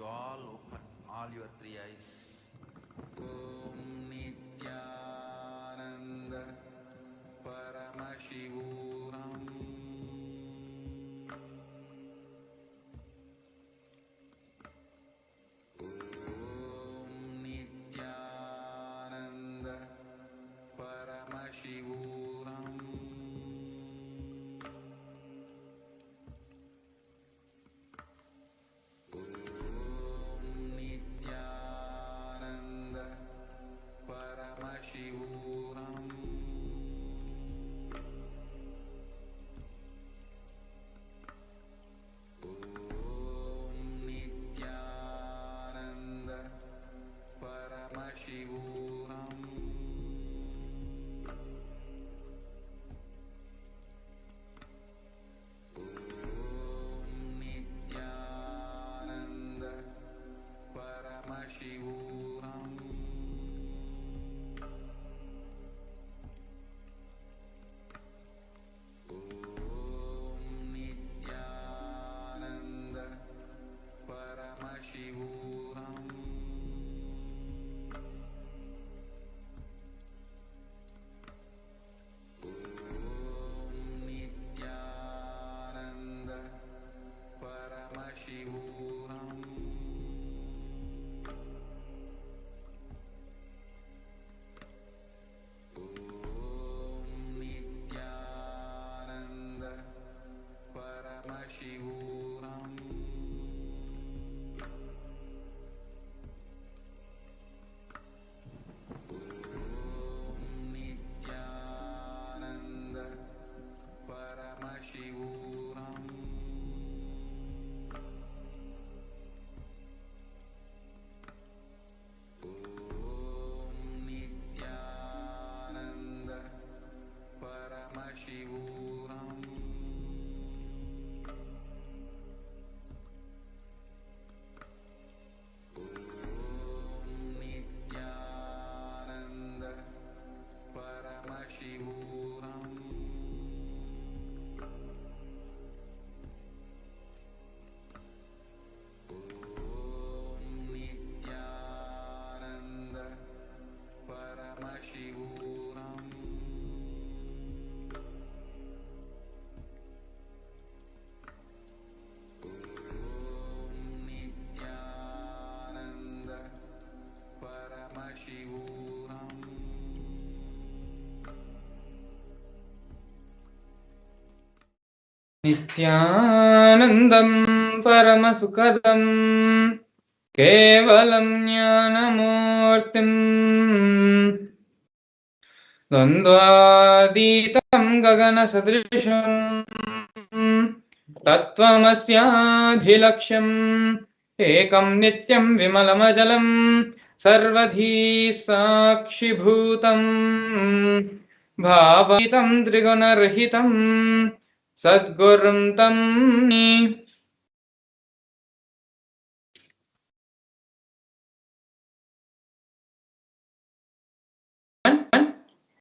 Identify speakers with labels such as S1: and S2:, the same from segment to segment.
S1: you all open all your three eyes. Om Nithyananda Paramashivam. Om Nithyananda Paramashivam.
S2: Nithyanandam Paramasukadam Kevalam Jnanamurtim Dandvaditam Gagana Sadrisham Tattvamasyaadhilaksham Ekam Nityam Vimalamajalam Sarvadhi Sakshibhutam Bhavatam Trigunarhitam Sadgurum Tam.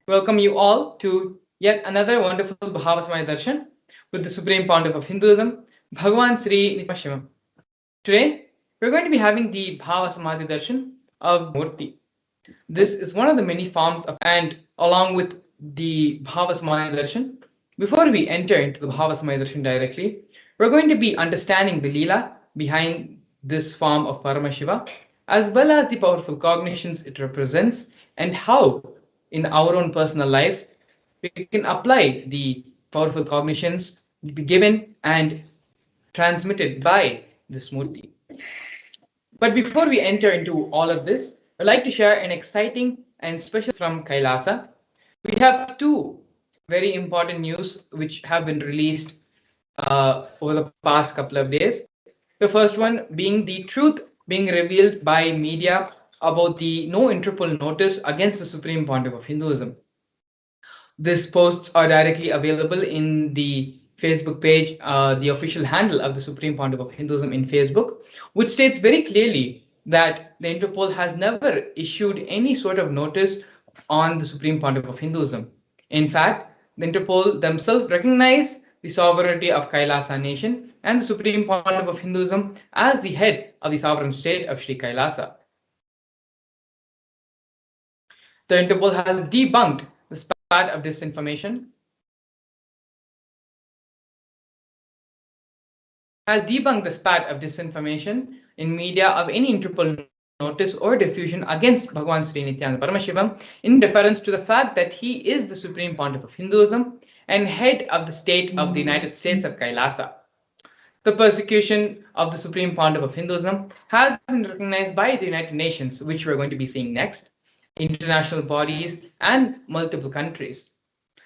S2: Welcome you all to yet another wonderful Bhava Samadhi Darshan with the Supreme Pontiff of Hinduism, Bhagavan Sri Nithyananda. Today, we're going to be having the Bhava Samadhi Darshan of Murti. This is one of the many forms of, and along with the Bhava Samadhi Darshan, before we enter into the Bhava Samadhi Darshan directly, we're going to be understanding the Leela behind this form of Paramashiva, as well as the powerful cognitions it represents, and how in our own personal lives we can apply the powerful cognitions given and transmitted by this Murti. But before we enter into all of this, I'd like to share an exciting and special from Kailasa. We have two very important news which have been released over the past couple of days. The first one being the truth being revealed by media about the no Interpol notice against the Supreme Pontiff of Hinduism. These posts are directly available in the Facebook page, the official handle of the Supreme Pontiff of Hinduism in Facebook, which states very clearly that the Interpol has never issued any sort of notice on the Supreme Pontiff of Hinduism. In fact, the Interpol themselves recognize the sovereignty of Kailasa nation and the Supreme Pontiff of Hinduism as the head of the sovereign state of Sri Kailasa. The Interpol has debunked the spat of disinformation in media of any Interpol notice or diffusion against Bhagwan Sri Nithyananda Paramashivam in deference to the fact that he is the Supreme Pontiff of Hinduism and head of the state of the United States of Kailasa. The persecution of the Supreme Pontiff of Hinduism has been recognized by the United Nations, which we're going to be seeing next, international bodies, and multiple countries.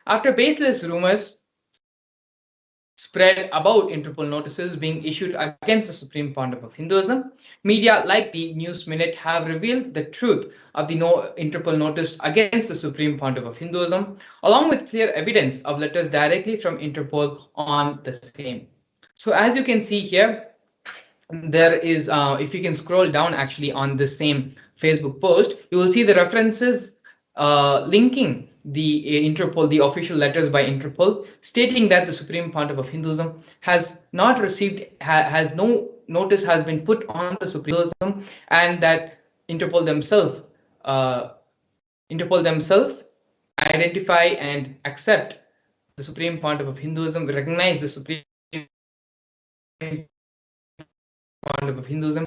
S2: After baseless rumors spread about Interpol notices being issued against the Supreme Pontiff of Hinduism, media like the News Minute have revealed the truth of the Interpol notice against the Supreme Pontiff of Hinduism, along with clear evidence of letters directly from Interpol on the same. So as you can see here, there is, if you can scroll down actually on the same Facebook post, you will see the references linking the Interpol, the official letters by Interpol, stating that the Supreme Pontiff of Hinduism has not received, has no notice has been put on the Supreme Hinduism, and that Interpol themselves identify and accept the Supreme Pontiff of Hinduism, recognize the Supreme Pontiff of Hinduism.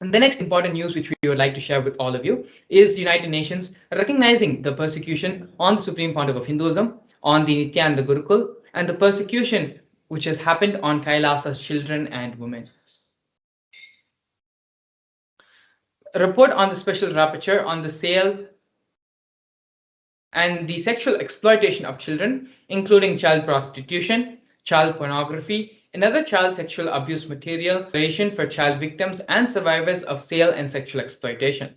S2: And the next important news which we would like to share with all of you is United Nations recognizing the persecution on the Supreme Pontiff of Hinduism, on the Nithyananda Gurukul, and the persecution which has happened on Kailasa's children and women. A report on the special rapporteur on the sale and the sexual exploitation of children, including child prostitution, child pornography, and other child sexual abuse material for child victims and survivors of sale and sexual exploitation.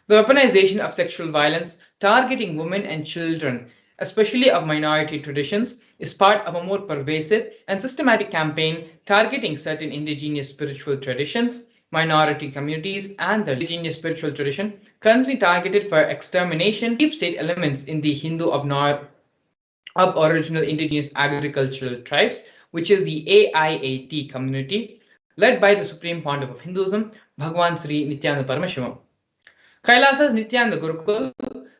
S2: The weaponization of sexual violence targeting women and children, especially of minority traditions, is part of a more pervasive and systematic campaign targeting certain indigenous spiritual traditions, minority communities, and the indigenous spiritual tradition currently targeted for extermination, deep state elements in the Hindu of original indigenous agricultural tribes, which is the AIAT community, led by the Supreme Pontiff of Hinduism, Bhagwan Sri Nithyananda Paramashivam. Kailasa's Nithyananda Gurukul,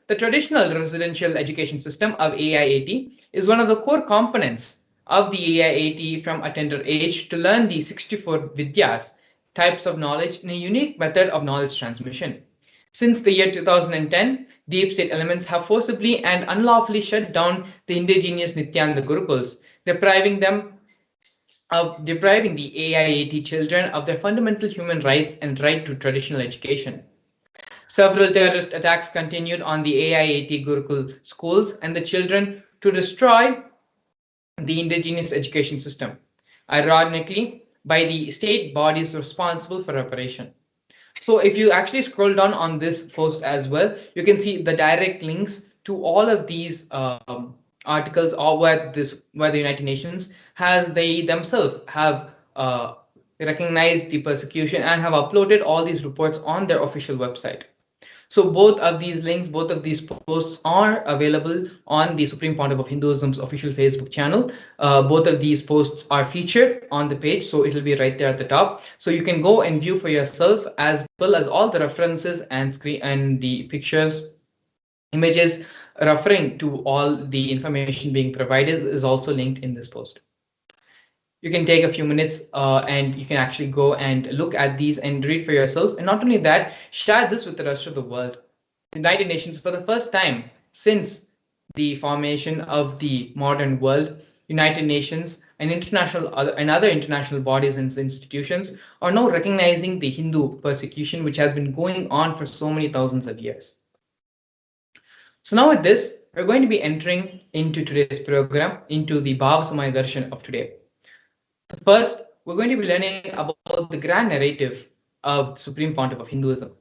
S2: the traditional residential education system of AIAT, is one of the core components of the AIAT from a tender age to learn the 64 Vidyas, types of knowledge, in a unique method of knowledge transmission. Since the year 2010, deep state elements have forcibly and unlawfully shut down the indigenous Nithyananda Gurukuls, depriving the AIAT children of their fundamental human rights and right to traditional education. Several terrorist attacks continued on the AIAT Gurukul schools and the children to destroy the indigenous education system, ironically, by the state bodies responsible for reparation. So if you actually scroll down on this post as well, you can see the direct links to all of these articles, or where the United Nations they themselves have recognized the persecution and have uploaded all these reports on their official website. So both of these links, both of these posts are available on the Supreme Pontiff of Hinduism's official Facebook channel. Both of these posts are featured on the page, so it will be right there at the top. So you can go and view for yourself, as well as all the references and the pictures, images referring to all the information being provided is also linked in this post. You can take a few minutes and you can actually go and look at these and read for yourself. And not only that, share this with the rest of the world. The United Nations, for the first time since the formation of the modern world, United Nations and other international bodies and institutions are now recognizing the Hindu persecution, which has been going on for so many thousands of years. So now with this, we're going to be entering into today's program, into the Bhava Samadhi Darshan of today. First, we're going to be learning about the grand narrative of Supreme Pontiff of Hinduism.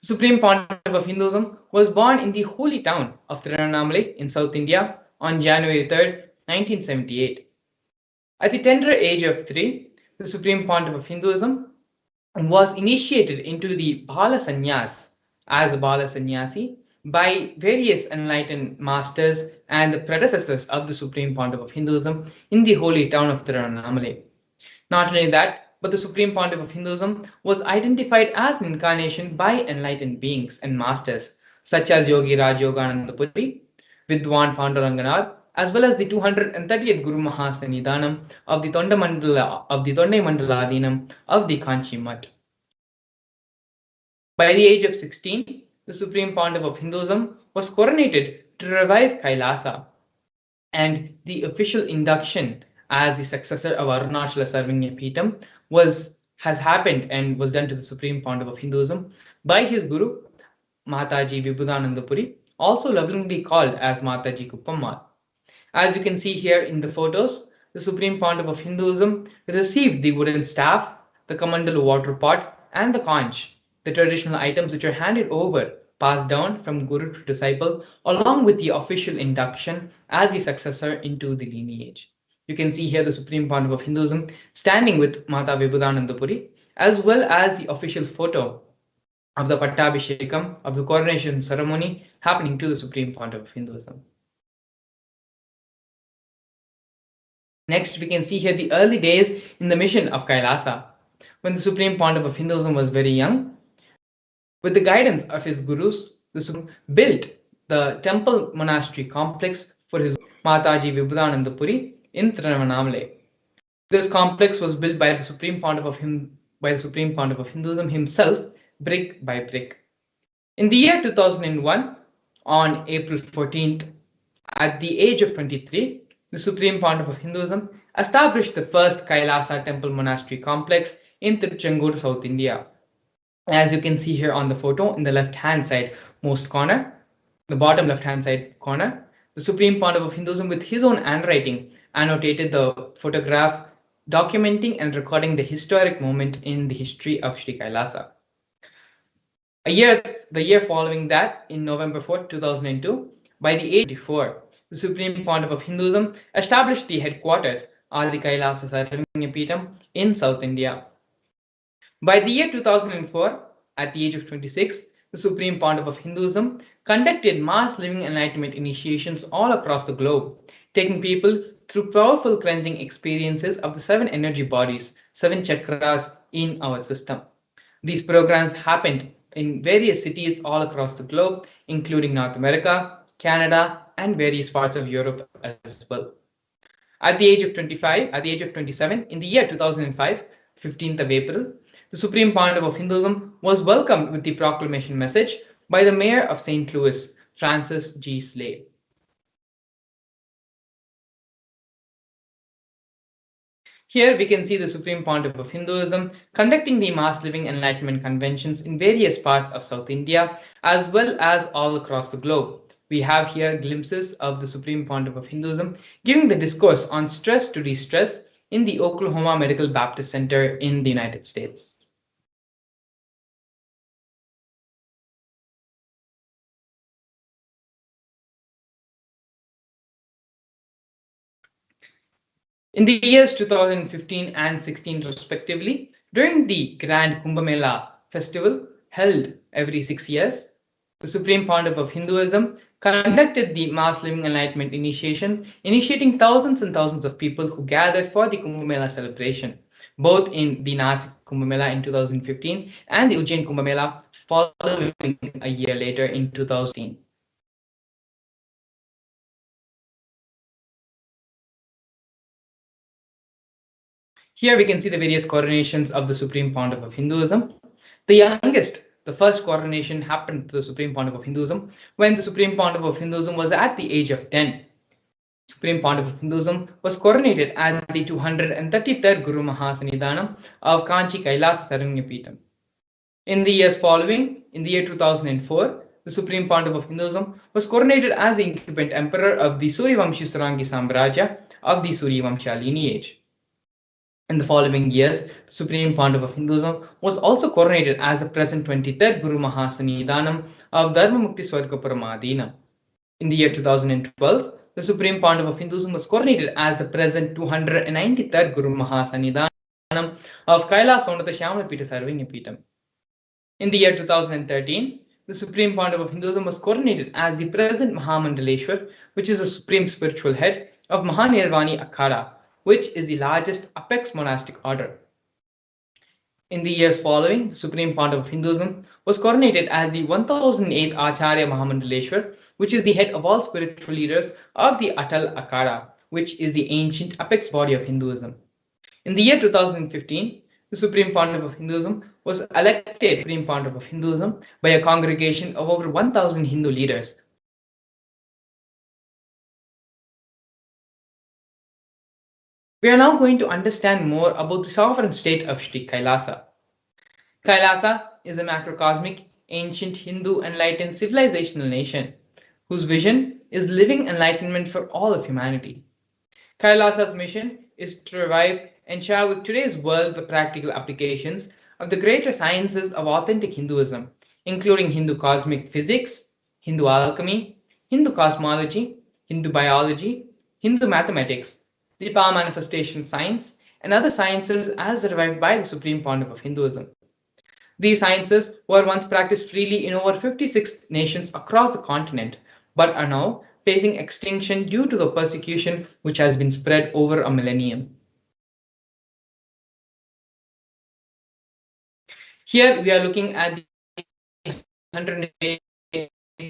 S2: Supreme Pontiff of Hinduism was born in the holy town of Tiruvannamalai in South India on January 3rd, 1978. At the tender age of 3, the Supreme Pontiff of Hinduism was initiated into the Bala Sannyas as a Bala Sannyasi by various enlightened masters and the predecessors of the Supreme Pontiff of Hinduism in the holy town of Tiruvannamalai. Not only that, but the Supreme Pontiff of Hinduism was identified as an incarnation by enlightened beings and masters such as Yogi Raj Yogananda Puri, Vidwan Panduranganar, as well as the 230th Guru Mahasannidhanam of the Tondai Mandala Adinam of the Kanchi Mutt. By the age of 16, the Supreme Pontiff of Hinduism was coronated to revive Kailasa, and the official induction as the successor of Arunachala Sarvanya Peetham has happened and was done to the Supreme Pontiff of Hinduism by his Guru Mataji Vibhudananda Puri, also lovingly called as Mataji Kuppammal. As you can see here in the photos, the Supreme Pontiff of Hinduism received the wooden staff, the Kamandalu water pot, and the conch, the traditional items which are handed over, passed down from Guru to disciple, along with the official induction as the successor into the lineage. You can see here the Supreme Pontiff of Hinduism standing with Mata Vibhudananda Puri, as well as the official photo of the Pattabhishekam, of the coronation ceremony happening to the Supreme Pontiff of Hinduism. Next, we can see here the early days in the mission of Kailasa. When the Supreme Pontiff of Hinduism was very young, with the guidance of his gurus, the Supreme built the temple monastery complex for his Mataji Vibhudananda Puri in Tiruvannamalai. This complex was built by the Supreme Pontiff of Hinduism himself, brick by brick. In the year 2001, on April 14th, at the age of 23, the Supreme Pontiff of Hinduism established the first Kailasa temple monastery complex in Tiruchendur, South India. As you can see here on the photo in the left-hand side most corner, the bottom left-hand side corner, the Supreme Pontiff of Hinduism with his own handwriting annotated the photograph documenting and recording the historic moment in the history of Sri Kailasa. The year following that, in November 4, 2002, by the age of 24, the Supreme Pontiff of Hinduism established the headquarters Adi Kailasa Sarvanya Peetham in South India. By the year 2004, at the age of 26, the Supreme Pontiff of Hinduism conducted mass living enlightenment initiations all across the globe, taking people through powerful cleansing experiences of the 7 energy bodies, 7 chakras in our system. These programs happened in various cities all across the globe, including North America, Canada, and various parts of Europe as well. At the age of 27, in the year 2005, 15th of April, the Supreme Pontiff of Hinduism was welcomed with the proclamation message by the Mayor of St. Louis, Francis G. Slade. Here we can see the Supreme Pontiff of Hinduism conducting the mass living enlightenment conventions in various parts of South India as well as all across the globe. We have here glimpses of the Supreme Pontiff of Hinduism giving the discourse on stress to de-stress in the Oklahoma Medical Baptist Center in the United States. In the years 2015 and 16 respectively, during the Grand Kumbh Mela festival held every 6 years, the Supreme Pontiff of Hinduism conducted the mass living enlightenment initiation, initiating thousands and thousands of people who gathered for the Kumbh Mela celebration, both in the Nasik Kumbh Mela in 2015 and the Ujjain Kumbh Mela following a year later in 2016. Here we can see the various coronations of the Supreme Pontiff of Hinduism. The first coronation happened to the Supreme Pontiff of Hinduism when the Supreme Pontiff of Hinduism was at the age of 10. Supreme Pontiff of Hinduism was coronated as the 233rd Guru Mahasannidhanam of Kanchi Kailas Sarvanya Peetham. In the years following, in the year 2004, the Supreme Pontiff of Hinduism was coronated as the incumbent emperor of the Suryavamshi Surangi Samrajya of the Suryavamsha lineage. In the following years, the Supreme Pontiff of Hinduism was also coronated as the present 23rd Guru Mahasannidhanam of Dharma Mukti Swarga Paramadina. In the year 2012, the Supreme Pontiff of Hinduism was coronated as the present 293rd Guru Mahasannidhanam of Kailas Sonata Shyamala Peetha Sarvanya Peetham. In the year 2013, the Supreme Pontiff of Hinduism was coronated as the present Mahamandaleshwar, which is the supreme spiritual head of Mahanirvani Akhada, which is the largest apex monastic order. In the years following, the Supreme Pontiff of Hinduism was coronated as the 1008th Acharya Mahamandaleshwar, which is the head of all spiritual leaders of the Atal Akhada, which is the ancient apex body of Hinduism. In the year 2015, the Supreme Pontiff of Hinduism was elected Supreme Pontiff of Hinduism by a congregation of over 1,000 Hindu leaders. We are now going to understand more about the sovereign state of Sri Kailasa. Kailasa is a macrocosmic, ancient Hindu enlightened civilizational nation whose vision is living enlightenment for all of humanity. Kailasa's mission is to revive and share with today's world the practical applications of the greater sciences of authentic Hinduism, including Hindu cosmic physics, Hindu alchemy, Hindu cosmology, Hindu biology, Hindu mathematics, the power manifestation science, and other sciences as revived by the Supreme Pontiff of Hinduism. These sciences were once practiced freely in over 56 nations across the continent, but are now facing extinction due to the persecution which has been spread over a millennium. Here we are looking at the 108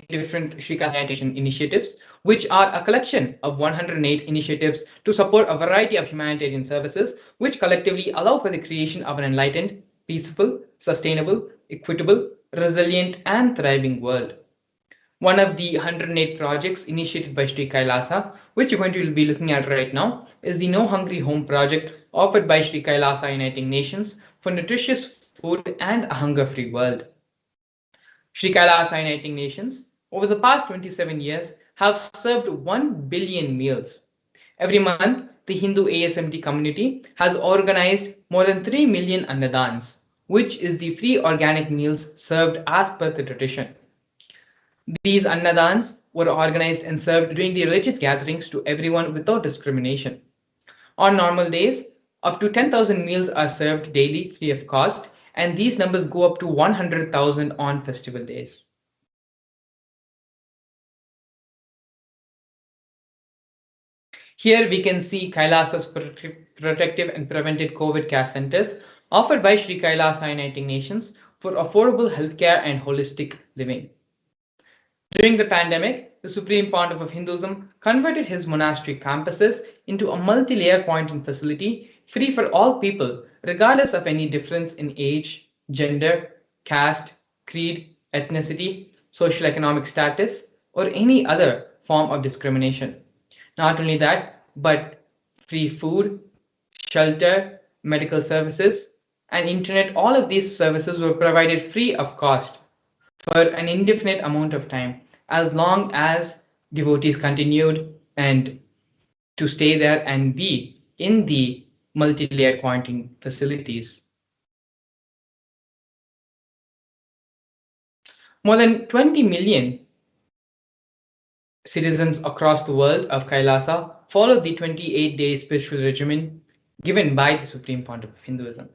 S2: different Sri Kailasa initiatives, which are a collection of 108 initiatives to support a variety of humanitarian services, which collectively allow for the creation of an enlightened, peaceful, sustainable, equitable, resilient, and thriving world. One of the 108 projects initiated by Sri Kailasa, which you're going to be looking at right now, is the No Hungry Home project offered by Sri Kailasa Uniting Nations for nutritious food and a hunger-free world. Sri Kailasa Uniting Nations, over the past 27 years, have served 1 billion meals. Every month, the Hindu ASMT community has organized more than 3 million annadans, which is the free organic meals served as per the tradition. These annadans were organized and served during the religious gatherings to everyone without discrimination. On normal days, up to 10,000 meals are served daily free of cost, and these numbers go up to 100,000 on festival days. Here we can see Kailasa's protective and preventive COVID care centers offered by Sri Kailasa Uniting Nations for affordable healthcare and holistic living. During the pandemic, the Supreme Pontiff of Hinduism converted his monastery campuses into a multi-layer quarantine facility free for all people, regardless of any difference in age, gender, caste, creed, ethnicity, social economic status, or any other form of discrimination. Not only that, but free food, shelter, medical services, and internet, all of these services were provided free of cost for an indefinite amount of time, as long as devotees continued and to stay there and be in the multi-layered quarantine facilities. More than 20 million citizens across the world of Kailasa followed the 28-day spiritual regimen given by the Supreme Pontiff of Hinduism.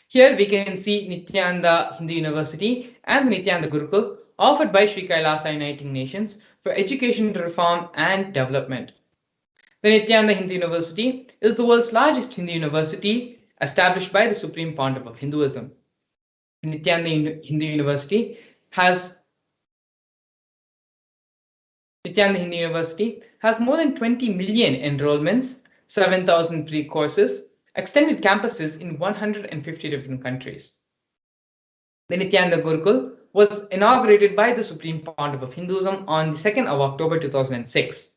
S2: Here we can see Nithyananda Hindu University and the Nithyananda Gurukul offered by Sri Kailasa Uniting Nations for education reform and development. The Nithyananda Hindu University is the world's largest Hindu university established by the Supreme Pontiff of Hinduism. The Nithyananda Hindu University has more than 20 million enrollments, 7,000 free courses, extended campuses in 150 different countries. The Nithyananda Gurukul was inaugurated by the Supreme Pontiff of Hinduism on the 2nd of October 2006.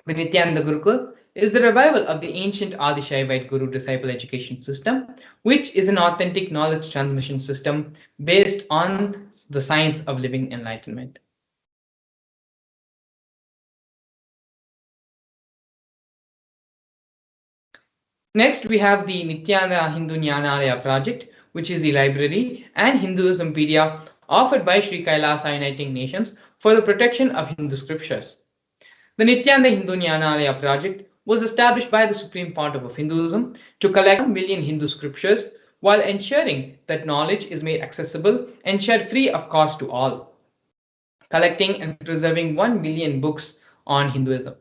S2: The Nithyananda Gurukul is the revival of the ancient Adi Shaivite Guru-disciple education system, which is an authentic knowledge transmission system based on the science of living enlightenment. Next, we have the Nithyananda Hindu Jnanalaya project, which is the library and Hinduismpedia offered by Sri Kailasa Uniting Nations for the protection of Hindu scriptures. The Nithyananda Hindu Jnanalaya project was established by the Supreme Pontiff of Hinduism to collect 1 million Hindu scriptures, while ensuring that knowledge is made accessible and shared free of cost to all, collecting and preserving 1 million books on Hinduism.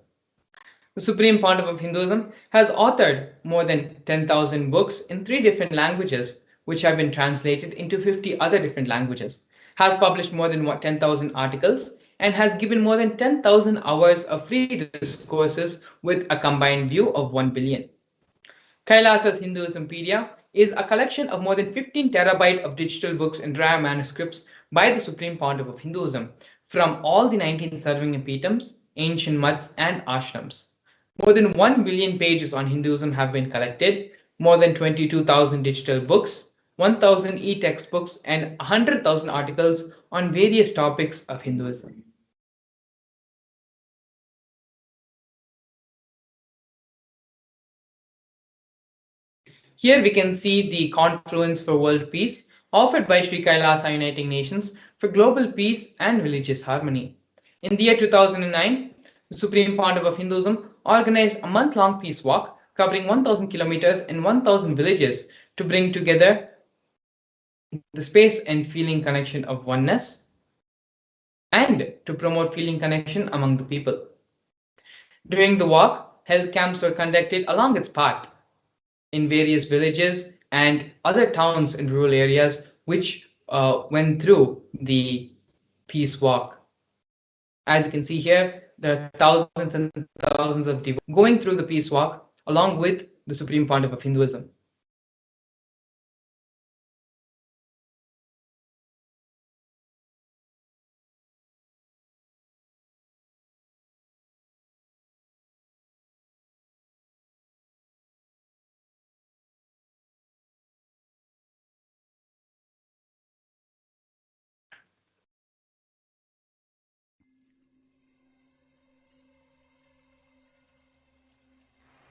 S2: The Supreme Pontiff of Hinduism has authored more than 10,000 books in 3 different languages, which have been translated into 50 other different languages, has published more than 10,000 articles, and has given more than 10,000 hours of free discourses with a combined view of 1 billion. Kailasa's Hinduismpedia is a collection of more than 15 terabyte of digital books and rare manuscripts by the Supreme Pontiff of Hinduism from all the 19 Sarvangapitams, ancient muds, and ashrams. More than 1 billion pages on Hinduism have been collected, more than 22,000 digital books, 1,000 e-textbooks, and 100,000 articles on various topics of Hinduism. Here we can see the confluence for world peace offered by Sri Kailasa Uniting Nations for global peace and religious harmony. In the year 2009, the Supreme Pontiff of Hinduism organized a month-long peace walk covering 1,000 kilometers in 1,000 villages to bring together the space and feeling connection of oneness and to promote feeling connection among the people. During the walk, health camps were conducted along its path in various villages and other towns and rural areas which went through the peace walk. As you can see here, there are thousands and thousands of devotees going through the peace walk along with the Supreme Pontiff of Hinduism.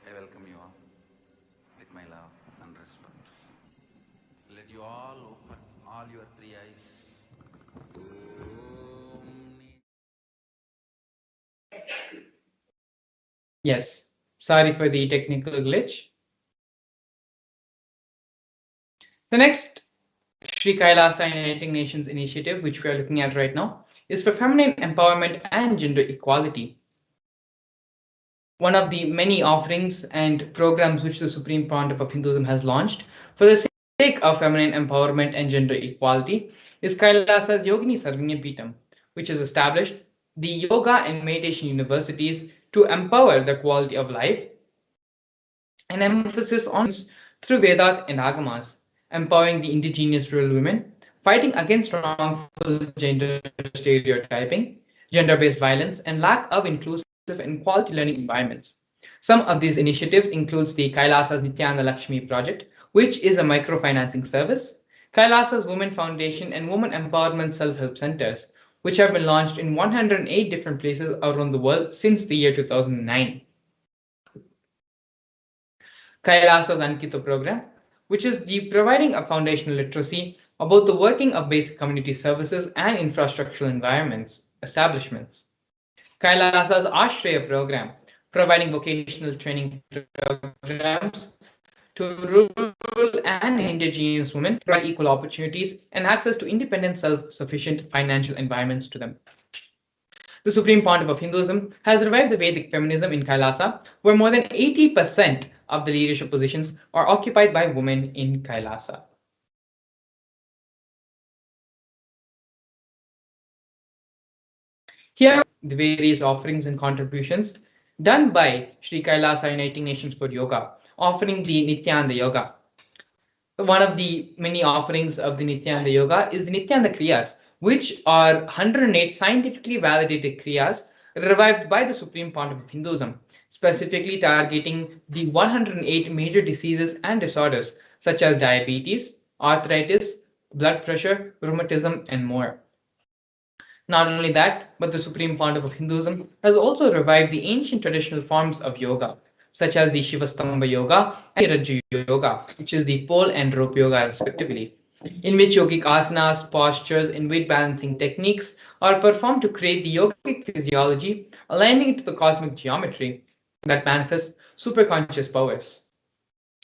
S1: I welcome you all with my love and respect. Let you all open all your 3 eyes.
S2: Yes, sorry for the technical glitch. The next Sri Kailasa Uniting Nations initiative, which we are looking at right now, is for feminine empowerment and gender equality. One of the many offerings and programs which the Supreme Pontiff of Hinduism has launched for the sake of feminine empowerment and gender equality is Kailasa's Yogini Sarvangapittam, which has established the yoga and meditation universities to empower the quality of life, an emphasis on through Vedas and Agamas, empowering the indigenous rural women, fighting against wrongful gender stereotyping, gender-based violence, and lack of inclusive and quality learning environments. Some of these initiatives includes the Kailasa's Nithyananda Lakshmi project, which is a microfinancing service, Kailasa's Women Foundation and Women Empowerment Self-Help Centers, which have been launched in 108 different places around the world since the year 2009. Kailasa's Ankito program, which is the providing a foundational literacy about the working of basic community services and infrastructural establishments. Kailasa's Ashraya program, providing vocational training programs to rural and indigenous women, provide equal opportunities and access to independent, self-sufficient financial environments to them. The Supreme Pontiff of Hinduism has revived the Vedic feminism in Kailasa, where more than 80% of the leadership positions are occupied by women in Kailasa. Here are the various offerings and contributions done by Sri Kailasa Uniting Nations for Yoga, offering the Nithyananda Yoga. One of the many offerings of the Nithyananda Yoga is the Nithyananda Kriyas, which are 108 scientifically validated Kriyas revived by the Supreme Pontiff of Hinduism, specifically targeting the 108 major diseases and disorders such as diabetes, arthritis, blood pressure, rheumatism, and more. Not only that, but the Supreme Pontiff of Hinduism has also revived the ancient traditional forms of yoga, such as the Shivastamba Yoga and Rajya Yoga, which is the pole and rope yoga respectively, in which yogic asanas, postures, and weight balancing techniques are performed to create the yogic physiology, aligning it to the cosmic geometry that manifests superconscious powers.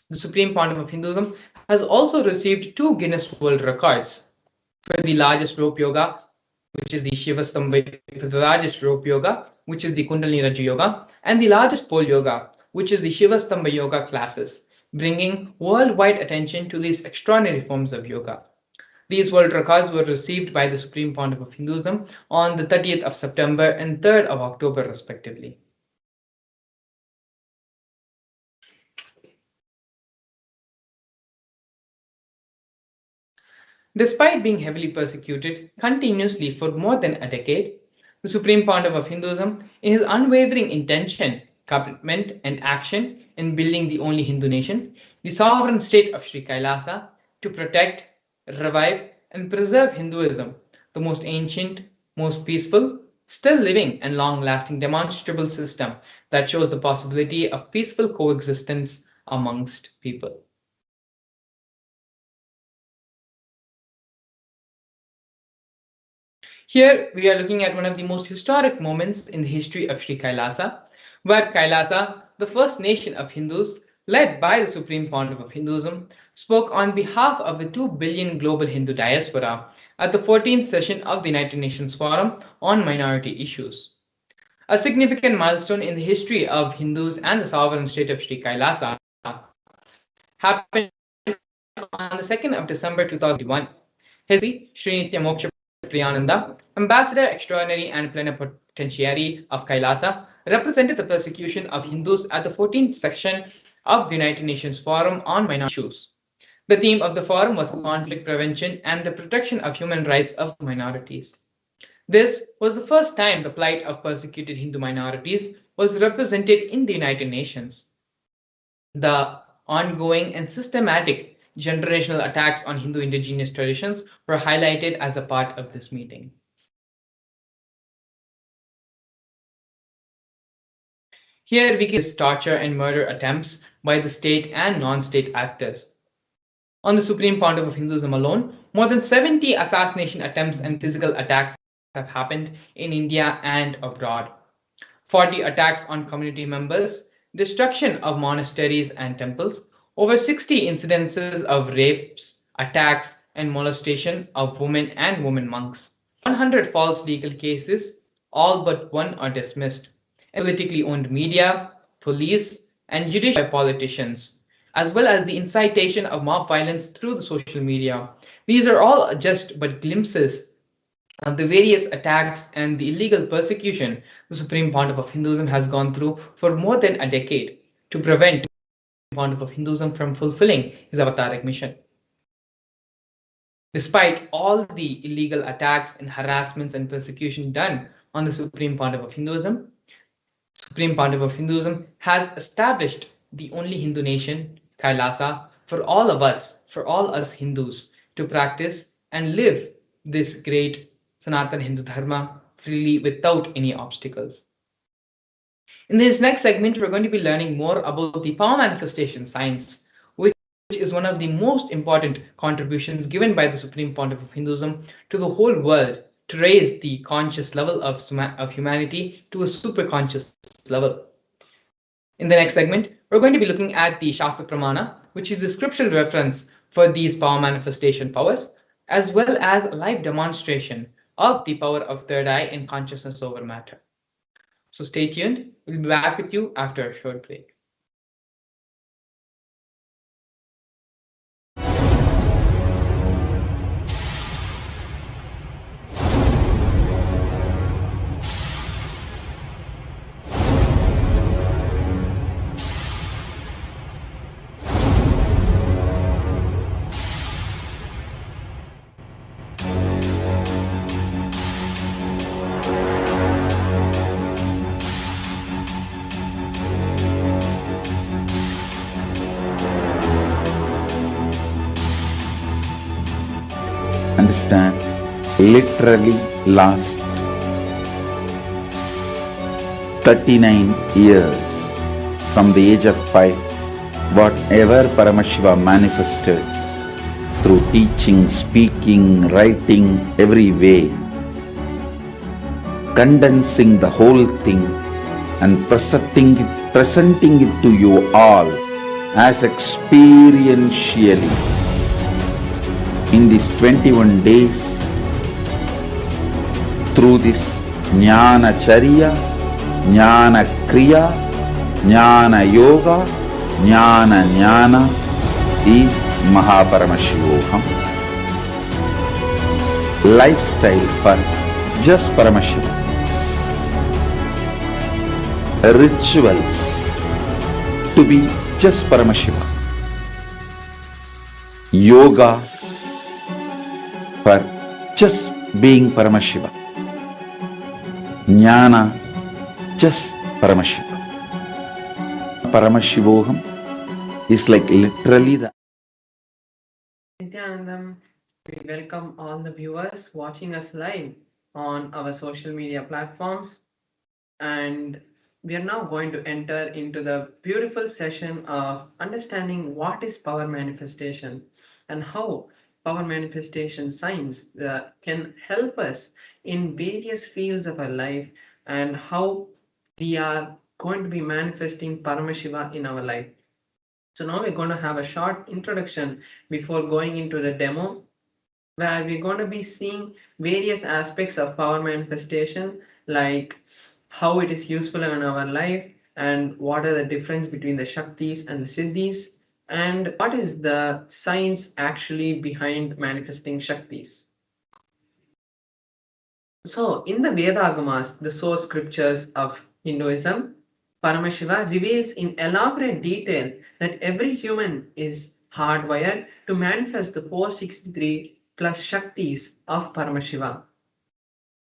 S2: The Supreme Pontiff of Hinduism has also received 2 Guinness World Records for the largest rope yoga, which is the Shiva Stamba, for the largest rope yoga, which is the Kundalini Raju Yoga, and the largest pole yoga, which is the Shiva Stamba Yoga classes, bringing worldwide attention to these extraordinary forms of yoga. These world records were received by the Supreme Pontiff of Hinduism on the 30th of September and 3rd of October, respectively. Despite being heavily persecuted continuously for more than a decade, the Supreme Pontiff of Hinduism, in his unwavering intention, commitment, and action in building the only Hindu nation, the sovereign state of Sri Kailasa, to protect, revive, and preserve Hinduism, the most ancient, most peaceful, still living, and long-lasting demonstrable system that shows the possibility of peaceful coexistence amongst people. Here we are looking at one of the most historic moments in the history of Sri Kailasa, where Kailasa, the first nation of Hindus, led by the Supreme Pontiff of Hinduism, spoke on behalf of the 2 billion global Hindu diaspora at the 14th session of the United Nations Forum on Minority Issues. A significant milestone in the history of Hindus and the sovereign state of Sri Kailasa happened on the 2nd of December 2001. His Sri Nithyananda Priyananda, Ambassador Extraordinary and Plenipotentiary of Kailasa, represented the persecution of Hindus at the 14th section of the United Nations Forum on Minority Issues. The theme of the forum was conflict prevention and the protection of human rights of minorities. This was the first time the plight of persecuted Hindu minorities was represented in the United Nations. The ongoing and systematic generational attacks on Hindu indigenous traditions were highlighted as a part of this meeting. Here we can see torture and murder attempts by the state and non-state actors. On the Supreme Pontiff of Hinduism alone, more than 70 assassination attempts and physical attacks have happened in India and abroad. 40 attacks on community members, destruction of monasteries and temples, over 60 incidences of rapes, attacks, and molestation of women and women monks. 100 false legal cases, all but one are dismissed. Politically owned media, police, and judicial by politicians, as well as the incitation of mob violence through the social media. These are all just but glimpses of the various attacks and the illegal persecution the Supreme Pontiff of Hinduism has gone through for more than a decade to prevent the Pontiff of Hinduism from fulfilling his avataric mission. Despite all the illegal attacks and harassments and persecution done on the Supreme Pontiff of Hinduism, Supreme Pontiff of Hinduism has established the only Hindu nation, Kailasa, for all of us, for all us Hindus, to practice and live this great Sanatana Hindu Dharma freely without any obstacles. In this next segment, we're going to be learning more about the power manifestation science, which is one of the most important contributions given by the Supreme Pontiff of Hinduism to the whole world to raise the conscious level of humanity to a super conscious level. In the next segment, we're going to be looking at the Shastra Pramana, which is the scriptural reference for these power manifestation powers, as well as live demonstration of the power of third eye and consciousness over matter. So stay tuned. We'll be back with you after a short break.
S3: Understand, literally last 39 years from the age of 5, whatever Paramashivam manifested through teaching, speaking, writing, every way, condensing the whole thing and presenting it to you all as experientially in these 21 days through this Jnana Charya, Jnana Kriya, Jnana Yoga, Jnana Jnana is Mahaparamashivoham. Lifestyle for just Paramashivam. Rituals to be just Paramashiva. Yoga for just being Paramashiva. Jnana just Paramashiva. Paramashivoham is like literally the
S2: Nithyanandam, we welcome all the viewers watching us live on our social media platforms, and we are now going to enter into the beautiful session of understanding what is power manifestation and how power manifestation science can help us in various fields of our life, and how we are going to be manifesting Paramashiva in our life. So now we're going to have a short introduction before going into the demo, where we're going to be seeing various aspects of power manifestation, like how it is useful in our life, and what are the difference between the Shaktis and the Siddhis, and what is the science actually behind manifesting Shaktis. So, in the Vedagamas, the source scriptures of Hinduism, Paramashiva reveals in elaborate detail that every human is hardwired to manifest the 463 plus Shaktis of Paramashiva.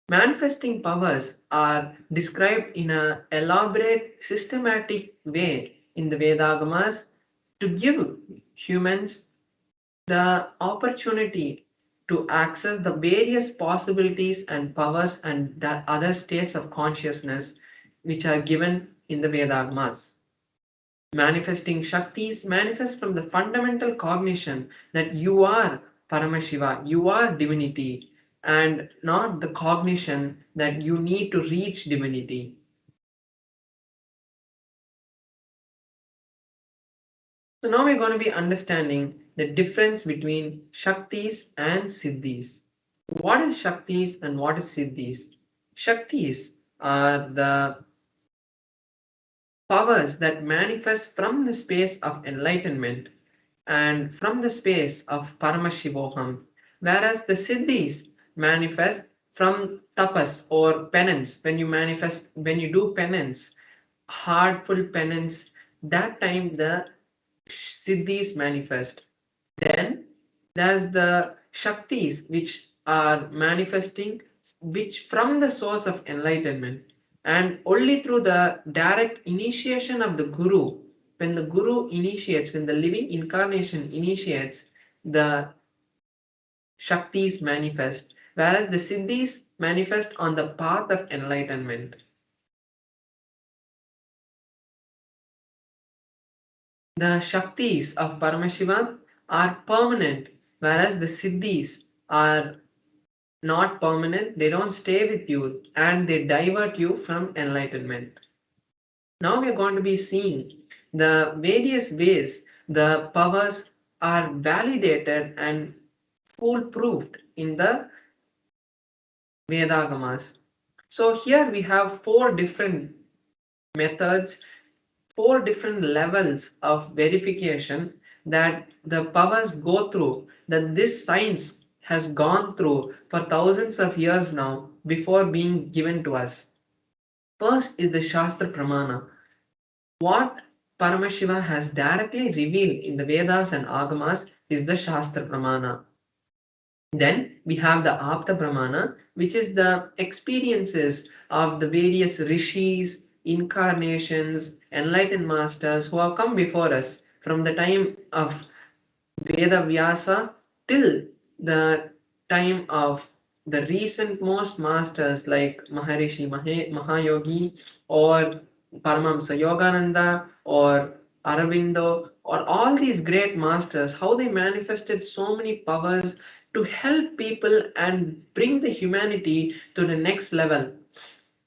S2: Manifesting powers are described in an elaborate, systematic way in the Vedagamas to give humans the opportunity to access the various possibilities and powers and the other states of consciousness which are given in the Vedagamas. Manifesting Shaktis manifest from the fundamental cognition that you are Paramashiva, you are divinity, and not the cognition that you need to reach divinity. So now we're going to be understanding the difference between Shaktis and Siddhis. What is Shaktis and what is Siddhis? Shaktis are the powers that manifest from the space of enlightenment and from the space of Paramashivoham, whereas the Siddhis manifest from tapas or penance. When you do penance, heartful penance, that time the Siddhis manifest. Then there's the Shaktis which are manifesting, which from the source of enlightenment, and only through the direct initiation of the Guru. When the Guru initiates, when the living incarnation initiates, the Shaktis manifest, whereas the Siddhis manifest on the path of enlightenment. The Shaktis of Paramashiva are permanent, whereas the Siddhis are not permanent, they don't stay with you and they divert you from enlightenment. Now we are going to be seeing the various ways the powers are validated and foolproofed in the Vedagamas. So here we have four different methods, four different levels of verification that the powers go through, that this science has gone through for thousands of years now before being given to us. First is the Shastra Pramana. What Paramashiva has directly revealed in the Vedas and Agamas is the Shastra Pramana. Then we have the Apta Pramana, which is the experiences of the various rishis, incarnations, enlightened masters who have come before us from the time of Veda Vyasa till the time of the recent most masters like Maharishi Mahayogi or Paramahamsa Yogananda or Aravindo or all these great masters, how they manifested so many powers to help people and bring the humanity to the next level.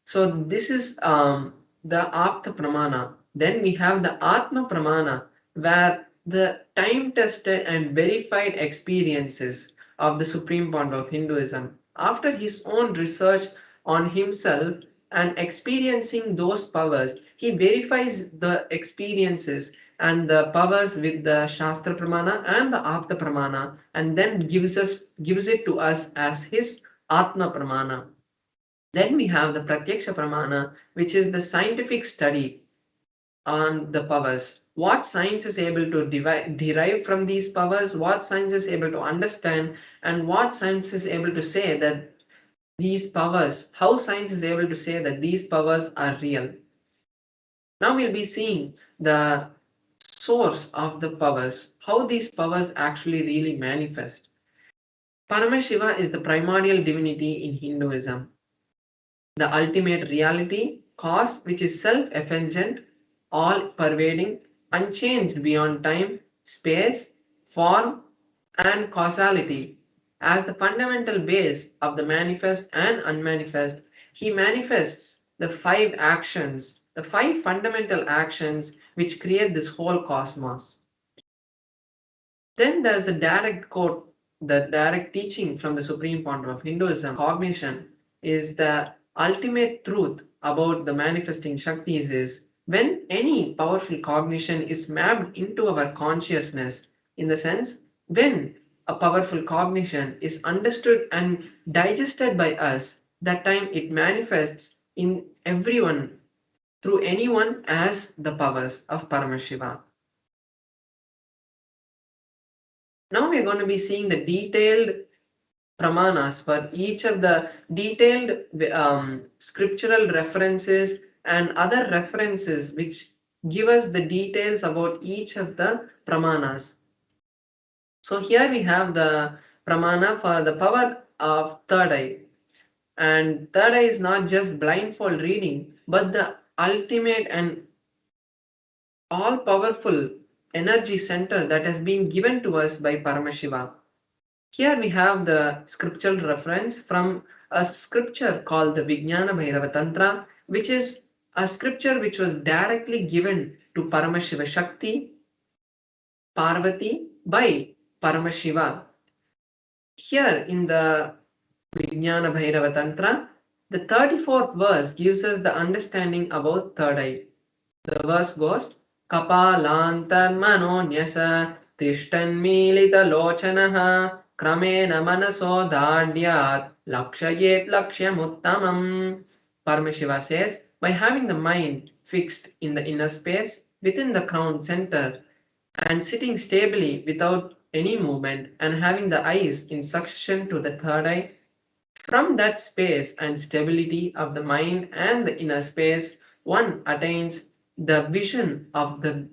S2: So this is the Apta Pramana. Then we have the Atma Pramana, where the time tested and verified experiences
S4: of the supreme point of Hinduism. After his own research on himself and experiencing those powers, he verifies the experiences and the powers with the Shastra Pramana and the Apta Pramana, and then gives it to us as his Atma Pramana. Then we have the Pratyaksha Pramana, which is the scientific study on the powers. What science is able to derive from these powers, what science is able to understand, and what science is able to say that these powers, how science is able to say that these powers are real. Now we'll be seeing the source of the powers, how these powers actually really manifest. Paramashiva is the primordial divinity in Hinduism, the ultimate reality, cause which is self-effulgent, all-pervading, unchanged beyond time, space, form, and causality. As the fundamental base of the manifest and unmanifest, he manifests the five fundamental actions which create this whole cosmos. Then there's a direct quote, the direct teaching from the supreme point of Hinduism. Cognition is the ultimate truth about the manifesting Shaktis is when any powerful cognition is mapped into our consciousness, in the sense when a powerful cognition is understood and digested by us, that time it manifests in everyone through anyone as the powers of Paramashiva. Now we're going to be seeing the detailed pramanas for each of the detailed scriptural references and other references which give us the details about each of the pramanas. So here we have the pramana for the power of third eye. And third eye is not just blindfold reading, but the ultimate and all powerful energy center that has been given to us by Paramashiva. Here we have the scriptural reference from a scripture called the Vijnana Bhairava Tantra, which is a scripture which was directly given to Paramashiva Shakti, Parvati by Paramashiva. Here in the Vijnana Bhairava Tantra, the 34th verse gives us the understanding about third eye. The verse goes, Kapalantan manonyasa tishtan milita lochanaha kramena manaso dhadyat lakshayet lakshyamuttamam. Paramashiva says, by having the mind fixed in the inner space within the crown center and sitting stably without any movement and having the eyes in succession to the third eye, from that space and stability of the mind and the inner space, one attains the vision of the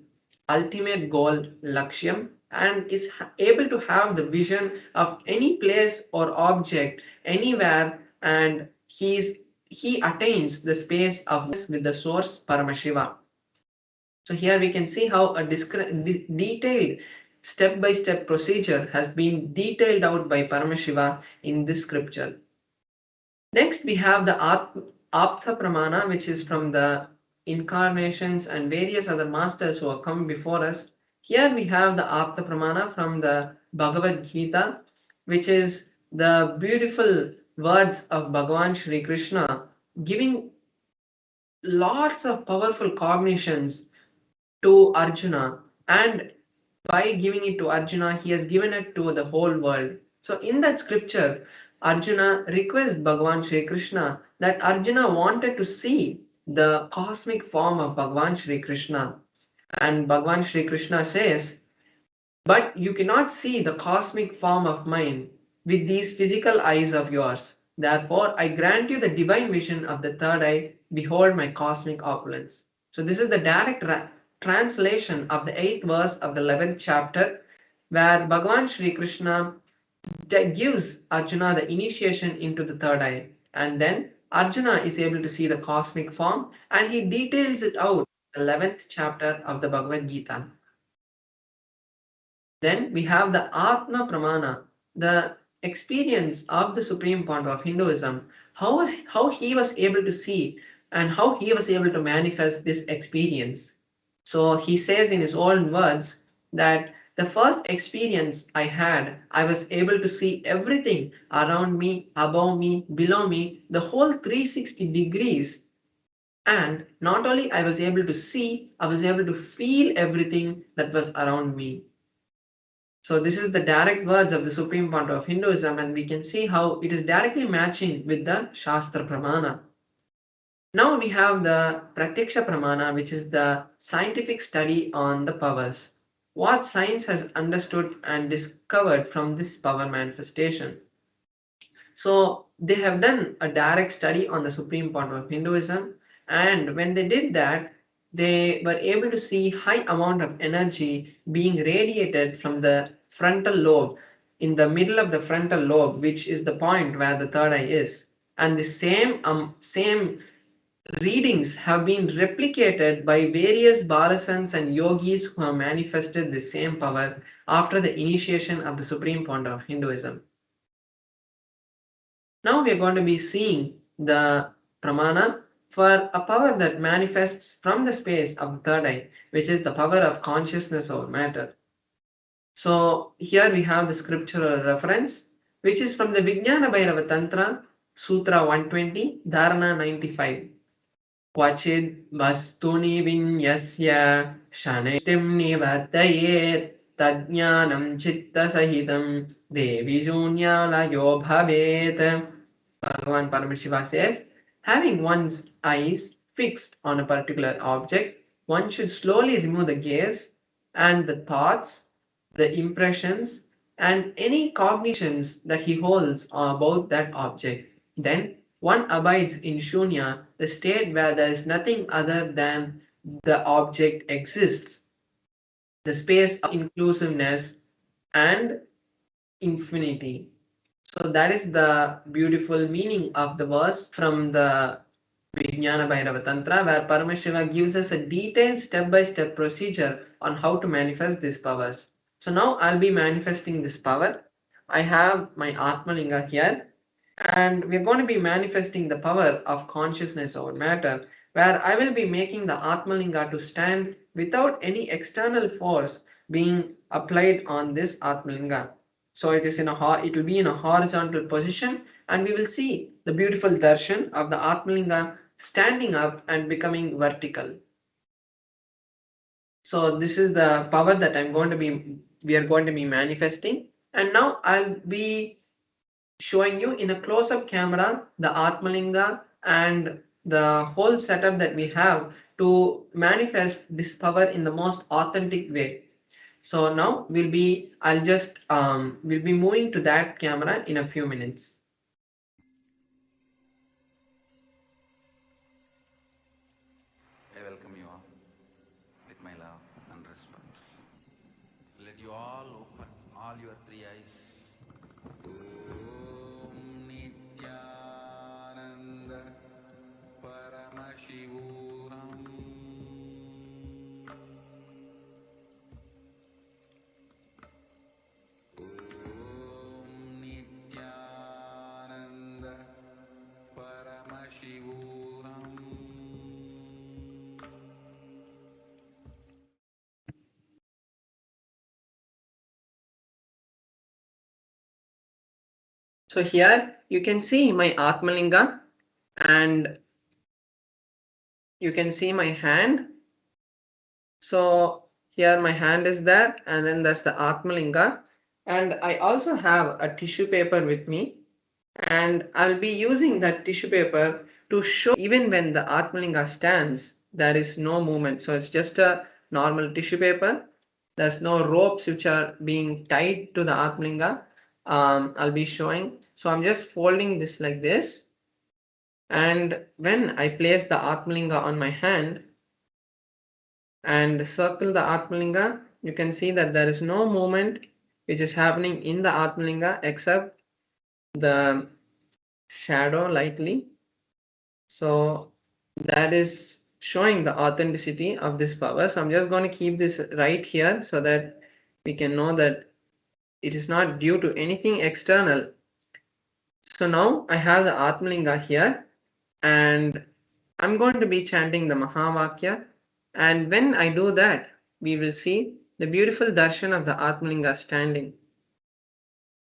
S4: ultimate goal, Lakshyam, and is able to have the vision of any place or object anywhere, and he attains the space of with the source Paramashiva. So here we can see how a detailed step-by-step procedure has been detailed out by Paramashiva in this scripture. Next, we have the Apta Pramana, which is from the incarnations and various other masters who have come before us. Here we have the Apta Pramana from the Bhagavad Gita, which is the beautiful words of Bhagavan Shri Krishna, giving lots of powerful cognitions to Arjuna, and by giving it to Arjuna, he has given it to the whole world. So in that scripture, Arjuna requests Bhagavan Shri Krishna that Arjuna wanted to see the cosmic form of Bhagavan Shri Krishna. And Bhagavan Shri Krishna says, but you cannot see the cosmic form of mine with these physical eyes of yours. Therefore, I grant you the divine vision of the third eye. Behold my cosmic opulence. So this is the direct translation of the 8th verse of the 11th chapter, where Bhagavan Shri Krishna gives Arjuna the initiation into the third eye, and then Arjuna is able to see the cosmic form, and he details it out in the 11th chapter of the Bhagavad Gita. Then we have the Atma Pramana, the experience of the supreme point of Hinduism, how he was able to see and how he was able to manifest this experience. So he says in his own words that The first experience I had, I was able to see everything around me, above me, below me, the whole 360 degrees. And not only I was able to see, I was able to feel everything that was around me. So this is the direct words of the supreme point of Hinduism, and we can see how it is directly matching with the Shastra Pramana. Now we have the Pratyaksha Pramana, which is the scientific study on the powers. What science has understood and discovered from this power manifestation. So they have done a direct study on the supreme point of Hinduism, and when they did that, they were able to see high amount of energy being radiated from the frontal lobe, in the middle of the frontal lobe, which is the point where the third eye is. And the same readings have been replicated by various balasans and yogis who have manifested the same power after the initiation of the supreme point of Hinduism. Now we are going to be seeing the pramana for a power that manifests from the space of the third eye, which is the power of consciousness over matter. So here we have the scriptural reference, which is from the Vijnana Bhairava Tantra, Sutra 120, Dharana 95. क्वचिद् वस्तुनि विन्यस्य शनैष्टिं निवर्तयेत् तज्ज्ञानं चित्तसहितं देवि शून्यालयो भवेत्. Bhagavan Paramashiva says, having one's eyes fixed on a particular object, one should slowly remove the gaze and the thoughts, the impressions, and any cognitions that he holds about that object. Then one abides in shunya, the state where there is nothing other than the object exists, the space of inclusiveness and infinity. So that is the beautiful meaning of the verse from the Vijnana Bhairava Tantra, where Paramashiva gives us a detailed step-by-step procedure on how to manifest these powers. So now I'll be manifesting this power. I have my Atmalinga here, and we're going to be manifesting the power of consciousness over matter, where I will be making the Atmalinga to stand without any external force being applied on this Atmalinga. So it will be in a horizontal position, and we will see the beautiful darshan of the Atmalinga standing up and becoming vertical. So this is the power that we are going to be manifesting, and now I'll be showing you in a close-up camera the Atmalinga and the whole setup that we have to manifest this power in the most authentic way. So now we'll be moving to that camera in a few minutes.
S1: I welcome you all with my love and respect. Let you all open all your three eyes. Om Nithyananda Paramashivam. Om Nithyananda Paramashivam.
S4: So here you can see my Atmalinga, and you can see my hand. So here my hand is there, and then that's the Atmalinga, and I also have a tissue paper with me, and I'll be using that tissue paper to show even when the Atmalinga stands, there is no movement. So it's just a normal tissue paper. There's no ropes which are being tied to the Atmalinga. I'll be showing. So I'm just folding this like this, and when I place the Atmalinga on my hand and circle the Atmalinga, you can see that there is no movement which is happening in the Atmalinga except the shadow lightly. So that is showing the authenticity of this power. So I'm just going to keep this right here so that we can know that it is not due to anything external. So now I have the Atmalinga here, and I'm going to be chanting the Mahavakya, and when I do that, we will see the beautiful darshan of the Atmalinga standing.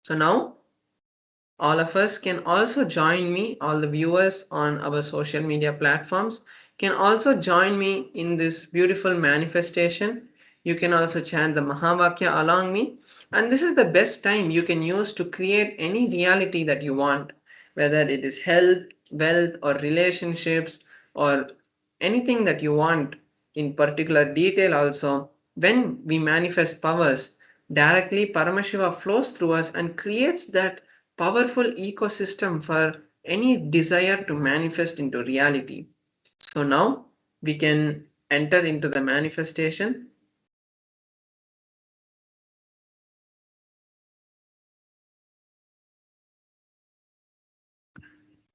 S4: So now all of us can also join me, all the viewers on our social media platforms can also join me in this beautiful manifestation. You can also chant the Mahavakya along me, and this is the best time you can use to create any reality that you want, whether it is health, wealth, or relationships, or anything that you want in particular detail. Also, when we manifest powers directly, Paramashiva flows through us and creates that powerful ecosystem for any desire to manifest into reality. So now we can enter into the manifestation.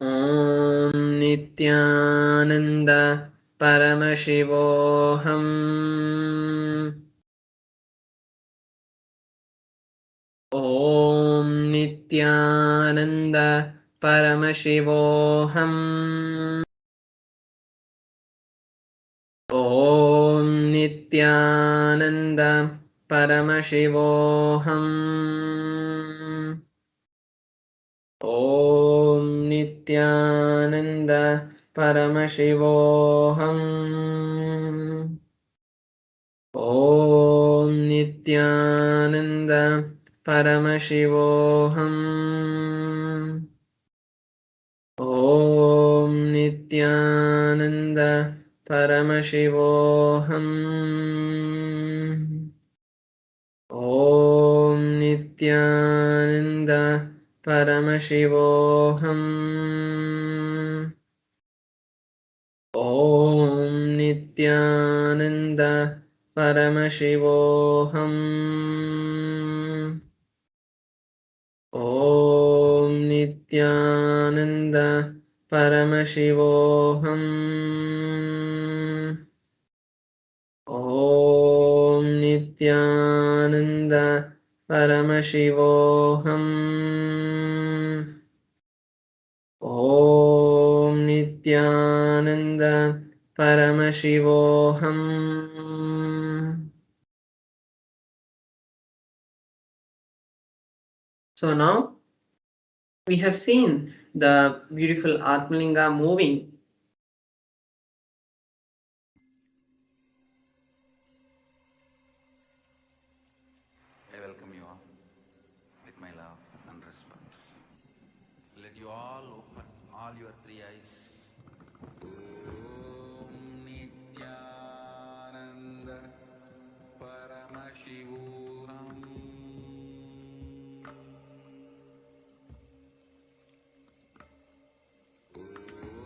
S4: Om Nithyananda Paramashivoham. Om Nithyananda Paramashivoham. Om Nithyananda Paramashivoham. Om Nithyananda Paramashivoham. Om Nithyananda Paramashivoham. Om Nithyananda Paramashivoham. Om Nithyananda Paramashivoham. Om Nithyananda Paramashivoham. Om Nithyananda Paramashivoham. Om Nithyananda Paramashivoham. Om Nithyananda Paramashivoham. So now we have seen the beautiful Atmalinga moving.
S1: I welcome you all with my love and respect. Let you all open all your three eyes. Om Nithyananda Paramashivam.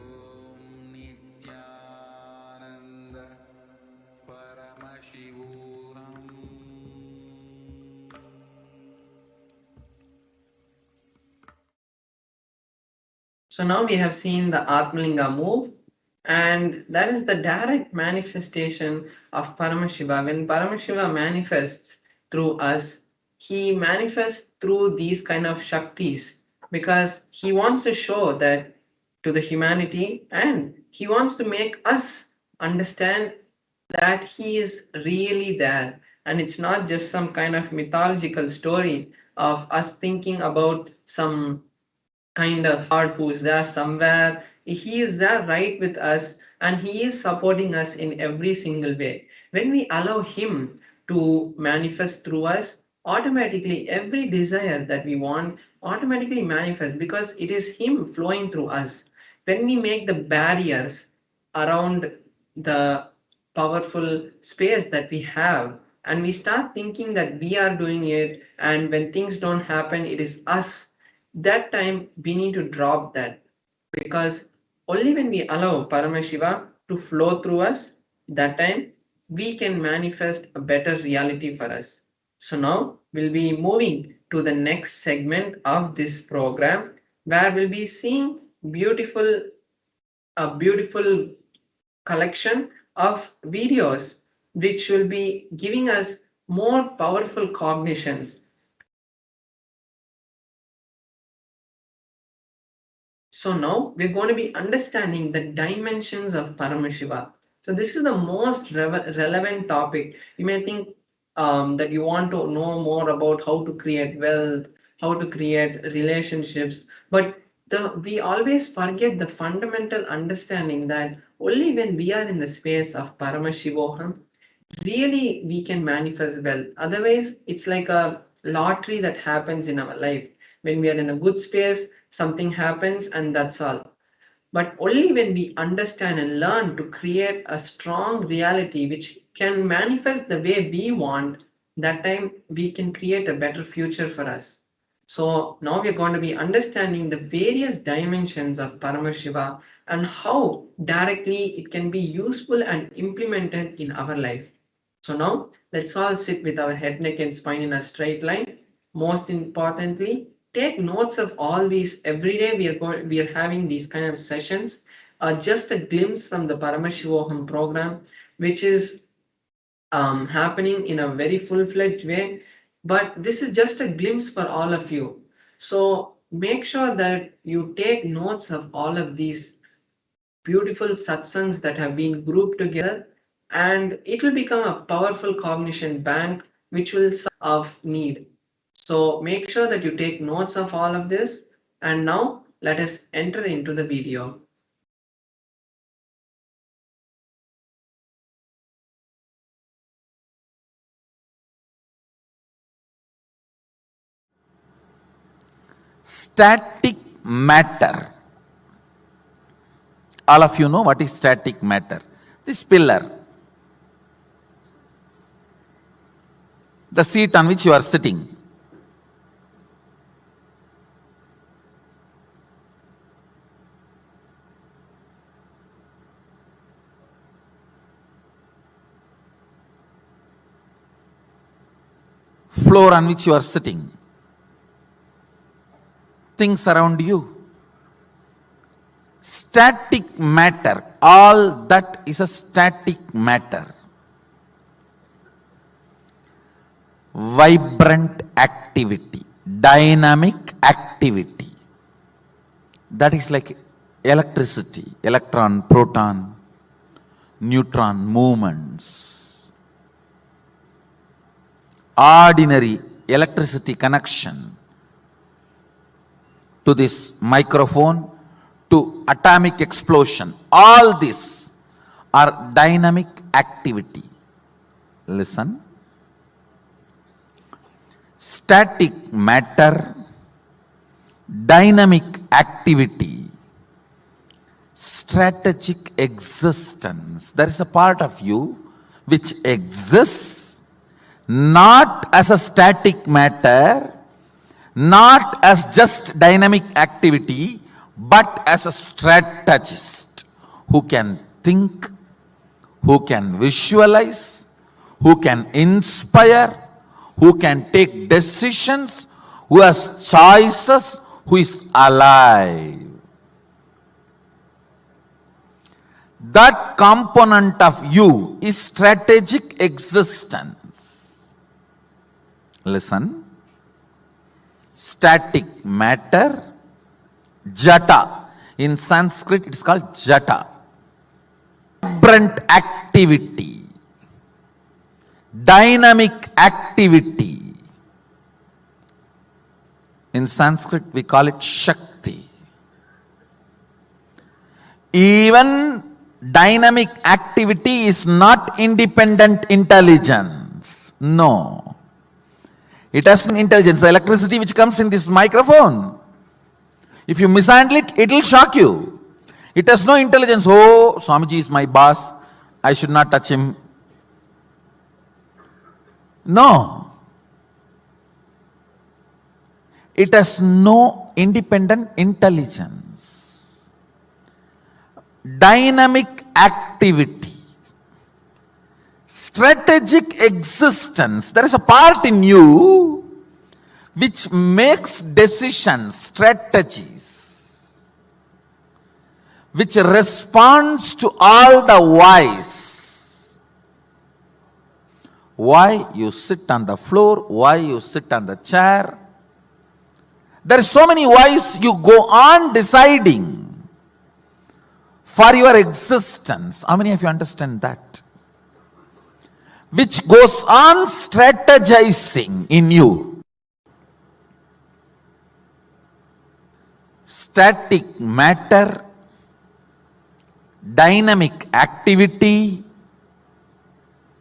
S1: Om Nithyananda Paramashivam.
S4: So now we have seen the Atmalinga move, and that is the direct manifestation of Paramashiva. When Paramashiva manifests through us, he manifests through these kind of Shaktis because he wants to show that to the humanity, and he wants to make us understand that he is really there, and it's not just some kind of mythological story of us thinking about some kind of God who's there somewhere. He is there right with us, and he is supporting us in every single way. When we allow him to manifest through us, automatically every desire that we want automatically manifests because it is him flowing through us. When we make the barriers around the powerful space that we have, and we start thinking that we are doing it, and when things don't happen it is us, that time we need to drop that, because only when we allow Paramashiva to flow through us, that time we can manifest a better reality for us. So now we'll be moving to the next segment of this program, where we'll be seeing a beautiful collection of videos which will be giving us more powerful cognitions. So now we're going to be understanding the dimensions of Paramashiva. So this is the most relevant topic. You may think that you want to know more about how to create wealth, how to create relationships, but we always forget the fundamental understanding that only when we are in the space of Paramashivoham, really we can manifest wealth. Otherwise, it's like a lottery that happens in our life. When we are in a good space, something happens and that's all. But only when we understand and learn to create a strong reality which can manifest the way we want, that time we can create a better future for us. So now we're going to be understanding the various dimensions of Paramashiva and how directly it can be useful and implemented in our life. So now let's all sit with our head, neck, and spine in a straight line. Most importantly, take notes of all these. Every day we are having these kind of sessions. Just a glimpse from the Paramashivoham program, which is happening in a very full-fledged way. But this is just a glimpse for all of you. So make sure that you take notes of all of these beautiful satsangs that have been grouped together, and it will become a powerful cognition bank which will serve of need. So make sure that you take notes of all of this. And now let us enter into the video.
S3: Static matter. All of you know what is static matter. This pillar, the seat on which you are sitting, floor on which you are sitting, things around you, static matter, all that is a static matter. Vibrant activity, dynamic activity. That is like electricity, electron, proton, neutron movements. Ordinary electricity connection to this microphone, to atomic explosion. All these are dynamic activity. Listen. Static matter, dynamic activity, strategic existence. There is a part of you which exists not as a static matter, not as just dynamic activity, but as a strategist who can think, who can visualize, who can inspire, who can take decisions, who has choices, who is alive. That component of you is strategic existence. Listen. Static matter, jata. In Sanskrit it is called jata. Vibrant activity, dynamic activity. In Sanskrit we call it Shakti. Even dynamic activity is not independent intelligence. No. It has an intelligence. The electricity which comes in this microphone, if you mishandle it, it will shock you. It has no intelligence. Oh, Swamiji is my boss, I should not touch him. No. It has no independent intelligence. Dynamic activity, strategic existence. There is a part in you which makes decisions, strategies, which responds to all the whys. Why you sit on the floor, why you sit on the chair. There are so many whys you go on deciding for your existence. How many of you understand that? which goes on strategizing in you. Static matter, dynamic activity,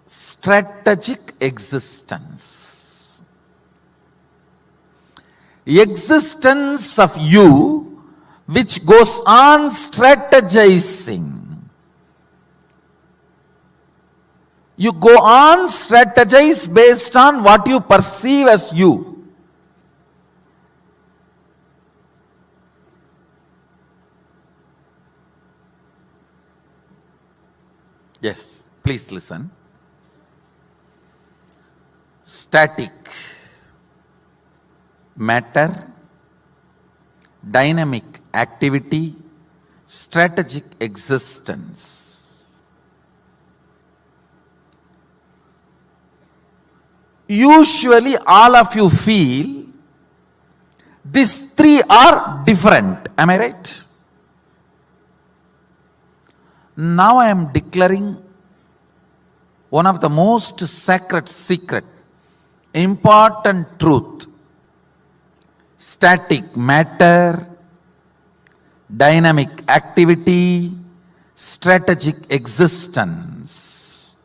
S3: strategic existence. Existence of you which goes on strategizing. You go on strategize based on what you perceive as you. Yes, please listen. Static matter, dynamic activity, strategic existence. Usually all of you feel these three are different. Am I right? Now I am declaring one of the most sacred secret, important truth. Static matter, dynamic activity, strategic existence.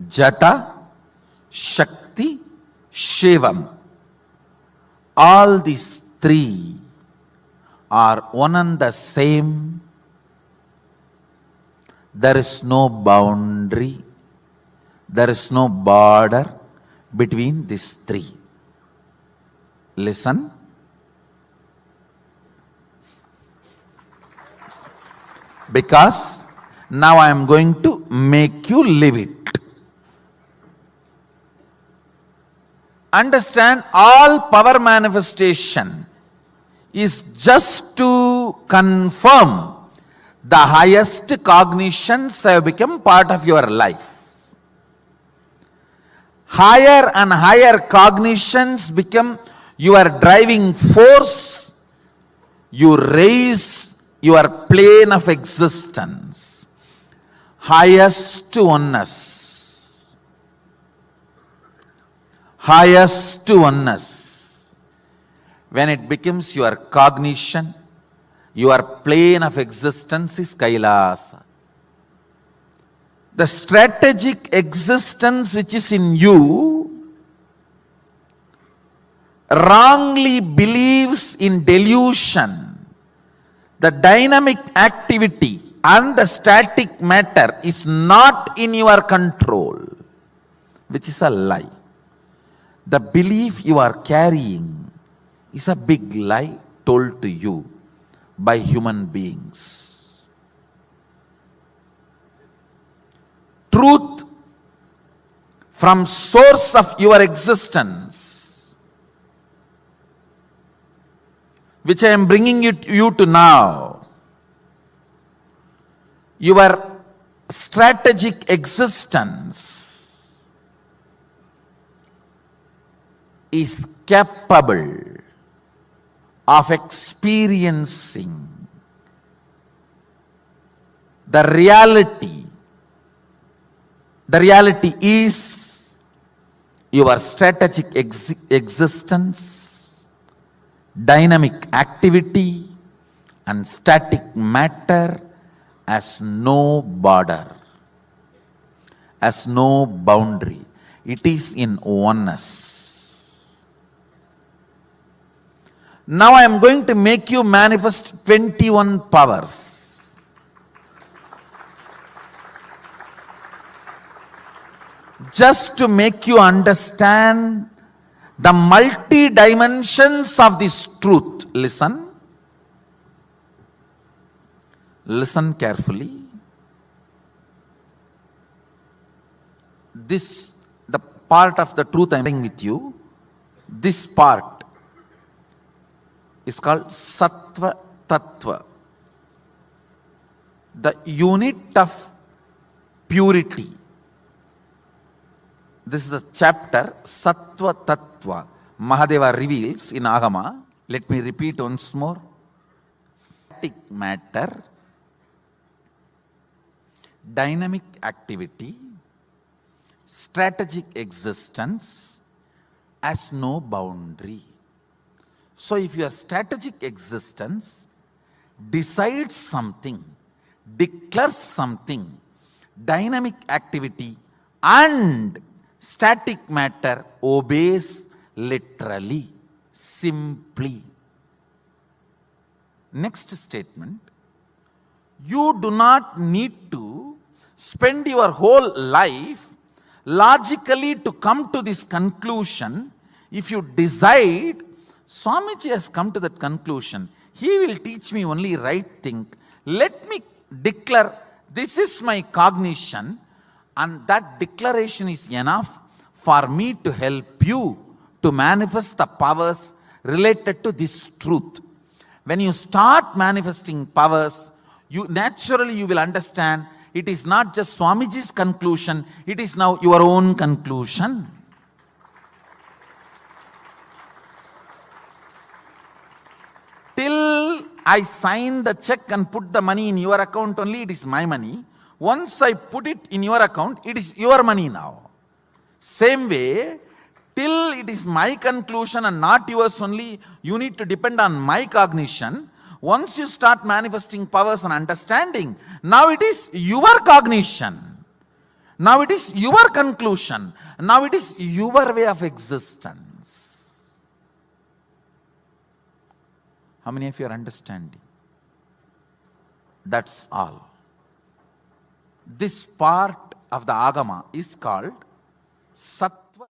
S3: Jata, Shakti, Shivam. All these three are one and the same. There is no boundary, there is no border between these three. Listen. Because now I am going to make you live it. Understand, all power manifestation is just to confirm the highest cognitions have become part of your life. Higher and higher cognitions become your driving force. You raise your plane of existence. Highest oneness. Highest oneness. When it becomes your cognition, your plane of existence is Kailasa. The strategic existence which is in you wrongly believes in delusion. The dynamic activity and the static matter is not in your control, which is a lie. The belief you are carrying is a big lie told to you by human beings. Truth from source of your existence, which I am bringing you to now, your strategic existence is capable of experiencing the reality. The reality is your strategic existence, dynamic activity, and static matter has no border, has no boundary. It is in oneness. Now I am going to make you manifest 21 powers. Just to make you understand the multi-dimensions of this truth. Listen. Listen carefully. This, the part of the truth I am sharing with you, this part is called Sattva Tattva. The unit of purity. This is a chapter, Sattva Tattva. Mahadeva reveals in Agama. Let me repeat once more. Static matter, dynamic activity, strategic existence has no boundary. So if your strategic existence decides something, declares something, dynamic activity and static matter obeys literally, simply. Next statement. You do not need to spend your whole life logically to come to this conclusion. If you decide, Swamiji has come to that conclusion, he will teach me only right thing. Let me declare, this is my cognition, and that declaration is enough for me to help you to manifest the powers related to this truth. When you start manifesting powers, you will understand it is not just Swamiji's conclusion, it is now your own conclusion. Till I sign the check and put the money in your account only, it is my money. Once I put it in your account, it is your money now. Same way, till it is my conclusion and not yours only, you need to depend on my cognition. Once you start manifesting powers and understanding, now it is your cognition. Now it is your conclusion. Now it is your way of existence. How many of you are understanding? That's all. This part of the Agama is called Sattva.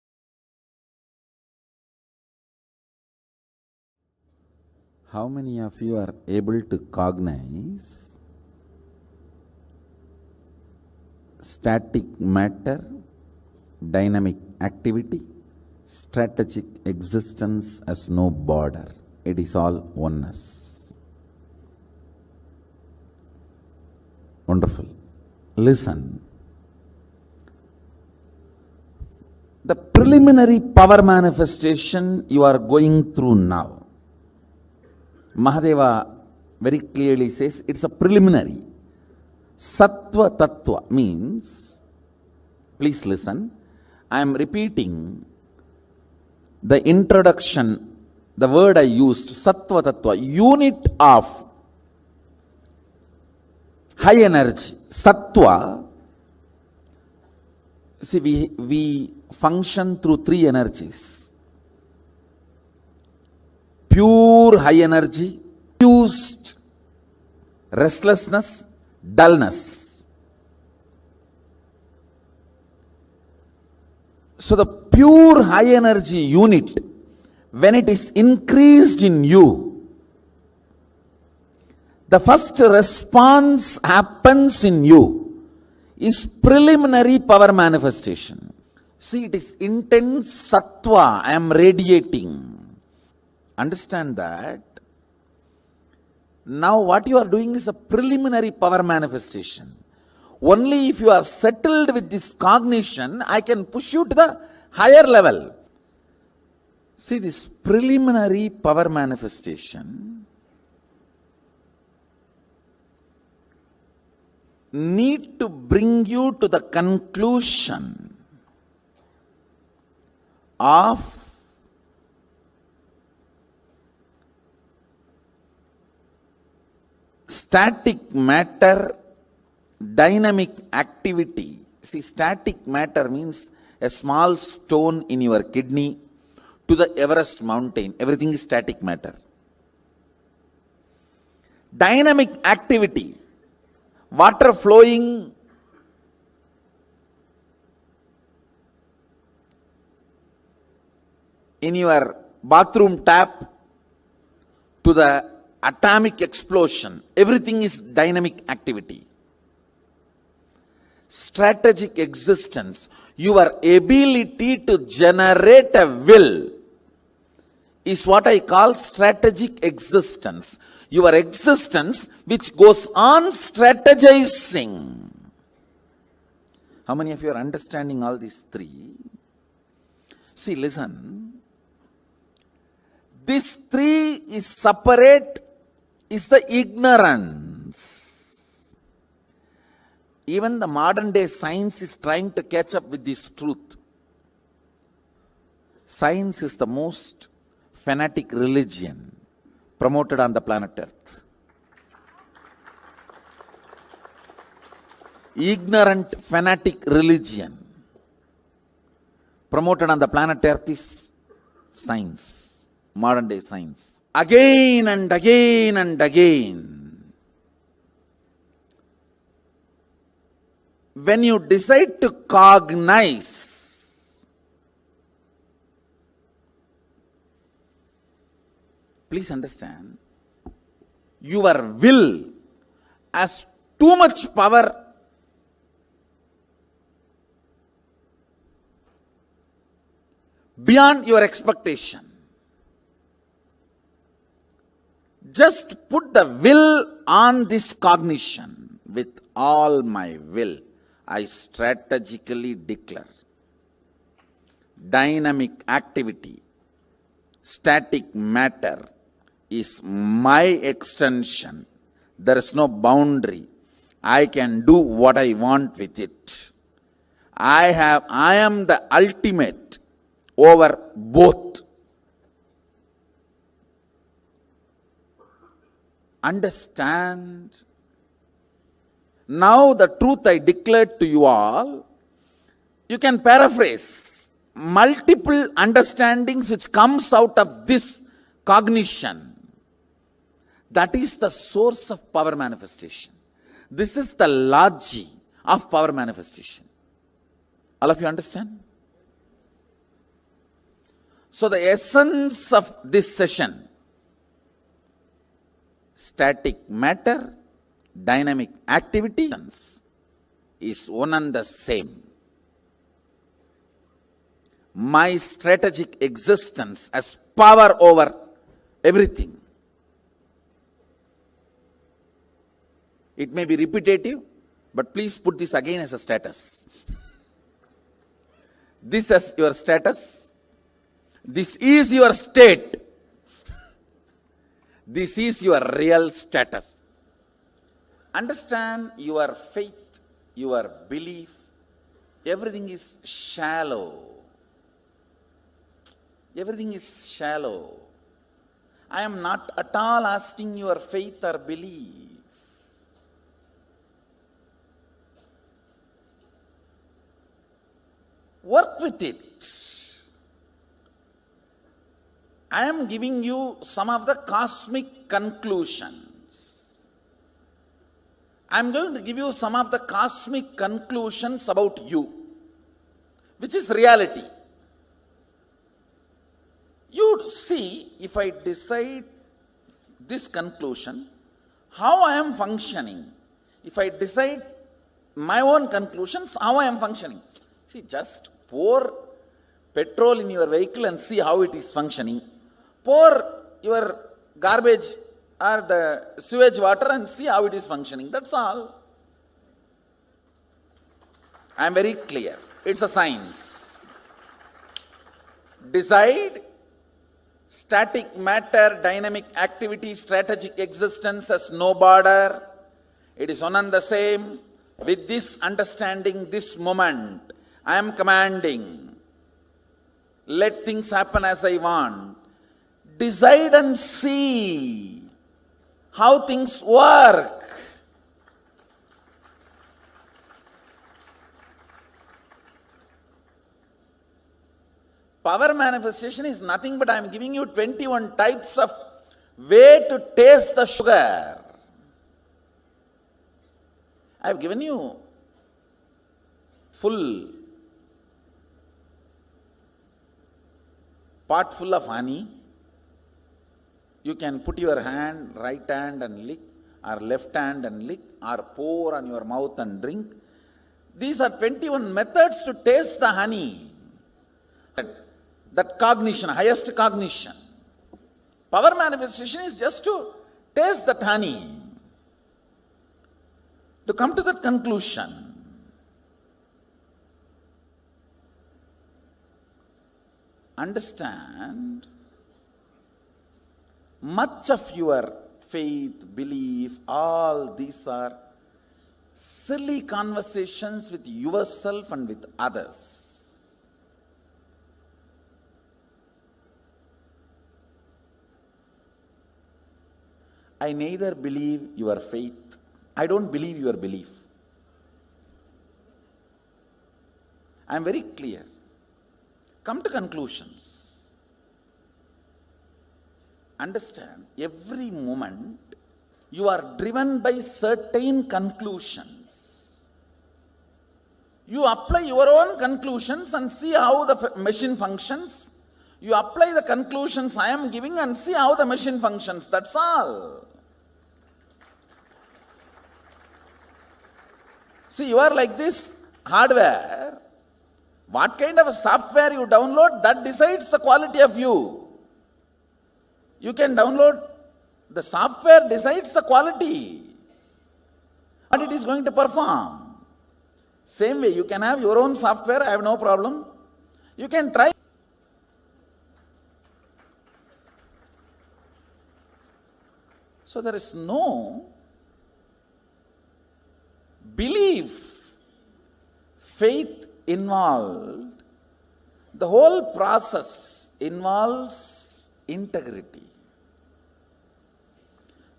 S3: How many of you are able to cognize static matter, dynamic activity, strategic existence as no border? It is all oneness. Wonderful. Listen. The preliminary power manifestation you are going through now, Mahadeva very clearly says it's a preliminary. Sattva Tattva means, please listen, I am repeating the introduction, the word I used, Sattva Tattva, unit of high energy. Sattva, see, we function through three energies. Pure high energy, fused restlessness, dullness. So the pure high energy unit, when it is increased in you, the first response happens in you is preliminary power manifestation. See, it is intense sattva I am radiating. Understand that. Now what you are doing is a preliminary power manifestation. Only if you are settled with this cognition, I can push you to the higher level. See, this preliminary power manifestation need to bring you to the conclusion of static matter, dynamic activity. See, static matter means a small stone in your kidney to the Everest mountain. Everything is static matter. Dynamic activity, water flowing in your bathroom tap to the atomic explosion. Everything is dynamic activity. Strategic existence, your ability to generate a will is what I call strategic existence. Your existence which goes on strategizing. How many of you are understanding all these three? See, listen. This three is separate, is the ignorance. Even the modern day science is trying to catch up with this truth. Science is the most fanatic religion promoted on the planet Earth. Ignorant, fanatic religion promoted on the planet Earth is science, modern day science. Again and again and again, when you decide to cognize, please understand, your will has too much power beyond your expectation. Just put the will on this cognition. With all my will, I strategically declare dynamic activity, static matter is my extension. There is no boundary. I can do what I want with it. I am the ultimate over both. Understand? Now the truth I declared to you all, you can paraphrase multiple understandings which comes out of this cognition. That is the source of power manifestation. This is the logic of power manifestation. All of you understand? So the essence of this session, static matter, dynamic activity, is one and the same. My strategic existence has power over everything. It may be repetitive, but please put this again as a status. This as your status. This is your state. This is your real status. Understand, your faith, your belief, everything is shallow. Everything is shallow. I am not at all asking your faith or belief. Work with it. I am giving you some of the cosmic conclusions. I am going to give you some of the cosmic conclusions about you, which is reality. You see, if I decide this conclusion, how I am functioning. If I decide my own conclusions, how I am functioning. See, just pour petrol in your vehicle and see how it is functioning. Pour your garbage or the sewage water and see how it is functioning. That's all. I am very clear. It's a science. Decide static matter, dynamic activity, strategic existence has no border. It is one and the same. With this understanding, this moment, I am commanding. Let things happen as I want. Decide and see how things work. Power manifestation is nothing but I am giving you 21 types of way to taste the sugar. I have given you full pot full of honey. You can put your hand, right hand and lick, or left hand and lick, or pour on your mouth and drink. These are 21 methods to taste the honey. That cognition, highest cognition. Power manifestation is just to taste that honey. To come to that conclusion. Understand, much of your faith, belief, all these are silly conversations with yourself and with others. I neither believe your faith. I don't believe your belief. I am very clear. Come to conclusions. Understand, every moment you are driven by certain conclusions. You apply your own conclusions and see how the machine functions. You apply the conclusions I am giving and see how the machine functions. That's all. See, you are like this hardware. What kind of a software you download, that decides the quality of you. You can download, the software decides the quality. And it is going to perform. Same way, you can have your own software, I have no problem. You can try. So there is no belief, faith involved. The whole process involves integrity.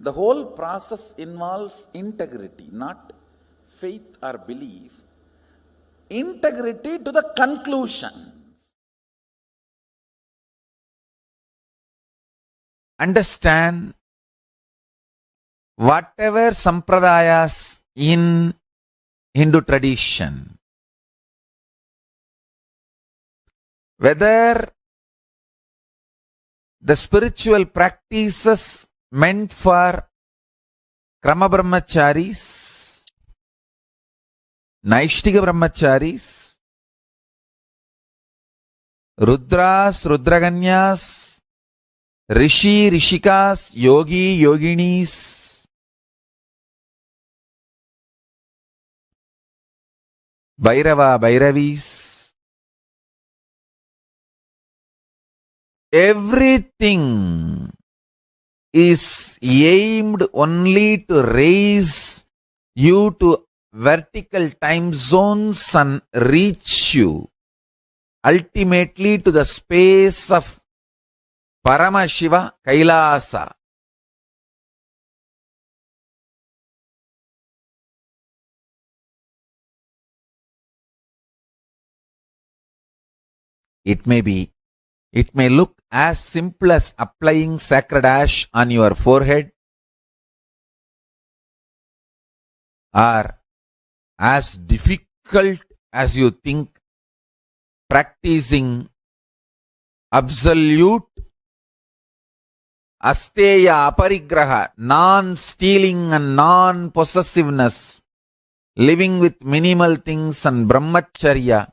S3: The whole process involves integrity, not faith or belief. Integrity to the conclusion. Understand, whatever sampradayas in Hindu tradition, whether the spiritual practices meant for Krama Brahmacharis, Naishtika Brahmacharis, Rudras, Rudraganyas, Rishi, Rishikas, Yogi, Yoginis, Bhairava, Bhairavis, everything is aimed only to raise you to vertical time zones and reach you ultimately to the space of Paramashiva Kailasa. It may look as simple as applying sacred ash on your forehead, or as difficult as you think practicing absolute asteya aparigraha, non-stealing and non-possessiveness, living with minimal things and brahmacharya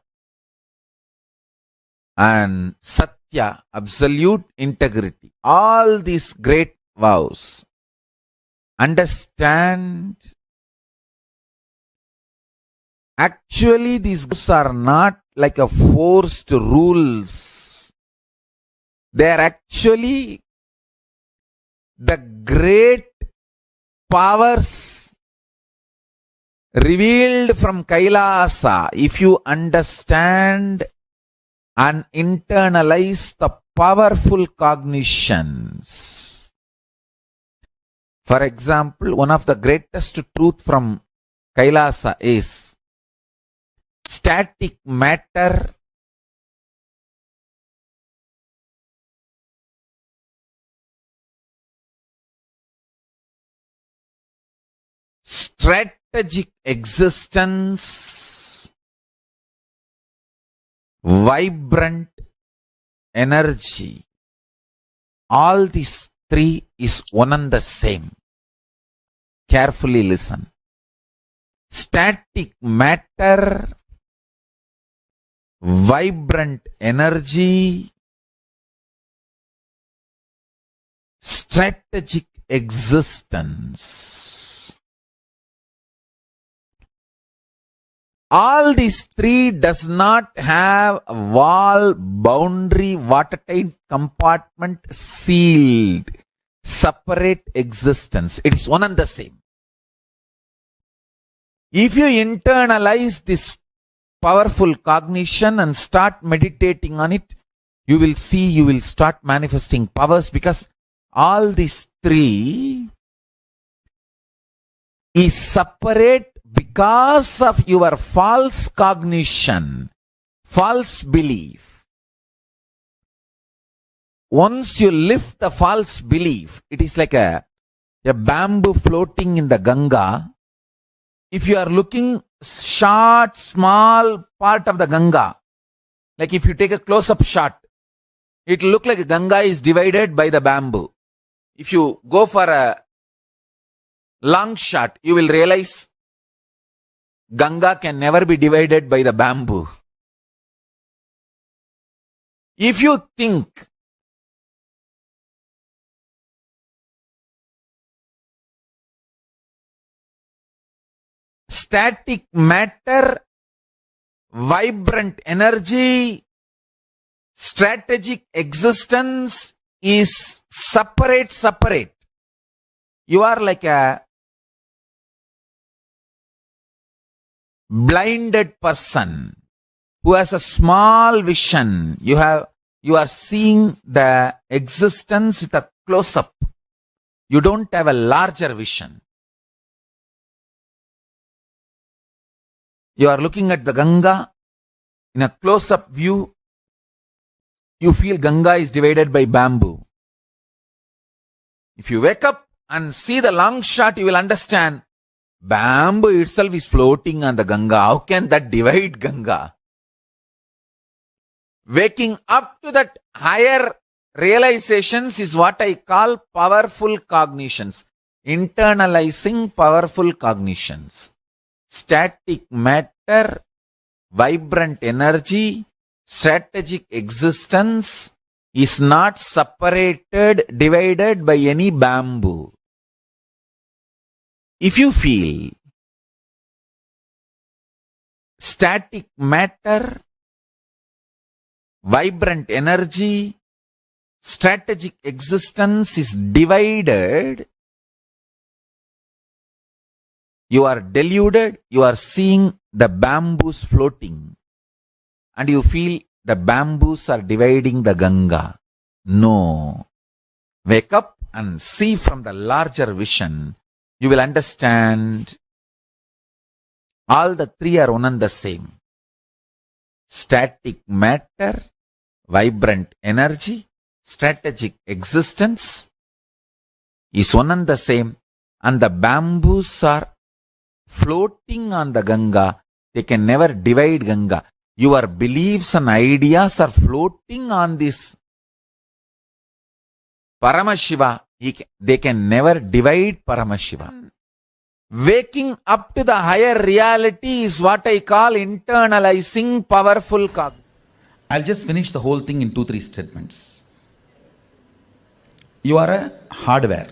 S3: and satya, absolute integrity. All these great vows. Understand, actually these vows are not like a forced rules. They are actually the great powers revealed from Kailasa. If you understand and internalize the powerful cognitions. For example, one of the greatest truth from Kailasa is static matter strategic existence, vibrant energy. All these three is one and the same. Carefully listen. Static matter, vibrant energy, strategic existence. All these three does not have a wall, boundary, watertight compartment, sealed, separate existence. It is one and the same. If you internalize this powerful cognition and start meditating on it, you will see you will start manifesting powers, because all these three is separate because of your false cognition, false belief. Once you lift the false belief, it is like a bamboo floating in the Ganga. If you are looking short, small part of the Ganga, like if you take a close-up shot, it will look like Ganga is divided by the bamboo. If you go for a long shot, you will realize Ganga can never be divided by the bamboo. If you think static matter, vibrant energy, strategic existence is separate. You are like a blinded person who has a small vision. You are seeing the existence with a close-up. You don't have a larger vision. You are looking at the Ganga in a close-up view. You feel Ganga is divided by bamboo. If you wake up and see the long shot, you will understand bamboo itself is floating on the Ganga. How can that divide Ganga? Waking up to that higher realizations is what I call powerful cognitions. Internalizing powerful cognitions. Static matter, vibrant energy, strategic existence is not separated, divided by any bamboo. If you feel static matter, vibrant energy, strategic existence is divided, you are deluded, you are seeing the bamboos floating, and you feel the bamboos are dividing the Ganga. No. Wake up and see from the larger vision. You will understand all the three are one and the same. Static matter, vibrant energy, strategic existence is one and the same, and the bamboos are floating on the Ganga. They can never divide Ganga. Your beliefs and ideas are floating on this Paramashiva. They can never divide Paramashiva. Waking up to the higher reality is what I call internalizing powerful cognition.
S1: I'll just finish the whole thing in 2-3 statements. You are a hardware,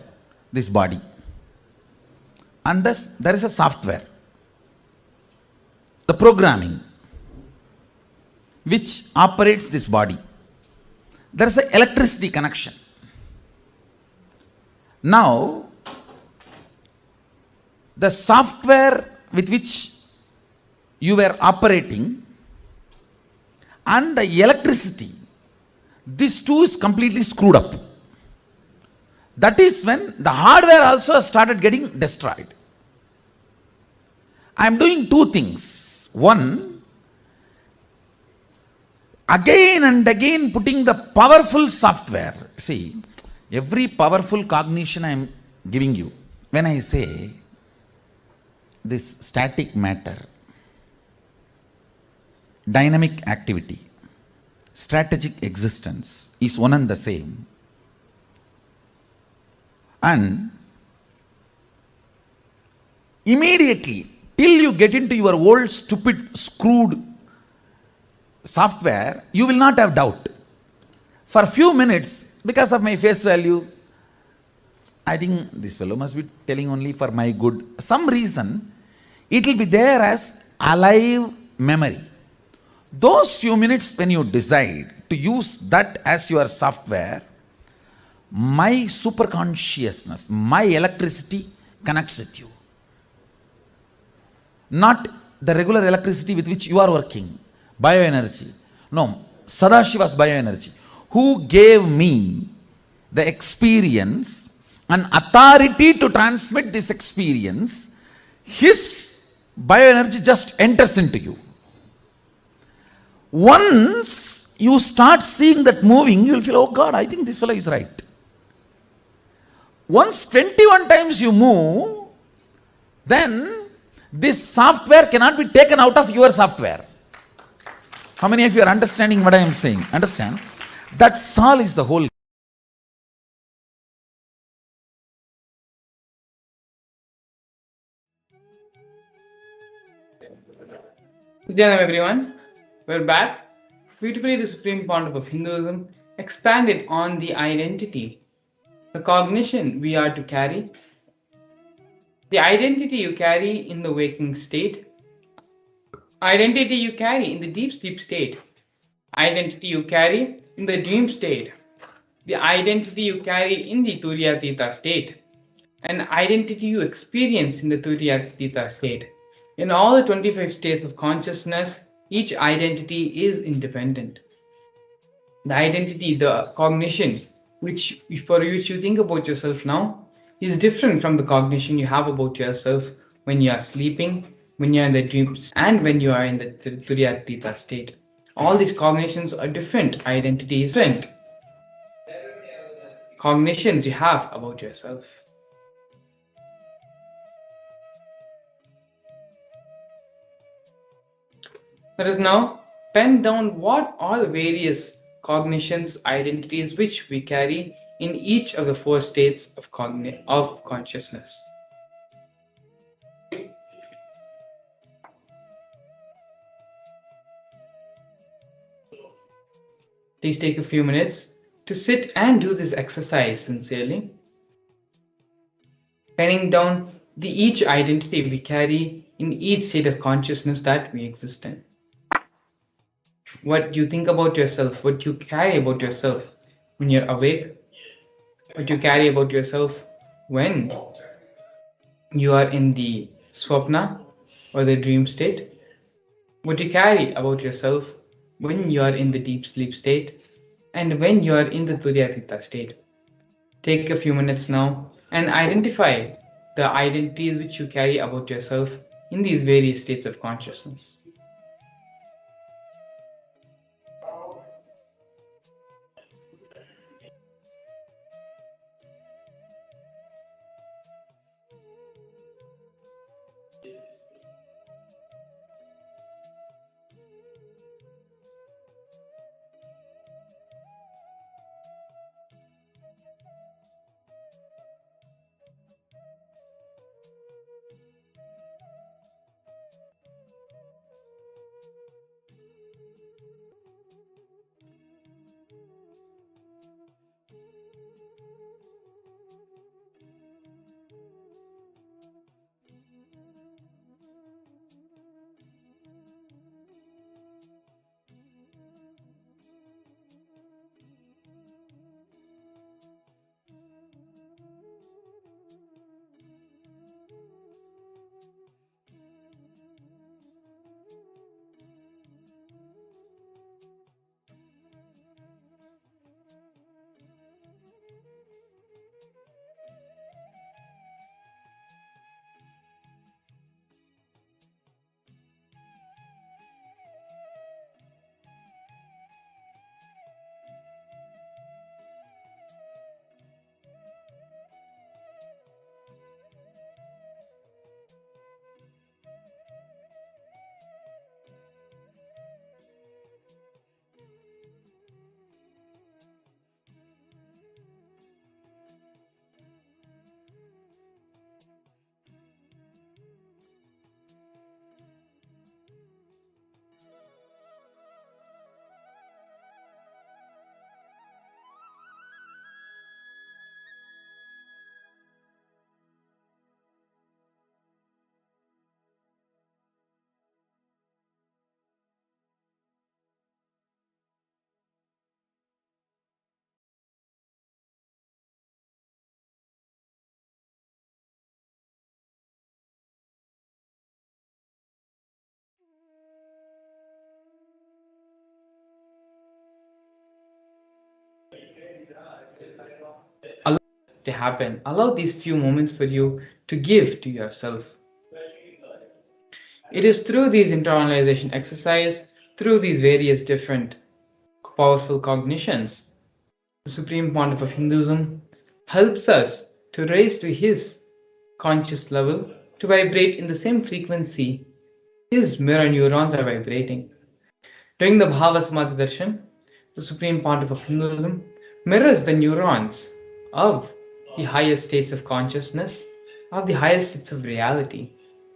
S1: this body. And thus there is a software, the programming, which operates this body. There is an electricity connection. Now, the software with which you were operating and the electricity, these two is completely screwed up. That is when the hardware also started getting destroyed. I am doing two things. One, again and again putting the powerful software. See, every powerful cognition I am giving you. When I say this static matter, dynamic activity, strategic existence is one and the same. And immediately, till you get into your old stupid screwed software, you will not have doubt. For a few minutes, because of my face value, I think this fellow must be telling only for my good. Some reason, it will be there as alive memory. Those few minutes when you decide to use that as your software, my superconsciousness, my electricity connects with you. not the regular electricity with which you are working, bioenergy. No, Sadashiva's bioenergy, who gave me the experience and authority to transmit this experience, his bioenergy just enters into you. Once you start seeing that moving, you will feel, oh God, I think this fellow is right. Once 21 times you move, then this software cannot be taken out of your software. How many of you are understanding what I am saying? Understand? That's all is the whole.
S2: Nithyananda, everyone. We're back. Beautifully, the supreme point of Hinduism expanded on the identity, the cognition we are to carry, the identity you carry in the waking state, identity you carry in the deep sleep state, identity you carry in the dream state, the identity you carry in the Turyatita state, and identity you experience in the Turyatita state. In all the 25 states of consciousness, each identity is independent. The identity, the cognition, which for which you think about yourself now, is different from the cognition you have about yourself when you are sleeping, when you are in the dreams, and when you are in the Turyatita state. All these cognitions are different identities, different cognitions you have about yourself. Let us now pen down what are the various cognitions, identities which we carry in each of the four states of consciousness. Please take a few minutes to sit and do this exercise sincerely, penning down each identity we carry in each state of consciousness that we exist in. What you think about yourself, what you carry about yourself when you're awake, what you carry about yourself when you are in the swapna or the dream state, what you carry about yourself when you are in the deep sleep state, and when you are in the Turyatita state. Take a few minutes now and identify the identities which you carry about yourself in these various states of consciousness. happen. Allow these few moments for you to give to yourself. It is through these internalization exercise, through these various different powerful cognitions, the Supreme Pontiff of Hinduism helps us to raise to his conscious level, to vibrate in the same frequency his mirror neurons are vibrating. During the Bhava Samadhi Darshan, the Supreme Pontiff of Hinduism mirrors the neurons of the highest states of consciousness, of the highest states of reality.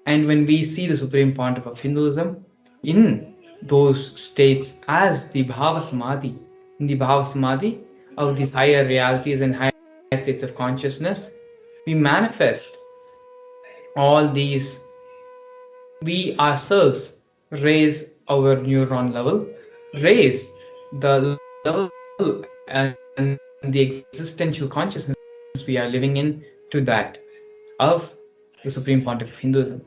S2: And when we see the Supreme Pontiff of Hinduism in those states as the Bhava Samadhi, in the Bhava Samadhi of these higher realities and higher states of consciousness, we manifest all these, we ourselves raise our neuron level, raise the level and the existential consciousness we are living in to that of the Supreme Pontiff of Hinduism.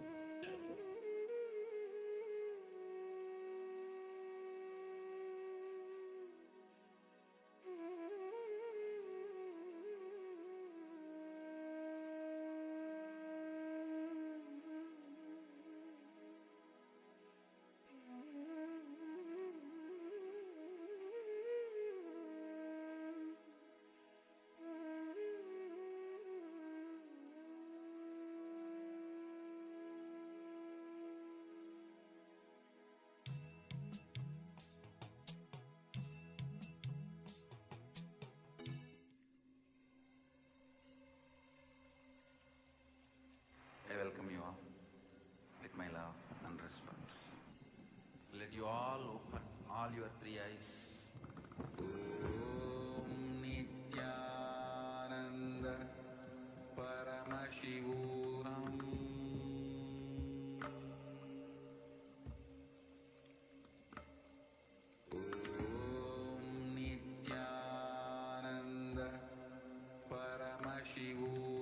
S3: I welcome you all with my love and response. Let you all open all your three eyes. Om Nithyananda Paramashivam. Om Nithyananda Paramashivam.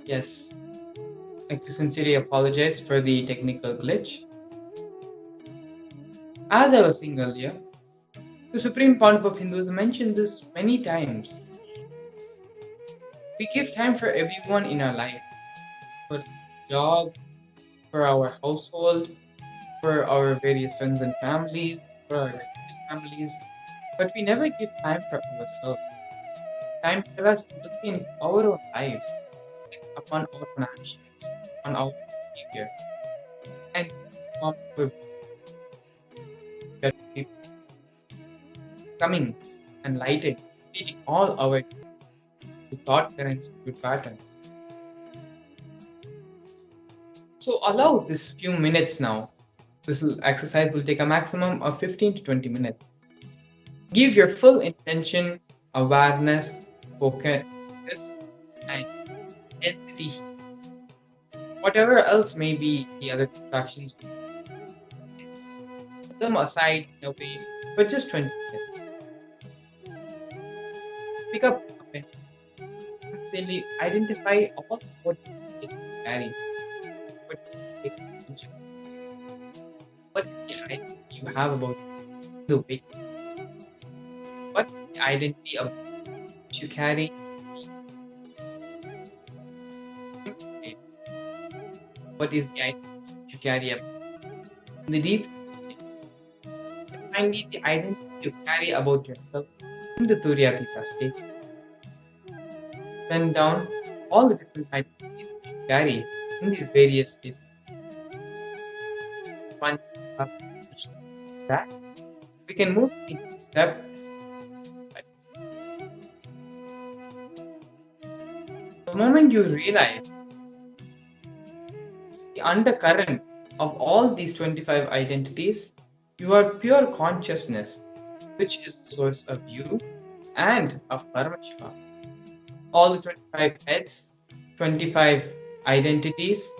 S2: Yes, I'd like to sincerely apologize for the technical glitch. As I was saying earlier, the Supreme Pontiff of Hinduism mentioned this many times. We give time for everyone in our life, for job, for our household, for our various friends and families, for our extended families, but we never give time for ourselves. Time for us to look in our own lives. upon our own actions, on our behavior, and form our that we coming and lighting, feeding all our thought currents with patterns. So allow this few minutes now. Exercise will take a maximum of 15 to 20 minutes. Give your full intention, awareness, focus, and intensity. Whatever else may be the other distractions, put them aside in a way for just 20 minutes. Pick up a pen and simply identify all what you carry. What you take attention. What is the identity you have about the way? What is the identity of what you carry? What is the identity you carry up in the deep state? And finally, the identity you carry about yourself in the Turyatita state. Then down all the different identities you carry in these various states. Once you have finished that, we can move into step. The moment you realize the undercurrent of all these 25 identities, you are pure consciousness, which is the source of you and of Paramashivam. All the 25 heads, 25 identities,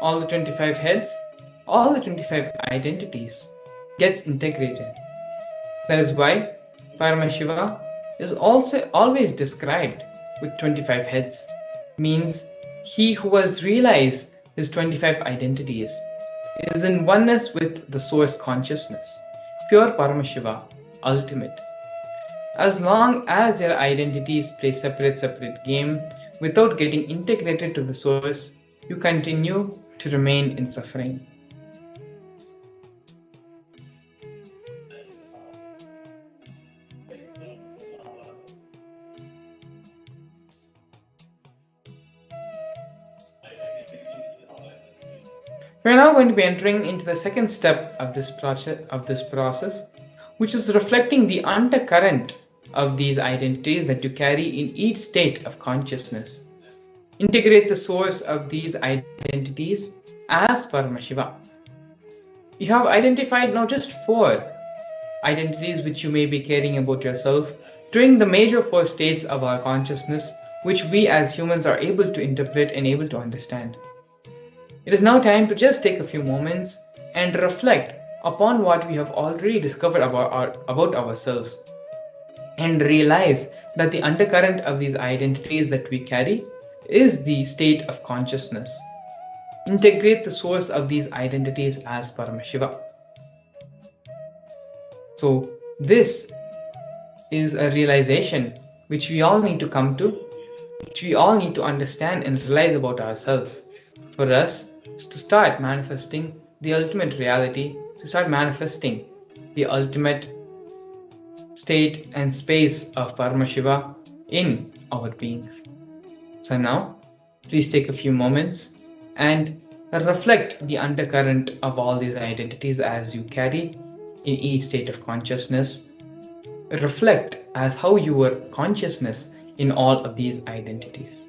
S2: all the 25 heads, all the 25 identities gets integrated. That is why Paramashiva is also always described with 25 heads, means he who has realized his 25 identities is in oneness with the source consciousness, pure Paramashiva, ultimate. As long as your identities play separate game without getting integrated to the source, you continue to remain in suffering. We are now going to be entering into the second step of this process, which is reflecting the undercurrent of these identities that you carry in each state of consciousness. Integrate the source of these identities as Paramashiva. You have identified now just 4 identities which you may be caring about yourself during the major 4 states of our consciousness, which we as humans are able to interpret and able to understand. It is now time to just take a few moments and reflect upon what we have already discovered about ourselves, and realize that the undercurrent of these identities that we carry is the state of consciousness. Integrate the source of these identities as Paramashiva. So this is a realization which we all need to come to, which we all need to understand and realize about ourselves. For us to start manifesting the ultimate reality, to start manifesting the ultimate state and space of Paramashiva in our beings. So now, please take a few moments and reflect the undercurrent of all these identities as you carry in each state of consciousness. Reflect as how you were consciousness in all of these identities.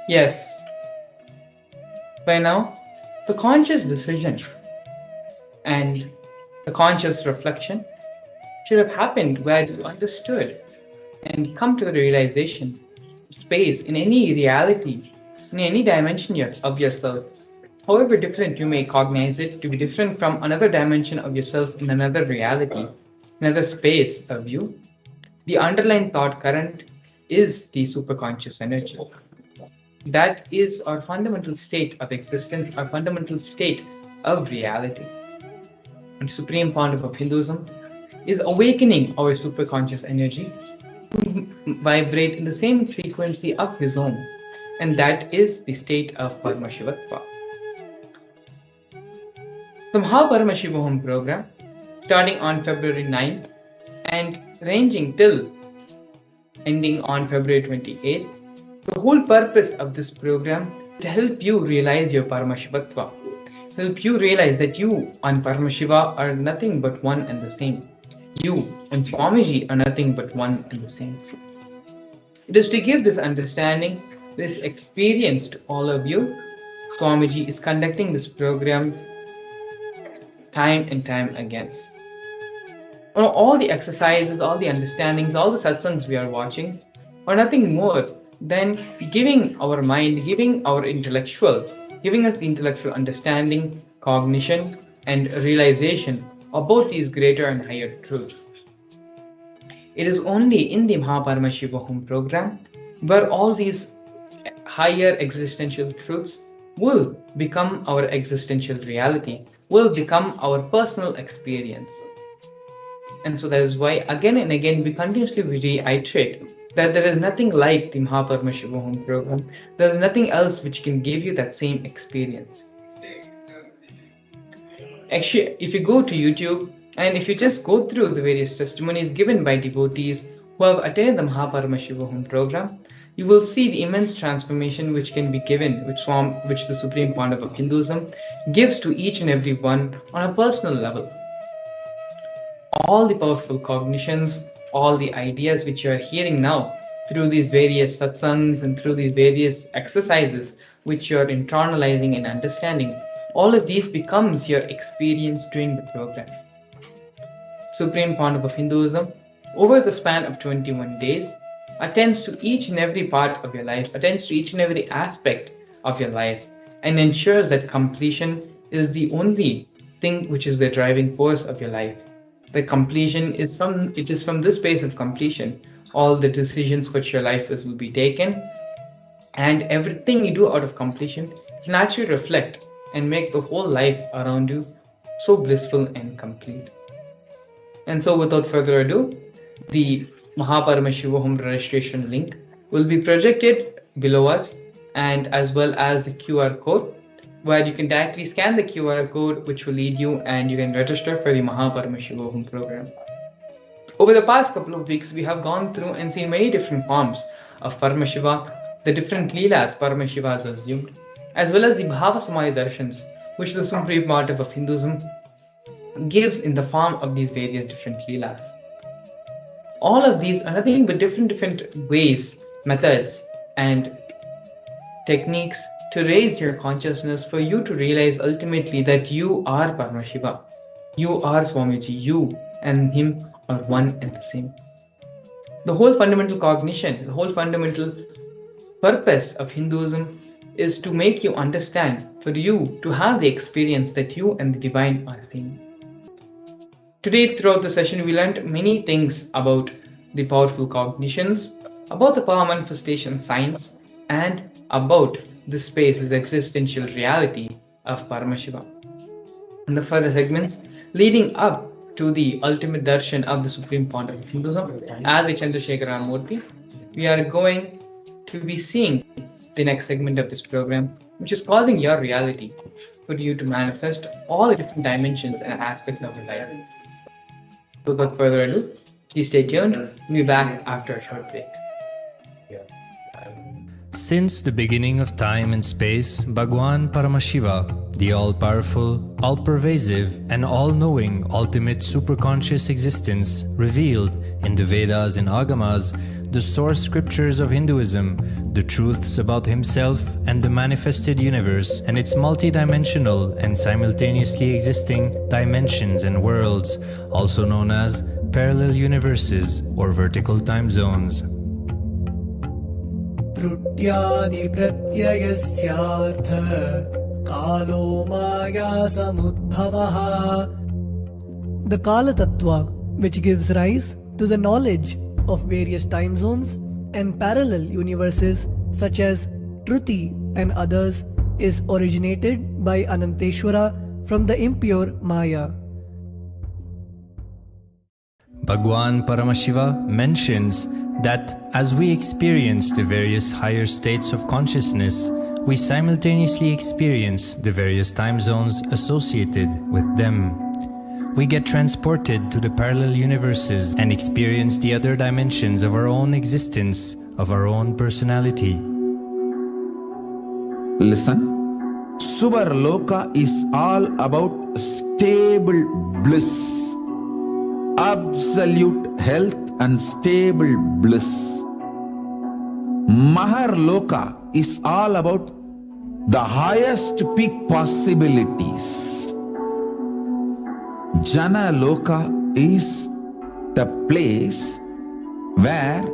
S2: Yes. By now, the conscious decision and the conscious reflection should have happened where you understood and come to the realization space in any reality, in any dimension of yourself, however different you may cognize it to be different from another dimension of yourself in another reality, another space of you, the underlying thought current is the superconscious energy. That is our fundamental state of existence, our fundamental state of reality. And Supreme Founder of Hinduism is awakening our superconscious energy to vibrate in the same frequency of his own, and that is the state of Paramashivatva. The Paramashivam program, starting on February 9th and ranging till ending on February 28th, the whole purpose of this program is to help you realize your Paramashivatva, help you realize that you and Paramashiva are nothing but one and the same. You and Swamiji are nothing but one and the same. It is to give this understanding, this experience to all of you. Swamiji is conducting this program time and time again. All the exercises, all the understandings, all the satsangs we are watching are nothing more than giving our mind, giving us the intellectual understanding, cognition, and realization about these greater and higher truths. It is only in the Paramashivam program where all these higher existential truths will become our existential reality, will become our personal experience. And so that is why again and again we continuously reiterate that there is nothing like the Paramashivam program. There is nothing else which can give you that same experience. Actually, if you go to YouTube and if you just go through the various testimonies given by devotees who have attended the Paramashivam program, you will see the immense transformation which can be given, which the Supreme Founder of Hinduism gives to each and every one on a personal level. All the powerful cognitions, all the ideas which you are hearing now through these various satsangs and through these various exercises which you are internalizing and understanding, all of these becomes your experience during the program. Supreme Founder of Hinduism, over the span of 21 days, attends to each and every part of your life, attends to each and every aspect of your life, and ensures that completion is the only thing which is the driving force of your life. The completion is from this space of completion, all the decisions which your life will be taken, and everything you do out of completion can actually reflect and make the whole life around you so blissful and complete. And so without further ado, the Paramashivam registration link will be projected below us, and as well as the QR code, where you can directly scan the QR code which will lead you and you can register for the Paramashivam program. Over the past couple of weeks, we have gone through and seen many different forms of Paramashiva, the different Leelas Paramashiva has assumed, as well as the Bhava Samadhi Darshans, which the Supreme Founder of Hinduism gives in the form of these various different Leelas. All of these are nothing but different ways, methods, and techniques to raise your consciousness for you to realize ultimately that you are Paramashiva, you are Swamiji, you and him are one and the same. The whole fundamental cognition, the whole fundamental purpose of Hinduism is to make you understand, for you to have the experience that you and the divine are same. Today, throughout the session, we learned many things about the powerful cognitions, about the power manifestation science, and about this space's existential reality of Paramashiva. In the further segments leading up to the ultimate darshan of the Supreme Founder of Hinduism, as the Chandrasekhara Murthy, we are going to be seeing the next segment of this program, which is causing your reality for you to manifest all the different dimensions and aspects of your life. So without further ado, please stay tuned. We'll be back after a short break.
S5: Since the beginning of time and space, Bhagwan Paramashiva, the all-powerful, all-pervasive, and all-knowing ultimate superconscious existence revealed in the Vedas and Agamas the source scriptures of Hinduism, the truths about himself and the manifested universe and its multidimensional and simultaneously existing dimensions and worlds, also known as parallel universes or vertical time zones.
S6: त्रुट्यादिप्रत्ययस्यार्थ कालो माया समुद्भवः. The Kala Tattva, which gives rise to the knowledge of various time zones and parallel universes such as Truti and others, is originated by Ananteshwara from the impure Maya.
S5: Bhagwan Paramashiva mentions that as we experience the various higher states of consciousness, we simultaneously experience the various time zones associated with them. We get transported to the parallel universes and experience the other dimensions of our own existence, of our own personality.
S3: Listen. Subarloka is all about stable bliss, absolute health and stable bliss. Maharloka is all about the highest peak possibilities. Jana Loka is the place where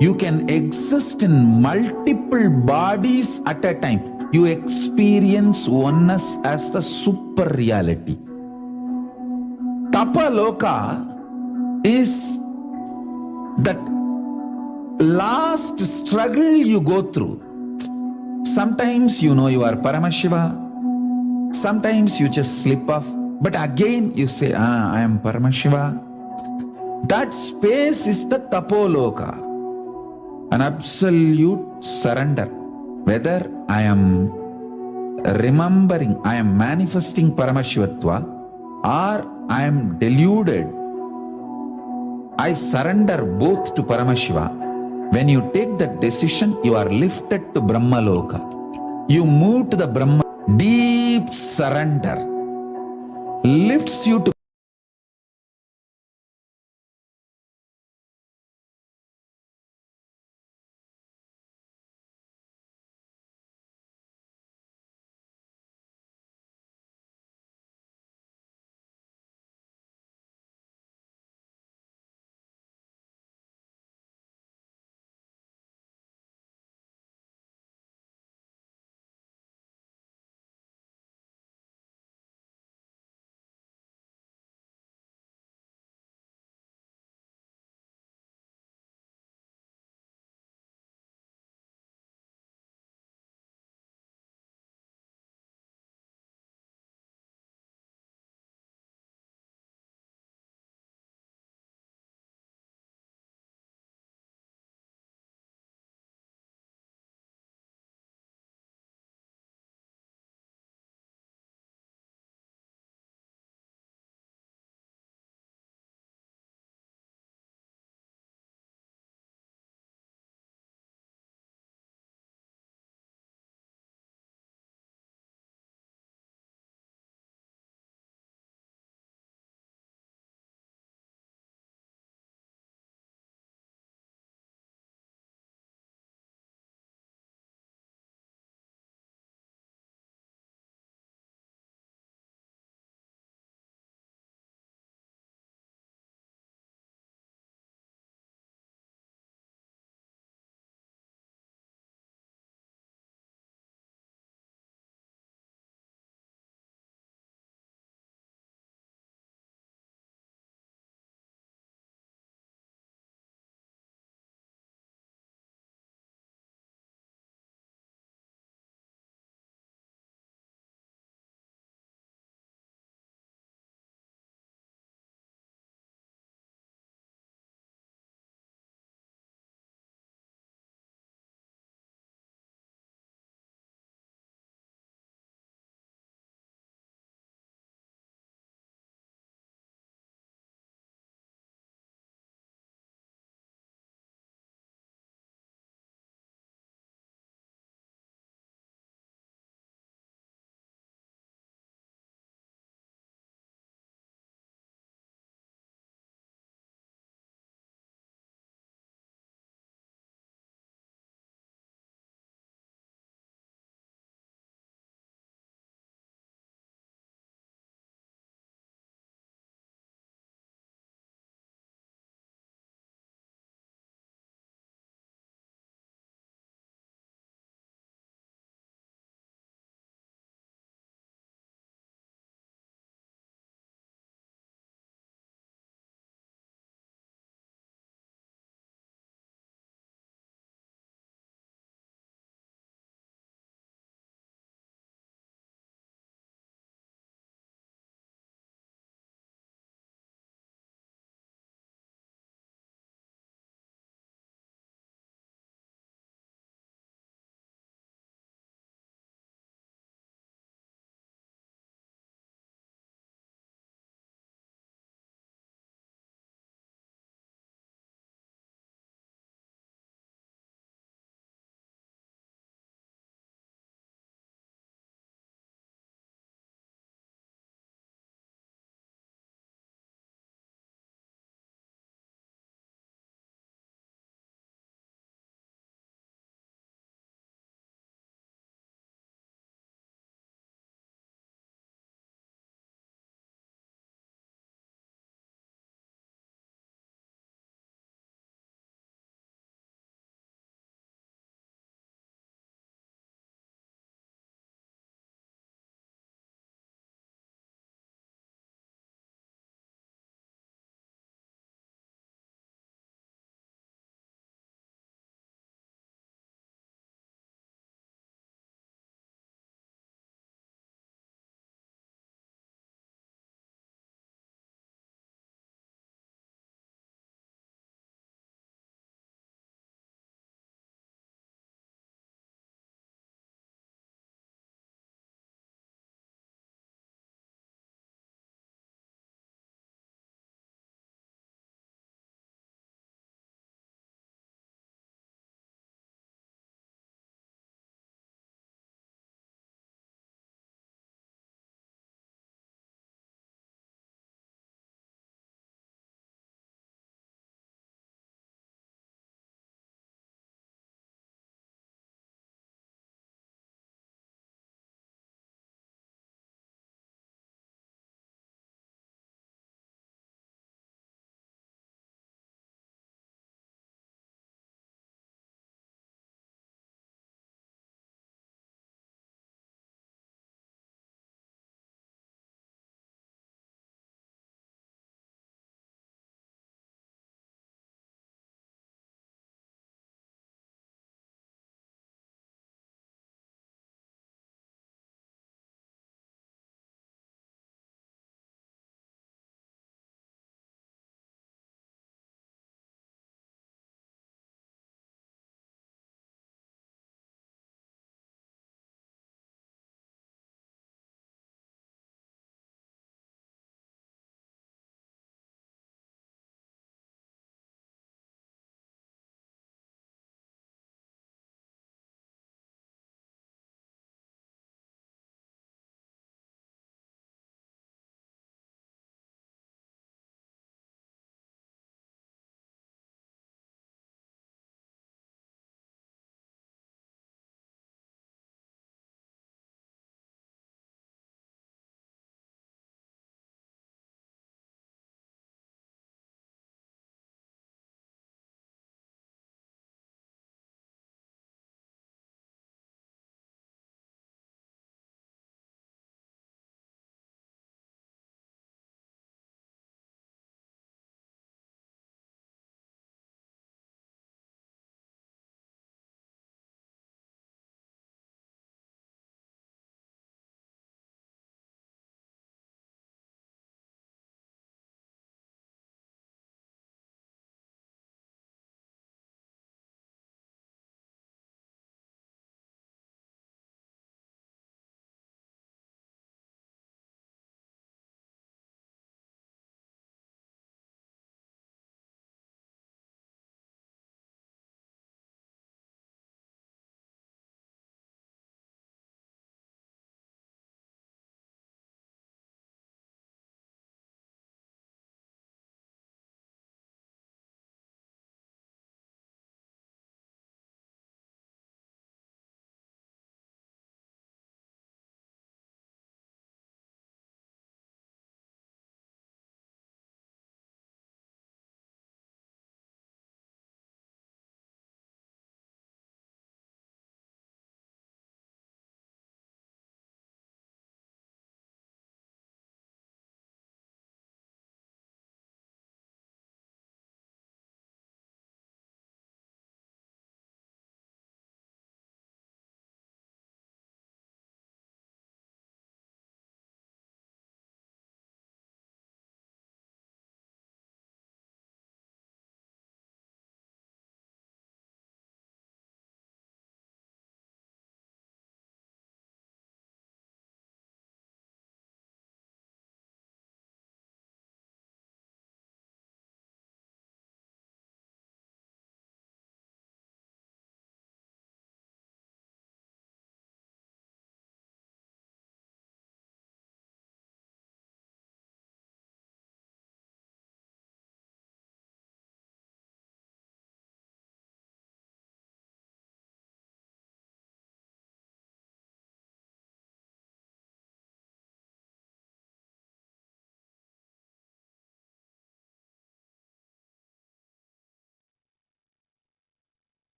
S3: you can exist in multiple bodies at a time. You experience oneness as the super reality. Tapaloka is that last struggle you go through. Sometimes you know you are Paramashiva, sometimes you just slip off, but again you say, I am Paramashiva. That space is the Tapoloka, an absolute surrender. Whether I am remembering, I am manifesting Paramashivatva, or I am deluded, I surrender both to Paramashiva. When you take that decision, you are lifted to Brahmaloka. You move to the Brahma. Deep surrender lifts you to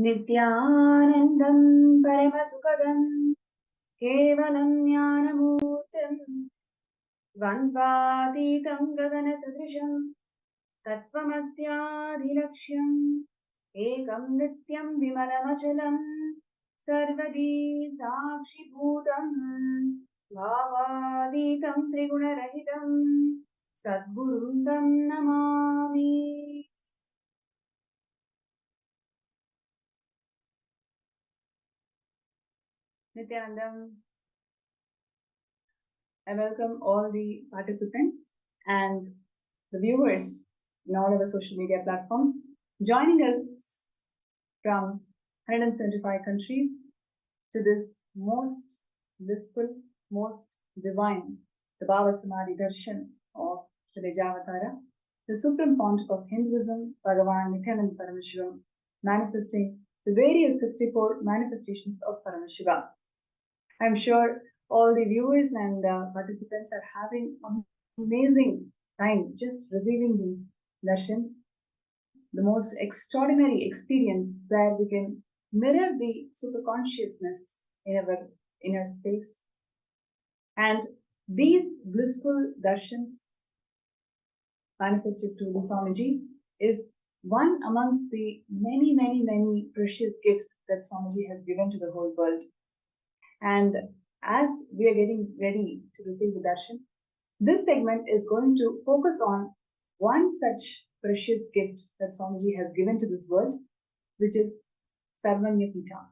S7: नित्यानन्दं परमसुखदं केवलं ज्ञानमूर्तिं द्वन्द्वातीतं गगनसदृशं तत्त्वमस्याधिलक्ष्यम् एकं नित्यं विमलमचलं सर्वदी साक्षिभूतं भावातीतं त्रिगुणरहितं सद्गुरुं तं Namami. Nithyanandam. I welcome all the participants and the viewers in all of the social media platforms joining us from 175 countries to this most blissful, most divine, the Bhava Samadhi Darshan of the Vaidyeshwara, the supreme pontiff of Hinduism, Bhagavan Nithyananda Paramashivam, manifesting the various 64 manifestations of Paramashiva. I'm sure all the viewers and participants are having an amazing time just receiving these darshans, the most extraordinary experience where we can mirror the superconsciousness in our inner space. And these blissful darshans manifested through the Swamiji is one amongst the many precious gifts that Swamiji has given to the whole world. And as we are getting ready to receive the darshan, this segment is going to focus on one such precious gift that Swamiji has given to this world, which is Sarvanyapita.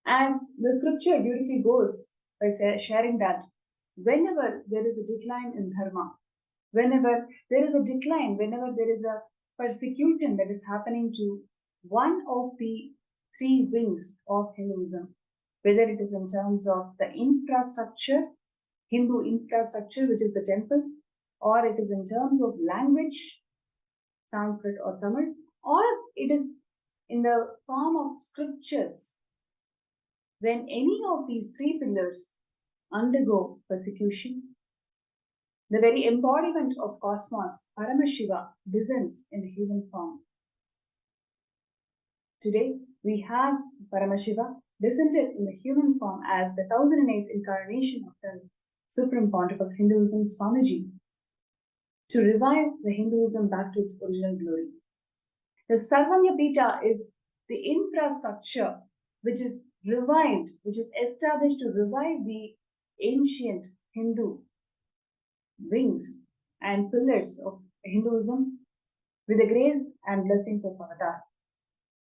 S7: As the scripture beautifully goes by sharing that whenever there is a decline in dharma, whenever there is a decline, whenever there is a persecution that is happening to one of the three wings of Hinduism, whether it is in terms of the infrastructure, Hindu infrastructure, which is the temples, or it is in terms of language, Sanskrit or Tamil, or it is in the form of scriptures. When any of these three pillars undergo persecution, the very embodiment of cosmos, Paramashiva, descends in the human form. Today, we have Paramashiva descended in the human form as the 1008th incarnation of the Supreme Pontiff of Hinduism, Swamiji, to revive the Hinduism back to its original glory. The Sarvanyapita is the infrastructure which is revived, which is established to revive the ancient Hindu wings and pillars of Hinduism with the grace and blessings of Avatar.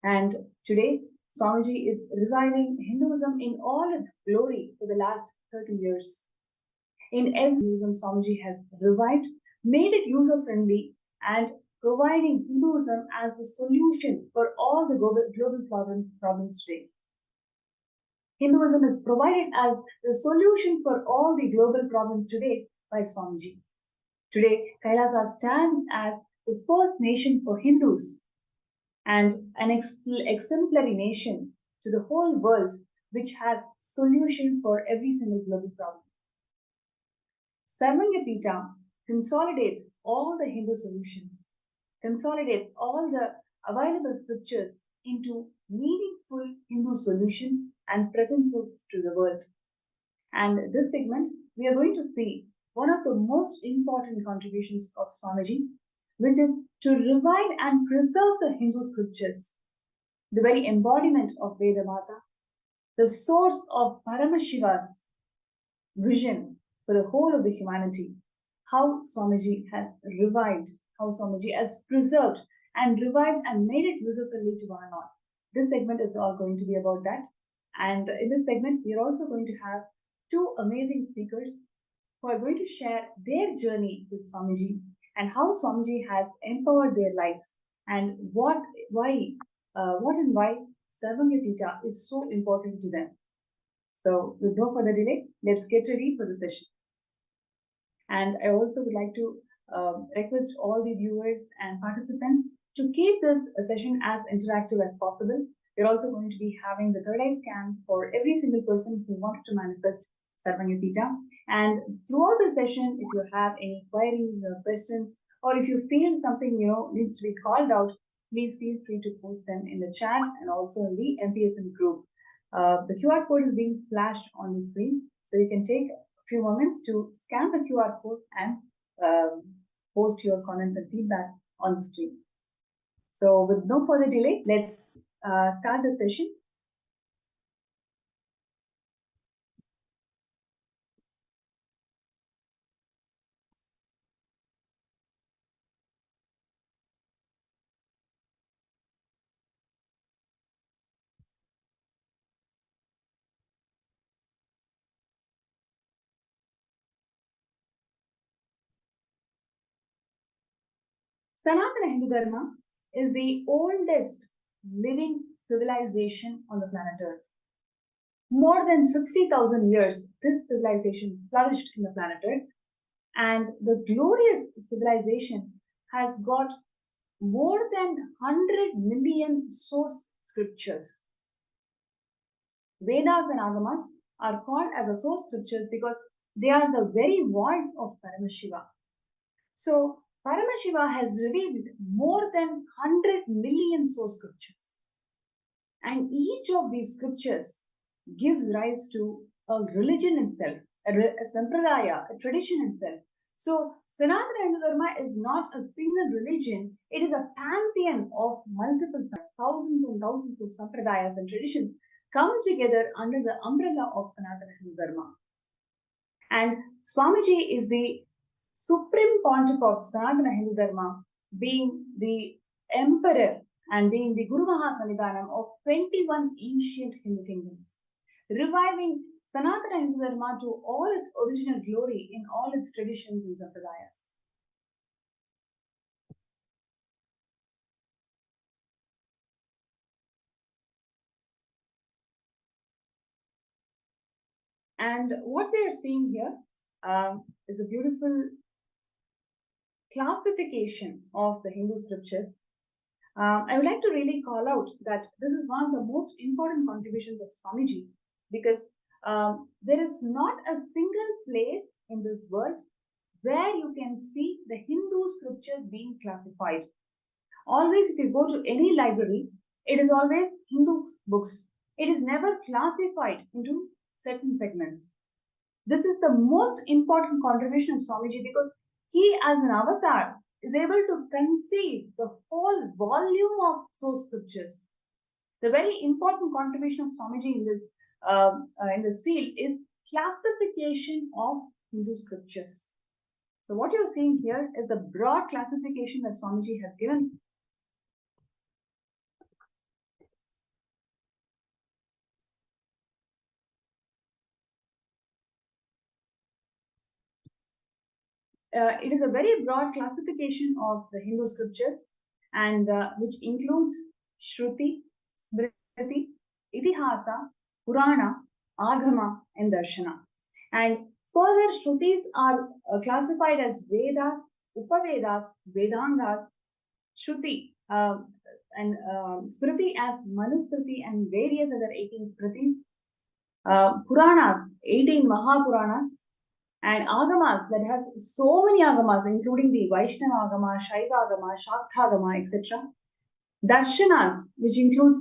S7: And today, Swamiji is reviving Hinduism in all its glory for the last 30 years. In every Hinduism, Swamiji has revived, made it user-friendly, and providing Hinduism as the solution for all the global problems today. Hinduism is provided as the solution for all the global problems today by Swamiji. Today, Kailasa stands as the first nation for Hindus and an exemplary nation to the whole world, which has solution for every single global problem. Sarvanyapita consolidates all the Hindu solutions, consolidates all the available scriptures into meaningful Hindu solutions and presents it to the world. And this segment, we are going to see one of the most important contributions of Swamiji, which is to revive and preserve the Hindu scriptures, the very embodiment of Vedamata, the source of Paramashiva's vision for the whole of the humanity, how Swamiji has revived, how Swamiji has preserved and revived and made it user-friendly to one and all. This segment is all going to be about that. And in this segment, we are also going to have two amazing speakers who are going to share their journey with Swamiji and how Swamiji has empowered their lives and what and why Sarvanyapita is so important to them. So with no further delay, let's get ready for the session. And I also would like to request all the viewers and participants to keep this session as interactive as possible. We're also going to be having the third eye scan for every single person who wants to manifest Sarvanyapita. And throughout the session, if you have any queries or questions, or if you feel something needs to be called out, please feel free to post them in the chat and also in the MPSM group. The QR code is being flashed on the screen, so you can take a few moments to scan the QR code and post your comments and feedback on the screen. So with no further delay, let's start the session. Sanatana Hindu Dharma is the oldest living civilization on the planet Earth. More than 60,000 years, this civilization flourished in the planet Earth, and the glorious civilization has got more than 100 million source scriptures. Vedas and Agamas are called as the source scriptures because they are the very voice of Paramashiva. So, Paramashiva has revealed more than 100 million source scriptures. And each of these scriptures gives rise to a religion itself, a sampradaya, a tradition itself. So, Sanatana Hindu Dharma is not a single religion, it is a pantheon of multiple thousands and thousands of sampradayas and traditions come together under the umbrella of Sanatana Hindu Dharma. And Swamiji is the supreme pontiff of Sanatana Hindu Dharma, being the emperor and being the Guru Mahasanidhanam of 21 ancient Hindu kingdoms, reviving Sanatana Hindu Dharma to all its original glory in all its traditions and sampradayas. And what we are seeing here is a beautiful classification of the Hindu scriptures. I would like to really call out that this is one of the most important contributions of Swamiji, because there is not a single place in this world where you can see the Hindu scriptures being classified. Always, if you go to any library, it is always Hindu books. It is never classified into certain segments. This is the most important contribution of Swamiji, because he, as an avatar, is able to conceive the whole volume of source scriptures. The very important contribution of Swamiji in this field is classification of Hindu scriptures. So what you're seeing here is the broad classification that Swamiji has given. It is a very broad classification of the Hindu scriptures, and which includes Shruti, Smriti, Itihasa, Purana, Agama, and Darshana. And further, Shrutis are classified as Vedas, Upavedas, Vedangas, Shruti, and Smriti as Manusmriti and various other 18 Smritis, Puranas, 18 Mahapuranas, and Agamas, that has so many Agamas, including the Vaishnava Agama, Shaiva Agama, Shakta Agama, etc. Darshanas, which includes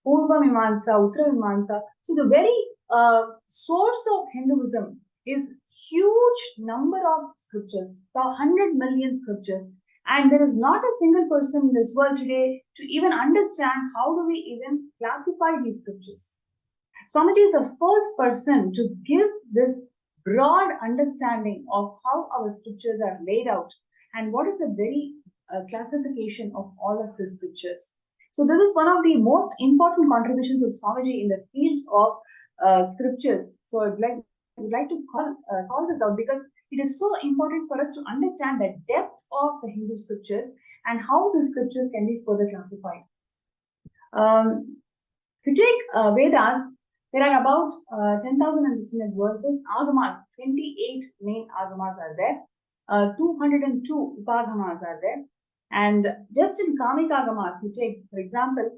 S7: Purva Mimamsa, Uttara Mimamsa. So the very source of Hinduism is huge number of scriptures, the 100 million scriptures. And there is not a single person in this world today to even understand how do we even classify these scriptures. Swamiji is the first person to give this broad understanding of how our scriptures are laid out and what is the very classification of all of the scriptures. So this is one of the most important contributions of Swamiji in the field of scriptures. So I'd like to call this out, because it is so important for us to understand the depth of the Hindu scriptures and how the scriptures can be further classified. If you take Vedas, there are about 10,600 verses. Agamas, 28 main Agamas are there. 202 Upagamas are there. And just in Kamika Agama, if you take, for example,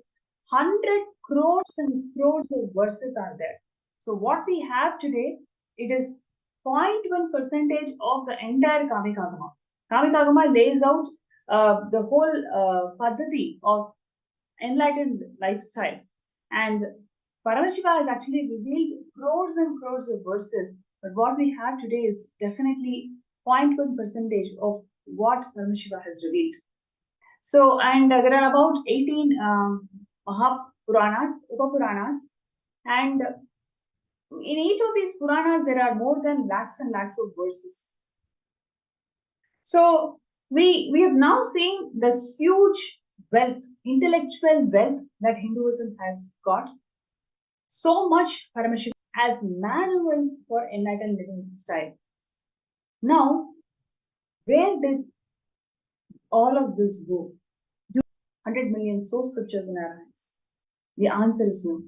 S7: 100 crores and crores of verses are there. So what we have today, it is 0.1% of the entire Kamika Agama. Kamika Agama lays out the whole Paddhati of enlightened lifestyle. And Paramashiva has actually revealed crores and crores of verses, but what we have today is definitely 0.1% of what Paramashiva has revealed. So, and there are about 18 Mahapuranas, Upapuranas, and in each of these Puranas, there are more than lakhs and lakhs of verses. So, we have now seen the huge wealth, intellectual wealth that Hinduism has got. So much Paramashiva as manuals for enlightened living style. Now, where did all of this go? Do 100 million source scriptures in our hands? The answer is no.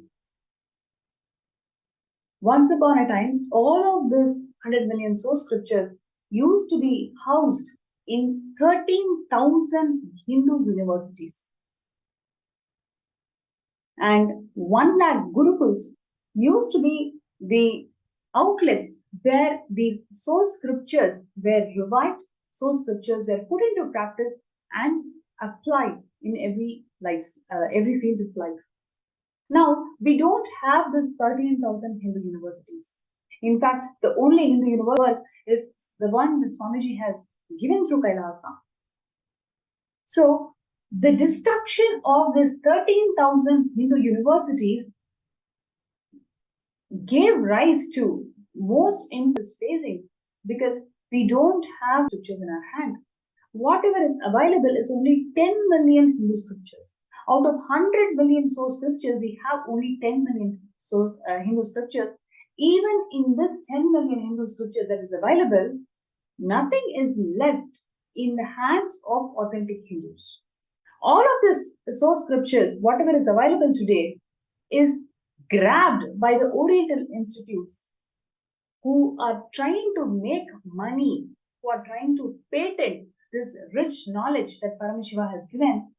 S7: Once upon a time, all of this 100 million source scriptures used to be housed in 13,000 Hindu universities. And 1 lakh gurukuls used to be the outlets where these source scriptures were revived, source scriptures were put into practice and applied in every field of life. Now, we don't have this 13,000 Hindu universities. In fact, the only Hindu university is the one that Swamiji has given through Kailasa. So, the destruction of this 13,000 Hindu universities gave rise to most interest facing because we don't have scriptures in our hand. Whatever is available is only 10 million Hindu scriptures. Out of 100 million source scriptures, we have only 10 million source Hindu scriptures. Even in this 10 million Hindu scriptures that is available, nothing is left in the hands of authentic Hindus. All of this source scriptures, whatever is available today, is grabbed by the Oriental institutes who are trying to make money, who are trying to patent this rich knowledge that Paramashiva has given,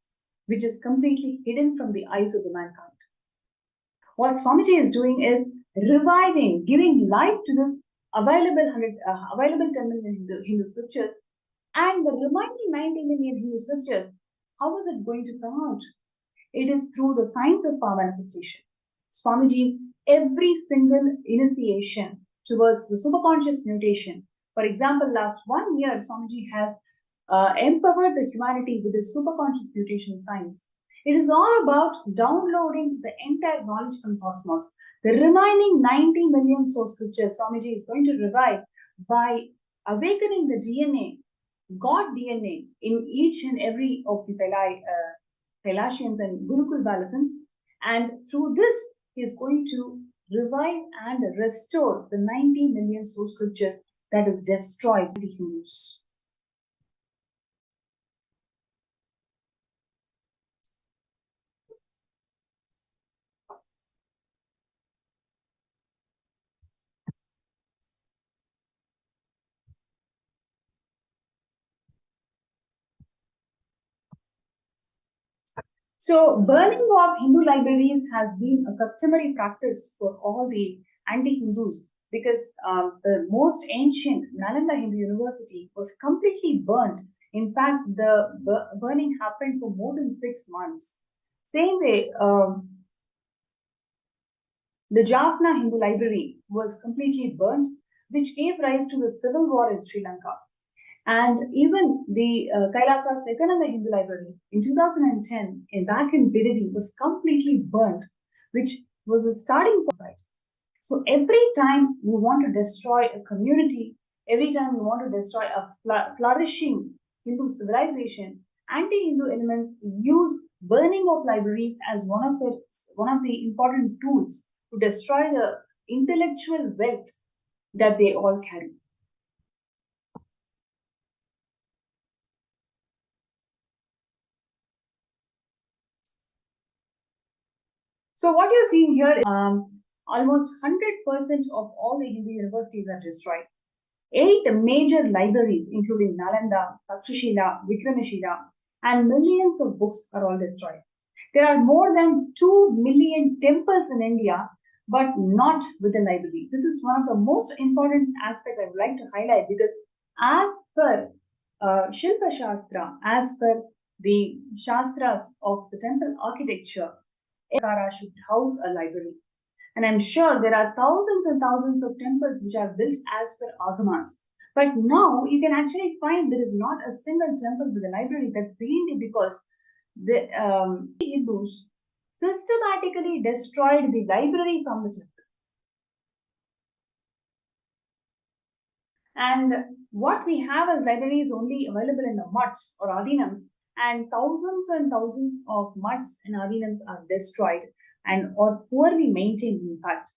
S7: which is completely hidden from the eyes of the mankind. What Swamiji is doing is reviving, giving life to this available 10 million Hindu scriptures, and the remaining 90 million Hindu scriptures. How is it going to come out? It is through the science of power manifestation. Swamiji's every single initiation towards the superconscious mutation. For example, last 1 year, Swamiji has empowered the humanity with his superconscious mutation science. It is all about downloading the entire knowledge from cosmos. The remaining 90 million source scriptures Swamiji is going to revive by awakening the DNA, God DNA, in each and every of the Kailashians and Gurukul Balasans. And through this, he is going to revive and restore the 90 million source scriptures that is destroyed by the Hindus. So, burning of Hindu libraries has been a customary practice for all the anti-Hindus because the most ancient Nalanda Hindu University was completely burnt. In fact, the burning happened for more than 6 months. Same way, the Jaffna Hindu Library was completely burnt, which gave rise to a civil war in Sri Lanka. And even the Kailasa Nithyananda Hindu Library in 2010, back in Bidadi, was completely burnt, which was a starting point. So every time you want to destroy a community, every time you want to destroy a flourishing Hindu civilization, anti-Hindu elements use burning of libraries as one of the important tools to destroy the intellectual wealth that they all carry. So what you're seeing here is almost 100% of all the Hindu universities are destroyed. 8 major libraries, including Nalanda, Takshashila, Vikramashila, and millions of books are all destroyed. There are more than 2 million temples in India, but not with a library. This is one of the most important aspects I would like to highlight because as per Shilpa Shastra, as per the Shastras of the temple architecture, Ekara should house a library. And I'm sure there are thousands and thousands of temples which are built as per agamas. But now you can actually find there is not a single temple with a library. That's mainly because the Hindus systematically destroyed the library from the temple. And what we have as library is only available in the mutts or adinams, and thousands of mutts and adinams are destroyed and or poorly maintained, in fact.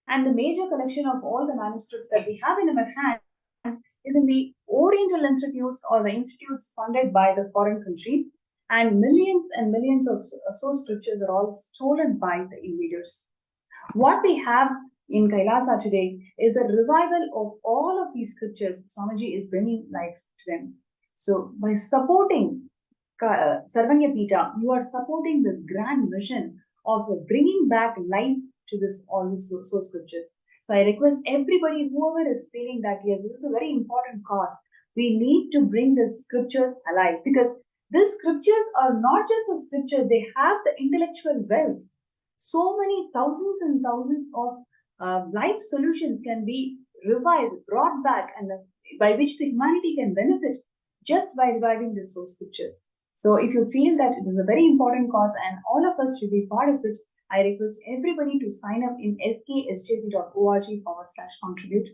S7: And the major collection of all the manuscripts that we have in our hand is in the Oriental institutes or the institutes funded by the foreign countries, and millions of source scriptures are all stolen by the invaders. What we have in Kailasa today is a revival of all of these scriptures. Swamiji is bringing life to them. So by supporting Sarvanya Pita, you are supporting this grand mission of bringing back life to this all these source scriptures. So I request everybody, whoever is feeling that yes, this is a very important cause, we need to bring the scriptures alive, because these scriptures are not just the scripture, they have the intellectual wealth. So many thousands and thousands of life solutions can be revived, brought back, and by which the humanity can benefit just by reviving the source scriptures. So if you feel that it is a very important cause and all of us should be part of it, I request everybody to sign up in sksjp.org/contribute.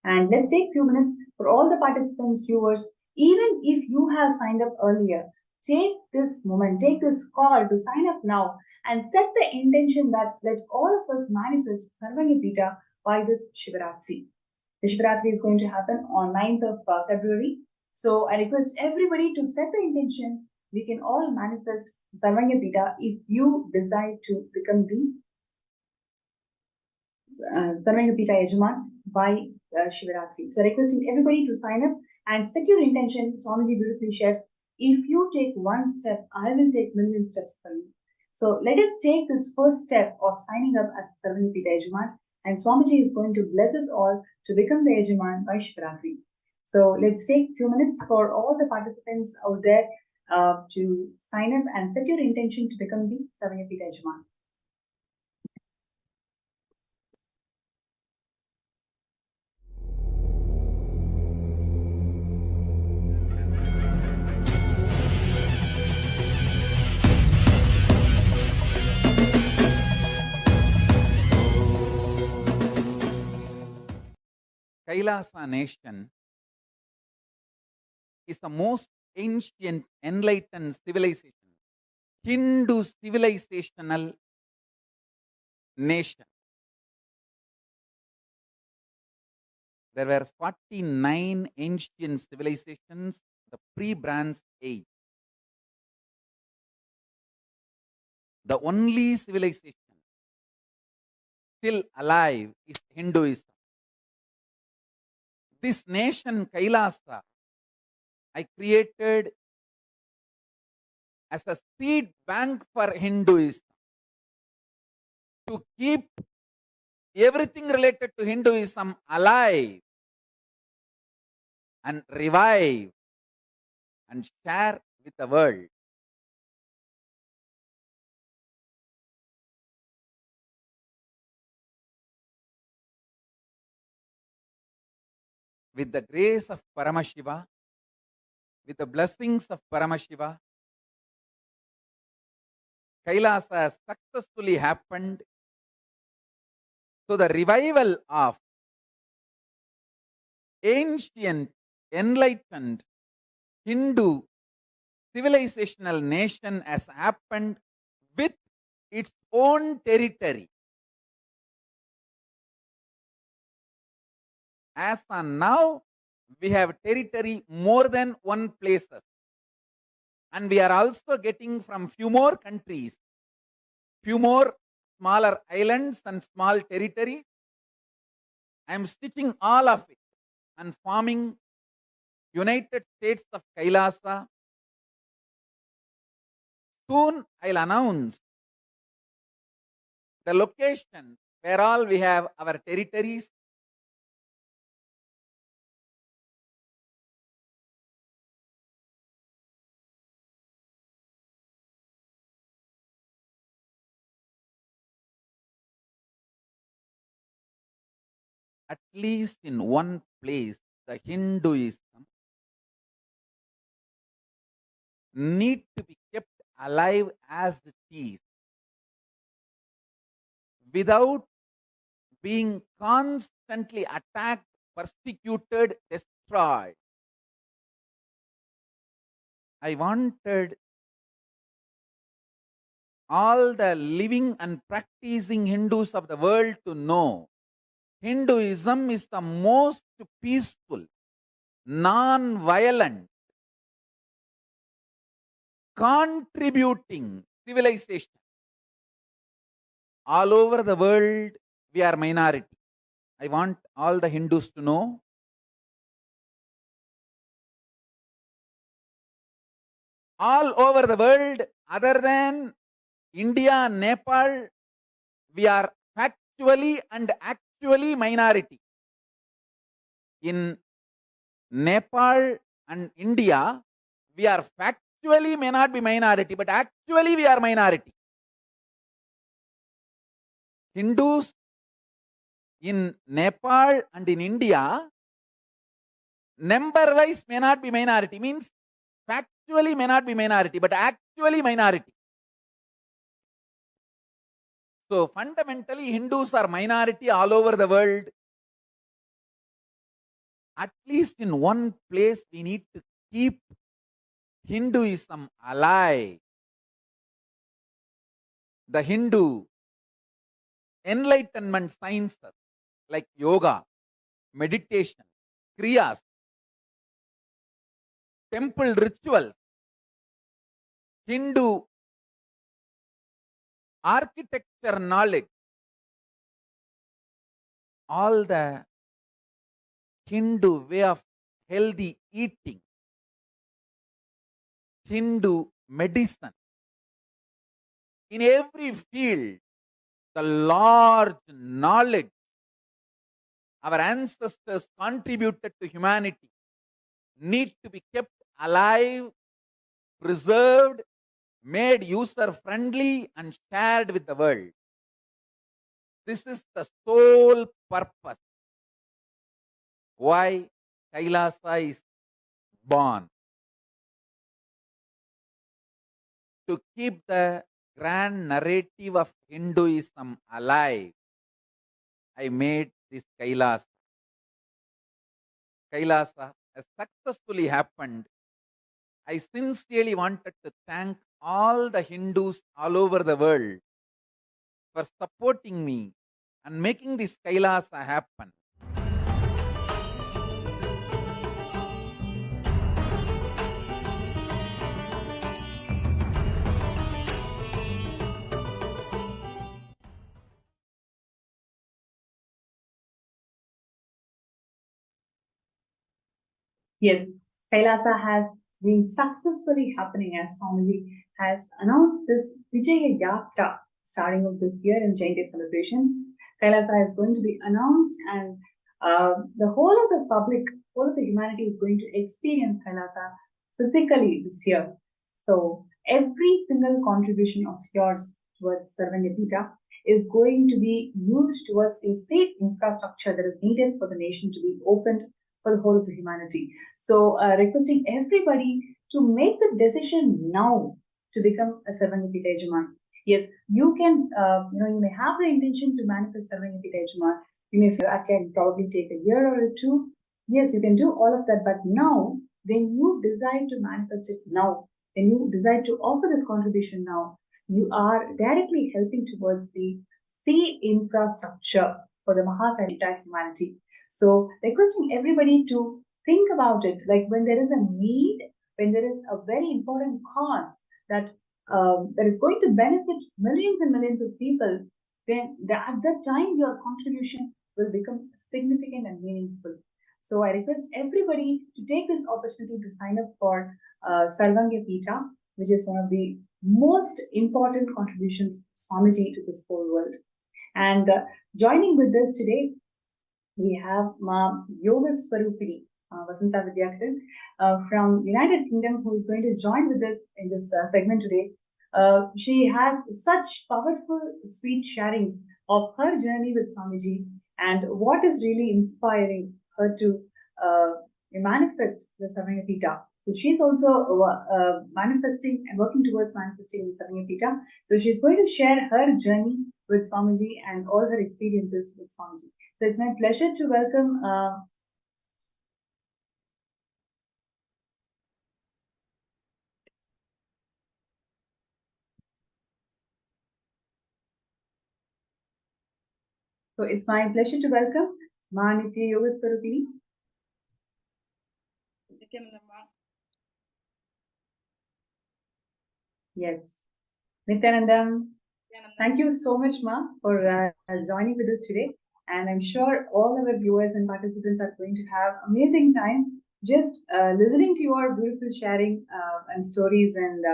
S7: And let's take a few minutes for all the participants, viewers, even if you have signed up earlier, take this moment, take this call to sign up now and set the intention that let all of us manifest Sarvanya Pita by this Shivaratri. The Shivaratri is going to happen on 9th of February. So I request everybody to set the intention. We can all manifest Sarvanya Pita if you decide to become the Sarvanya Pita Yajaman by Shivaratri. So requesting everybody to sign up and set your intention. Swamiji beautifully shares, if you take one step, I will take million steps for you. So let us take this first step of signing up as Sarvanya Pita Yajaman, and Swamiji is going to bless us all to become the Yajaman by Shivaratri. So let's take a few minutes for all the participants out there to sign up and set your intention to become the Sarvanya Pita Yajaman.
S3: Kailasa nation is the most ancient enlightened civilization, Hindu civilizational nation. There were 49 ancient civilizations, the pre-Bronze Age. The only civilization still alive is Hinduism. This nation, Kailasa, I created as a seed bank for Hinduism to keep everything related to Hinduism alive and revive and share with the world. With the grace of Paramashiva, with the blessings of Paramashiva, Kailasa has successfully happened. So the revival of ancient, enlightened Hindu civilizational nation has happened with its own territory. As on now, we have territory more than one places. And we are also getting from few more countries, few more smaller islands and small territories. I am stitching all of it and forming United States of Kailasa. Soon I'll announce the location where all we have our territories. at least in one place, the Hinduism need to be kept alive as it is, without being constantly attacked, persecuted, destroyed. I wanted all the living and practicing Hindus of the world to know Hinduism is the most peaceful, non-violent, contributing civilization. All over the world, we are minority. I want all the Hindus to know all over the world, other than India, Nepal, we are factually and actually minority. In Nepal and India, we are factually may not be minority, but actually we are minority. Hindus in Nepal and in India, number-wise may not be minority, means factually may not be minority, but actually minority. So fundamentally, Hindus are minority all over the world. At least in one place, we need to keep Hinduism alive. The Hindu enlightenment sciences like yoga, meditation, kriyas, temple rituals, Hindu architecture knowledge, all the Hindu way of healthy eating, Hindu medicine, in every field, the large knowledge our ancestors contributed to humanity need to be kept alive, preserved, made user-friendly and shared with the world. This is the sole purpose why Kailasa is born. To keep the grand narrative of Hinduism alive, I made this Kailasa. Kailasa has successfully happened. I sincerely wanted to thank all the Hindus all over the world for supporting me and making this Kailasa happen.
S7: Yes, Kailasa has been successfully happening as Swamiji has announced this Vijaya Yatra starting of this year in Jayanti celebrations. Kailasa is going to be announced, and the whole of the public, whole of the humanity is going to experience Kailasa physically this year. So every single contribution of yours towards Sarvanyapita is going to be used towards a safe infrastructure that is needed for the nation to be opened for the whole of the humanity. So requesting everybody to make the decision now to become a Sarvanyapita Yajaman. Yes, you can, you may have the intention to manifest Sarvanyapita Yajaman. You may feel I can probably take a year or two. Yes, you can do all of that. But now, when you decide to manifest it now, when you decide to offer this contribution now, you are directly helping towards the safe infrastructure for the Mahakarita humanity. So requesting everybody to think about it, like when there is a need, when there is a very important cause that that is going to benefit millions and millions of people, then at that time your contribution will become significant and meaningful. So I request everybody to take this opportunity to sign up for Sarvanyapita, which is one of the most important contributions Swamiji to this whole world. And joining with this today, we have Ma Yoga Swarupini, Vasanta Vidyakaran from United Kingdom, who is going to join with us in this segment today. She has such powerful, sweet sharings of her journey with Swamiji and what is really inspiring her to manifest the Samayapita. So she's also manifesting and working towards manifesting the Samayapita. So she's going to share her journey with Swamiji and all her experiences with Swamiji. So it's my pleasure to welcome So it's my pleasure to welcome Ma Nithya Yoga Swarupini. Yes, Nithyananda. Thank you so much, Ma, for joining with us today. And I'm sure all our viewers and participants are going to have amazing time just listening to your beautiful sharing and stories and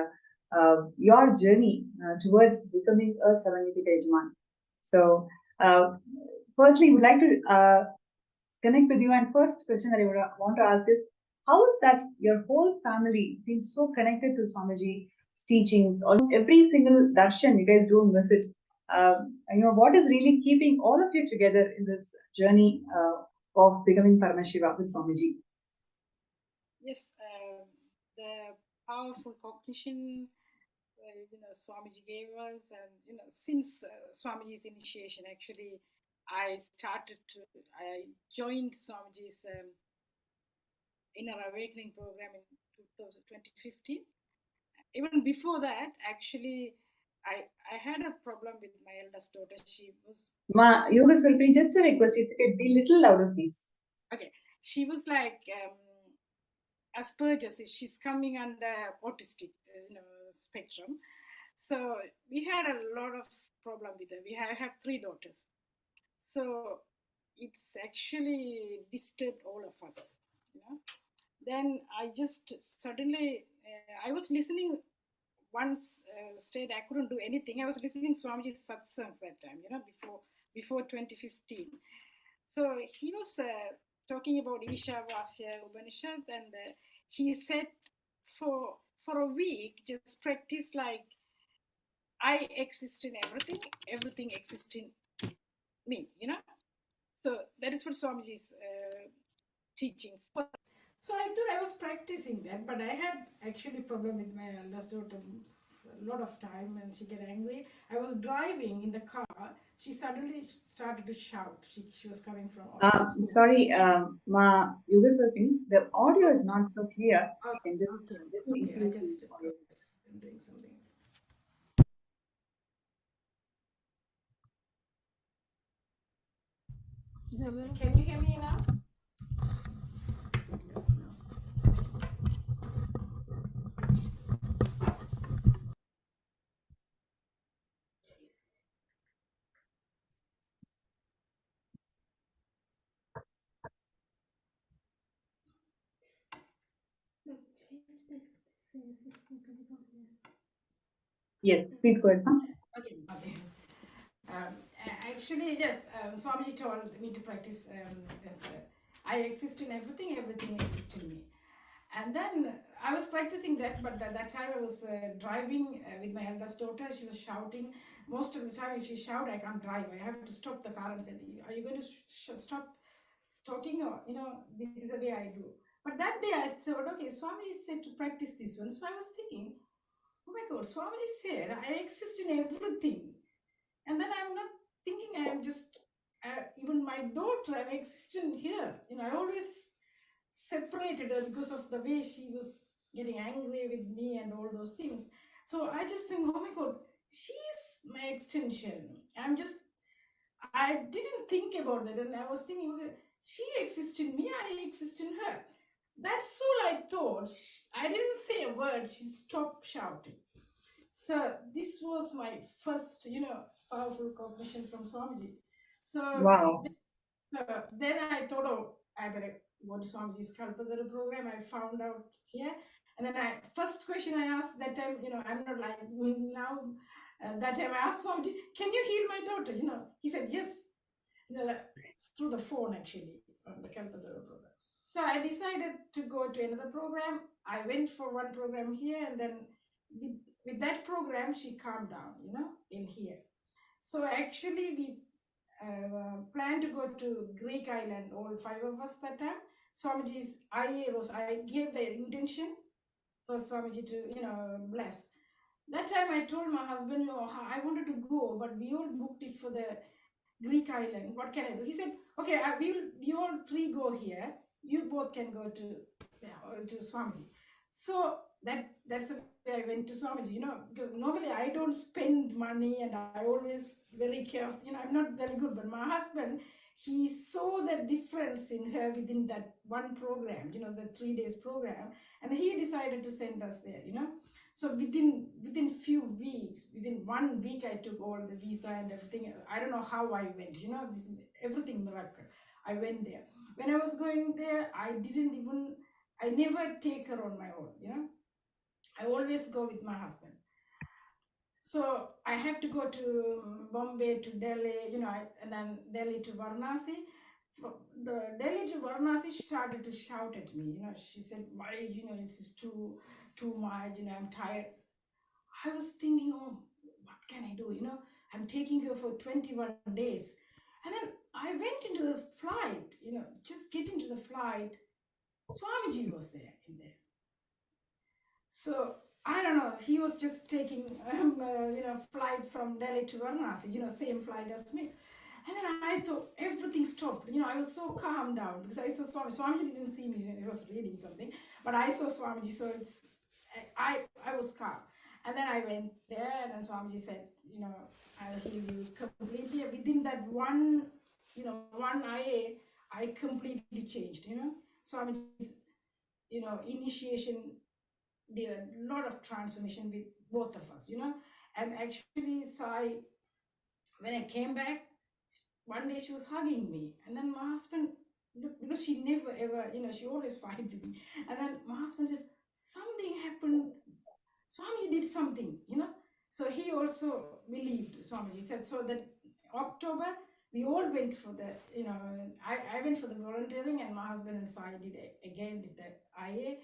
S7: your journey towards becoming a Savanipita Yajman. So, firstly, would like to connect with you. And first question that I would want to ask is, how is that your whole family feels so connected to Swamiji's teachings? Almost every single darshan you guys don't miss it. What is really keeping all of you together in this journey of becoming Paramashiva with Swamiji?
S8: Yes, the powerful cognition, Swamiji gave us, and since Swamiji's initiation, actually, I joined Swamiji's Inner Awakening program in 2015. Even before that, actually, I had a problem with my eldest daughter. She was
S7: Yogas will be just a request. If you could be a little louder, please.
S8: Okay, she was like Asperger's. She's coming under autistic, spectrum. So we had a lot of problem with her. I have 3 daughters, so it's actually disturbed all of us. Then I just suddenly I was listening once stayed. I couldn't do anything. I was listening Swamiji's satsangs that time, before 2015. So he was talking about Ishavasya Upanishad, and he said for a week just practice like I exist in everything, everything exists in me. So that is what Swamiji's teaching. So I thought I was practicing that, but I had actually problem with my eldest daughter a lot of time, and she get angry. I was driving in the car. She suddenly started to shout. She was coming from.
S7: Sorry, Ma Yogas working. The audio is not so clear. You can just little increase the audio.
S8: I'm doing something. Can you hear me now?
S7: Yes, please go ahead.
S8: Okay. Actually, yes, Swamiji told me to practice this. I exist in everything, everything exists in me. And then I was practicing that, but at that time I was driving with my eldest daughter. She was shouting. Most of the time, if she shout, I can't drive. I have to stop the car and say, "Are you going to stop talking?" Or this is the way I do. But that day I thought, okay, Swamiji said to practice this one. So I was thinking, oh my God, Swamiji said I exist in everything. And then I'm not thinking I am just, even my daughter, I'm existing here. I always separated her because of the way she was getting angry with me and all those things. So I just think, oh my God, she's my extension. I didn't think about that. And I was thinking, okay, she exists in me, I exist in her. That's all I thought. I didn't say a word. She stopped shouting. So this was my first, powerful cognition from Swamiji. So
S7: Wow.
S8: then I thought, oh, I better go to Swamiji's Kalpadara program. I found out here. And then first question I asked that time, I'm not like now, that time I asked Swamiji, can you heal my daughter? He said, yes, through the phone actually, on the Kalpadara program. So I decided to go to another program. I went for one program here, and then with that program, she calmed down, in here. So actually, we planned planned to go to Greek island, all 5 of us that time. Swamiji's IA was, I gave the intention for Swamiji to, bless. That time I told my husband, I wanted to go, but we all booked it for the Greek island. What can I do? He said, okay, you all three go here. You both can go to Swamiji. So that's the way I went to Swamiji, because normally I don't spend money and I always very careful. I'm not very good, but my husband, he saw the difference in her within that one program, the 3 days program, and he decided to send us there, So within few weeks, within 1 week, I took all the visa and everything. I don't know how I went, this is everything miracle. I went there. When I was going there, I never take her on my own, I always go with my husband. So I have to go to Bombay, to Delhi, and then Delhi to Varanasi. The Delhi to Varanasi started to shout at me, she said, why, this is too much, I'm tired. I was thinking, oh, what can I do? I'm taking her for 21 days. And then I went into the flight, just getting to the flight, Swamiji was there in there. So I don't know, he was just taking, flight from Delhi to Varanasi, same flight as me. And then I thought everything stopped. I was so calm down because I saw Swamiji. Swamiji didn't see me, he was reading something, but I saw Swamiji, so I was calm. And then I went there, and then Swamiji said, I'll heal you completely. Within that one IA, I completely changed, Swamiji's, initiation did a lot of transformation with both of us, And actually, Sai, when I came back, one day she was hugging me, and then my husband, because she never ever, she always fight with me, and then my husband said, something happened, Swamiji did something, so he also believed Swamiji. He said, so that October, we all went for the, I went for the volunteering, and my husband and Sai did the IA.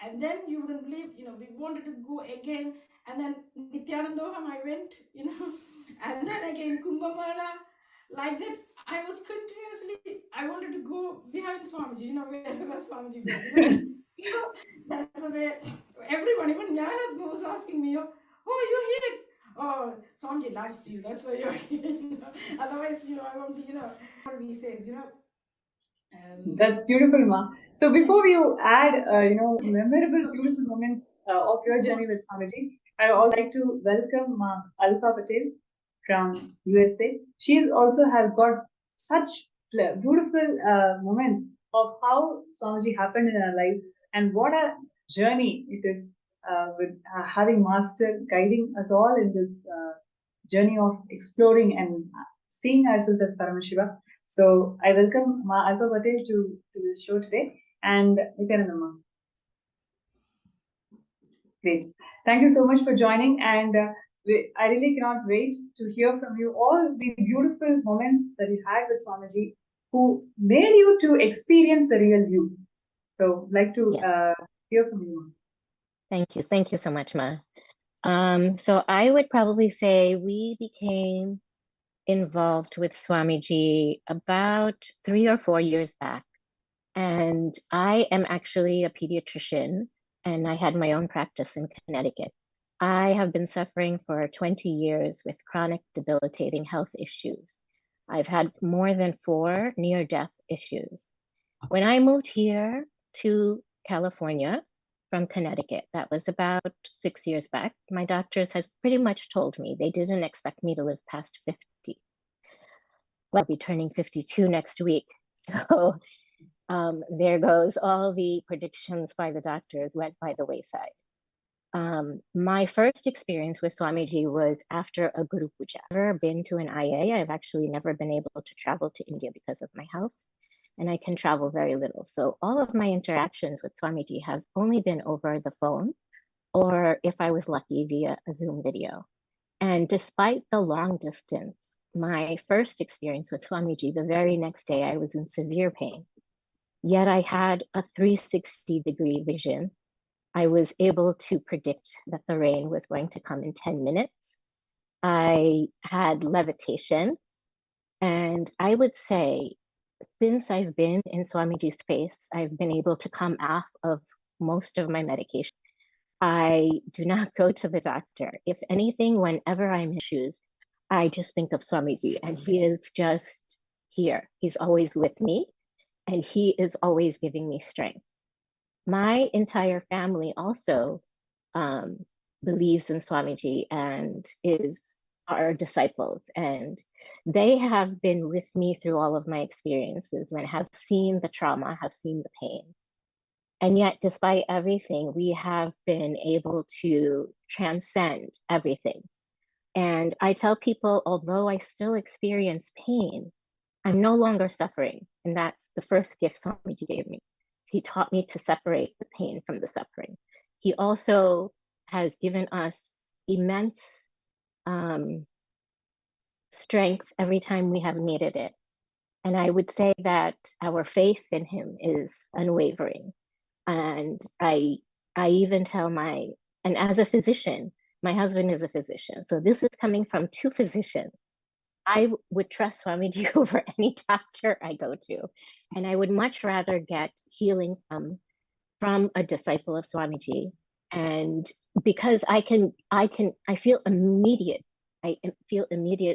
S8: And then you wouldn't believe, we wanted to go again. And then Nithyananda I went, and then again Kumbh Mela, like that. I was continuously, I wanted to go behind Swamiji, wherever Swamiji goes. That's the way everyone, even Nyanad was asking me, oh, you're here. Oh, Swamiji loves you. That's why you're here. Otherwise, I won't be, what he says,
S9: That's beautiful, Ma. So before you add, memorable, beautiful moments of your journey with Swamiji, I would like to welcome Ma Alpha Patel from USA. She also has got such beautiful moments of how Swamiji happened in her life and what a journey it is with having Master guiding us all in this journey of exploring and seeing ourselves as Paramashiva. So I welcome Ma Alpha Patel to this show today, and Nithyananda Ma. Great. Thank you so much for joining, and I really cannot wait to hear from you all the beautiful moments that you had with Swamiji, who made you to experience the real you. So I'd like to hear from you, Ma.
S10: Thank you. Thank you so much, Ma. So I would probably say we became involved with Swamiji about 3 or 4 years back. And I am actually a pediatrician, and I had my own practice in Connecticut. I have been suffering for 20 years with chronic debilitating health issues. I've had more than 4 near-death issues. When I moved here to California from Connecticut, that was about 6 years back, my doctors has pretty much told me they didn't expect me to live past 50. Well, I'll be turning 52 next week. So there goes all the predictions by the doctors went by the wayside. My first experience with Swamiji was after a Guru Puja. I've never been to an IA. I've actually never been able to travel to India because of my health, and I can travel very little. So all of my interactions with Swamiji have only been over the phone, or if I was lucky, via a Zoom video. And despite the long distance, my first experience with Swamiji, the very next day, I was in severe pain. Yet I had a 360-degree vision. I was able to predict that the rain was going to come in 10 minutes. I had levitation. And I would say, since I've been in Swamiji's space, I've been able to come off of most of my medication. I do not go to the doctor. If anything, whenever I'm in issues, I just think of Swamiji, and he is just here. He's always with me, and he is always giving me strength. My entire family also believes in Swamiji and are disciples, and they have been with me through all of my experiences and have seen the trauma, have seen the pain. And yet, despite everything, we have been able to transcend everything. And I tell people, although I still experience pain, I'm no longer suffering. And that's the first gift Swamiji gave me. He taught me to separate the pain from the suffering. He also has given us immense strength every time we have needed it. And I would say that our faith in him is unwavering. And I even tell and as a physician, my husband is a physician. So this is coming from two physicians. I would trust Swamiji over any doctor I go to. And I would much rather get healing from a disciple of Swamiji. And because I feel immediate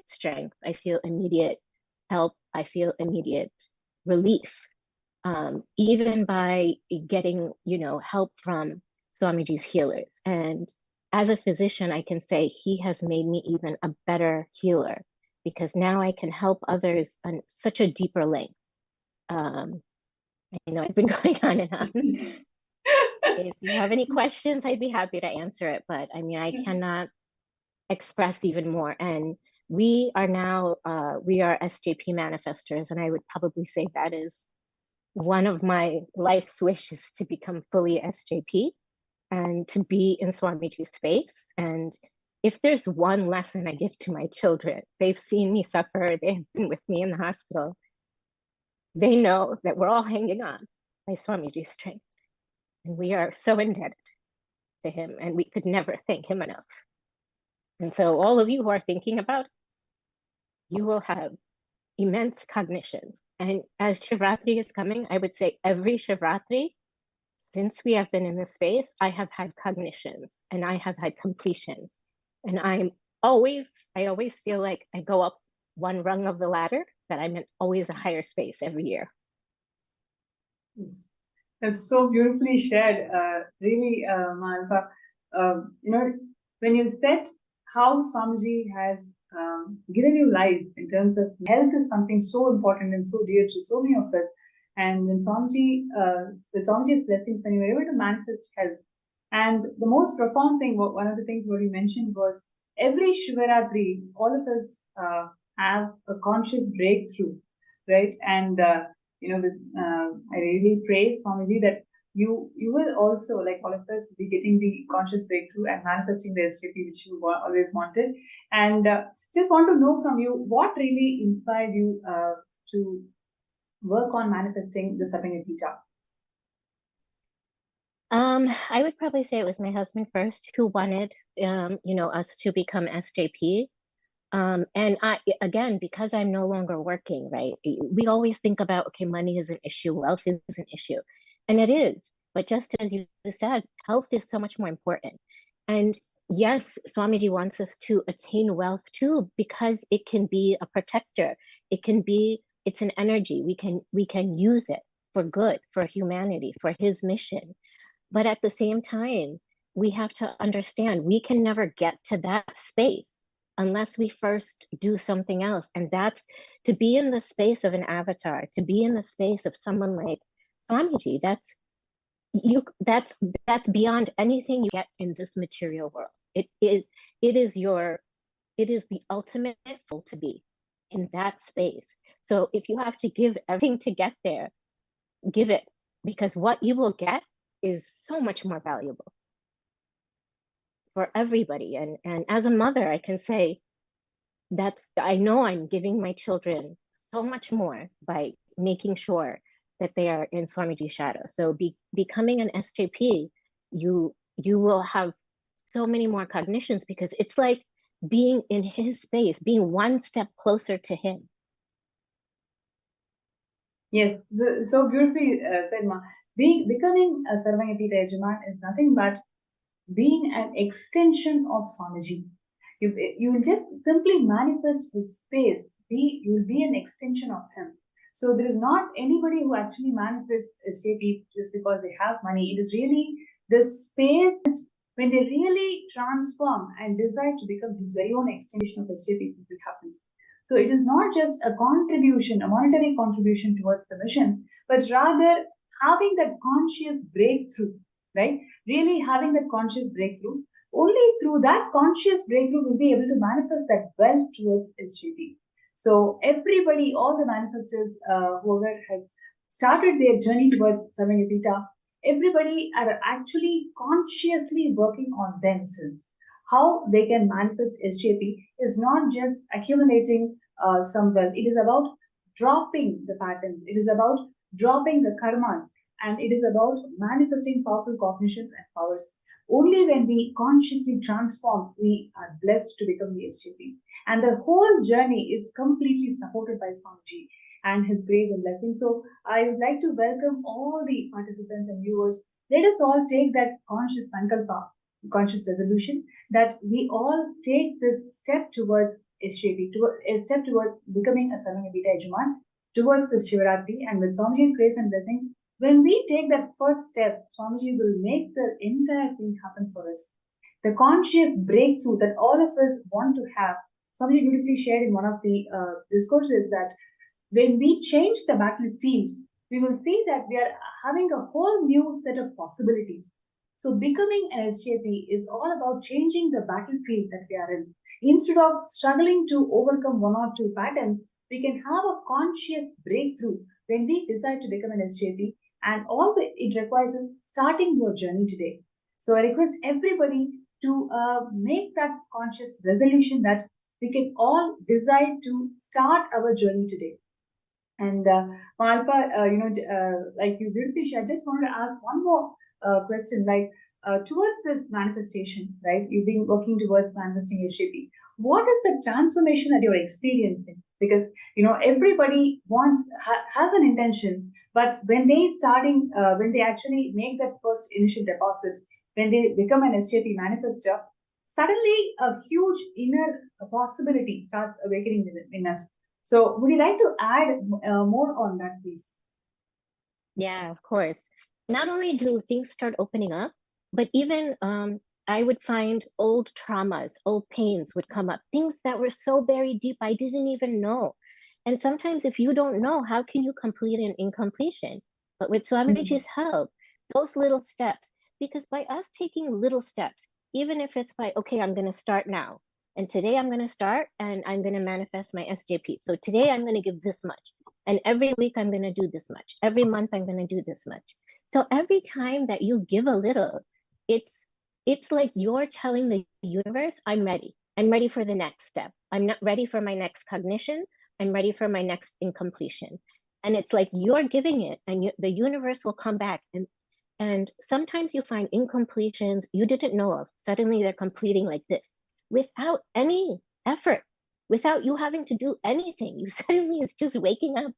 S10: strength. I feel immediate help. I feel immediate relief. Even by getting, help from Swamiji's healers. And as a physician, I can say he has made me even a better healer, because now I can help others on such a deeper length. I know I've been going on and on. If you have any questions, I'd be happy to answer it. But I mean, I cannot express even more. And we are now, we are SJP manifestors. And I would probably say that is one of my life's wishes, to become fully SJP and to be in Swamiji's space. And if there's one lesson I give to my children, they've seen me suffer, they've been with me in the hospital. They know that we're all hanging on by Swamiji's strength. And we are so indebted to him, and we could never thank him enough. And so all of you who are thinking about it, you will have immense cognitions. And as Shivratri is coming, I would say every Shivratri, since we have been in this space, I have had cognitions and I have had completions. And I always feel like I go up one rung of the ladder, that I'm in always a higher space every year.
S9: Yes. That's so beautifully shared, really, Malva. When you said how Swamiji has given you life in terms of health is something so important and so dear to so many of us. And when Swamiji, with Swamiji's blessings, when you were able to manifest health, and the most profound thing, one of the things what you mentioned was every Shivaratri, all of us have a conscious breakthrough, right? And I really praise Swamiji that you will also, like all of us, be getting the conscious breakthrough and manifesting the SJP which you always wanted. And just want to know from you, what really inspired you to work on manifesting the Sapanyapita?
S10: I would probably say it was my husband first who wanted, us to become SJP. And again, because I'm no longer working, right? We always think about, okay, money is an issue, wealth is an issue. And it is, but just as you said, health is so much more important. And yes, Swamiji wants us to attain wealth too, because it can be a protector. It's an energy. We can use it for good, for humanity, for his mission. But at the same time, we have to understand we can never get to that space unless we first do something else. And that's to be in the space of an avatar, to be in the space of someone like Swamiji. That's beyond anything you get in this material world. It is the ultimate goal to be in that space. So if you have to give everything to get there, give it, because what you will get is so much more valuable for everybody. And as a mother, I can say I know I'm giving my children so much more by making sure that they are in Swamiji's shadow. So becoming an SJP, you will have so many more cognitions, because it's like being in his space, being one step closer to him.
S9: Yes, so beautifully said, Ma. Becoming a Sarvanyapita Yajaman is nothing but being an extension of Swamiji. You will just simply manifest his space. You will be an extension of him. So there is not anybody who actually manifests SJP just because they have money. It is really the space when they really transform and decide to become his very own extension of SJP simply happens. So it is not just a contribution, a monetary contribution towards the mission, but rather having that conscious breakthrough, right? Really having that conscious breakthrough. Only through that conscious breakthrough will be able to manifest that wealth towards SGP. So everybody, all the manifestors, whoever has started their journey towards Samayapita, everybody are actually consciously working on themselves. How they can manifest SJP is not just accumulating some wealth. It is about dropping the patterns. It is about dropping the karmas, and it is about manifesting powerful cognitions and powers. Only when we consciously transform, we are blessed to become the SJP. And the whole journey is completely supported by Swamiji and his grace and blessing. So I would like to welcome all the participants and viewers. Let us all take that conscious sankalpa, conscious resolution, that we all take this step towards SJP, a step towards becoming a Samayapita Yajaman, towards this Shivaratri, and with Swamiji's grace and blessings, when we take that first step, Swamiji will make the entire thing happen for us. The conscious breakthrough that all of us want to have. Swamiji beautifully shared in one of the discourses that when we change the battlefield, we will see that we are having a whole new set of possibilities. So becoming an SJP is all about changing the battlefield that we are in. Instead of struggling to overcome one or two patterns, we can have a conscious breakthrough when we decide to become an SJP, and all it requires is starting your journey today. So I request everybody to make that conscious resolution that we can all decide to start our journey today. And Malpa, like you beautifully shared, I just wanted to ask one more question, like towards this manifestation, right? You've been working towards manifesting SJP. What is the transformation that you're experiencing? Because everybody has an intention, but when they actually make that first initial deposit, when they become an SJP manifestor, suddenly a huge inner possibility starts awakening in us. So would you like to add more on that, please?
S10: Yeah, of course. Not only do things start opening up, but even I would find old traumas, old pains would come up, things that were so buried deep I didn't even know. And sometimes if you don't know, how can you complete an incompletion? But with Swamiji's help, those little steps, because by us taking little steps, even if it's by, okay, I'm going to start now. And today I'm going to start and I'm going to manifest my SJP. So today I'm going to give this much. And every week I'm going to do this much. Every month I'm going to do this much. So every time that you give a little, it's like you're telling the universe, I'm ready. I'm ready for the next step. I'm not ready for my next cognition. I'm ready for my next incompletion. And it's like you're giving it, and the universe will come back. And sometimes you find incompletions you didn't know of. Suddenly they're completing like this without any effort, without you having to do anything. You suddenly, it's just waking up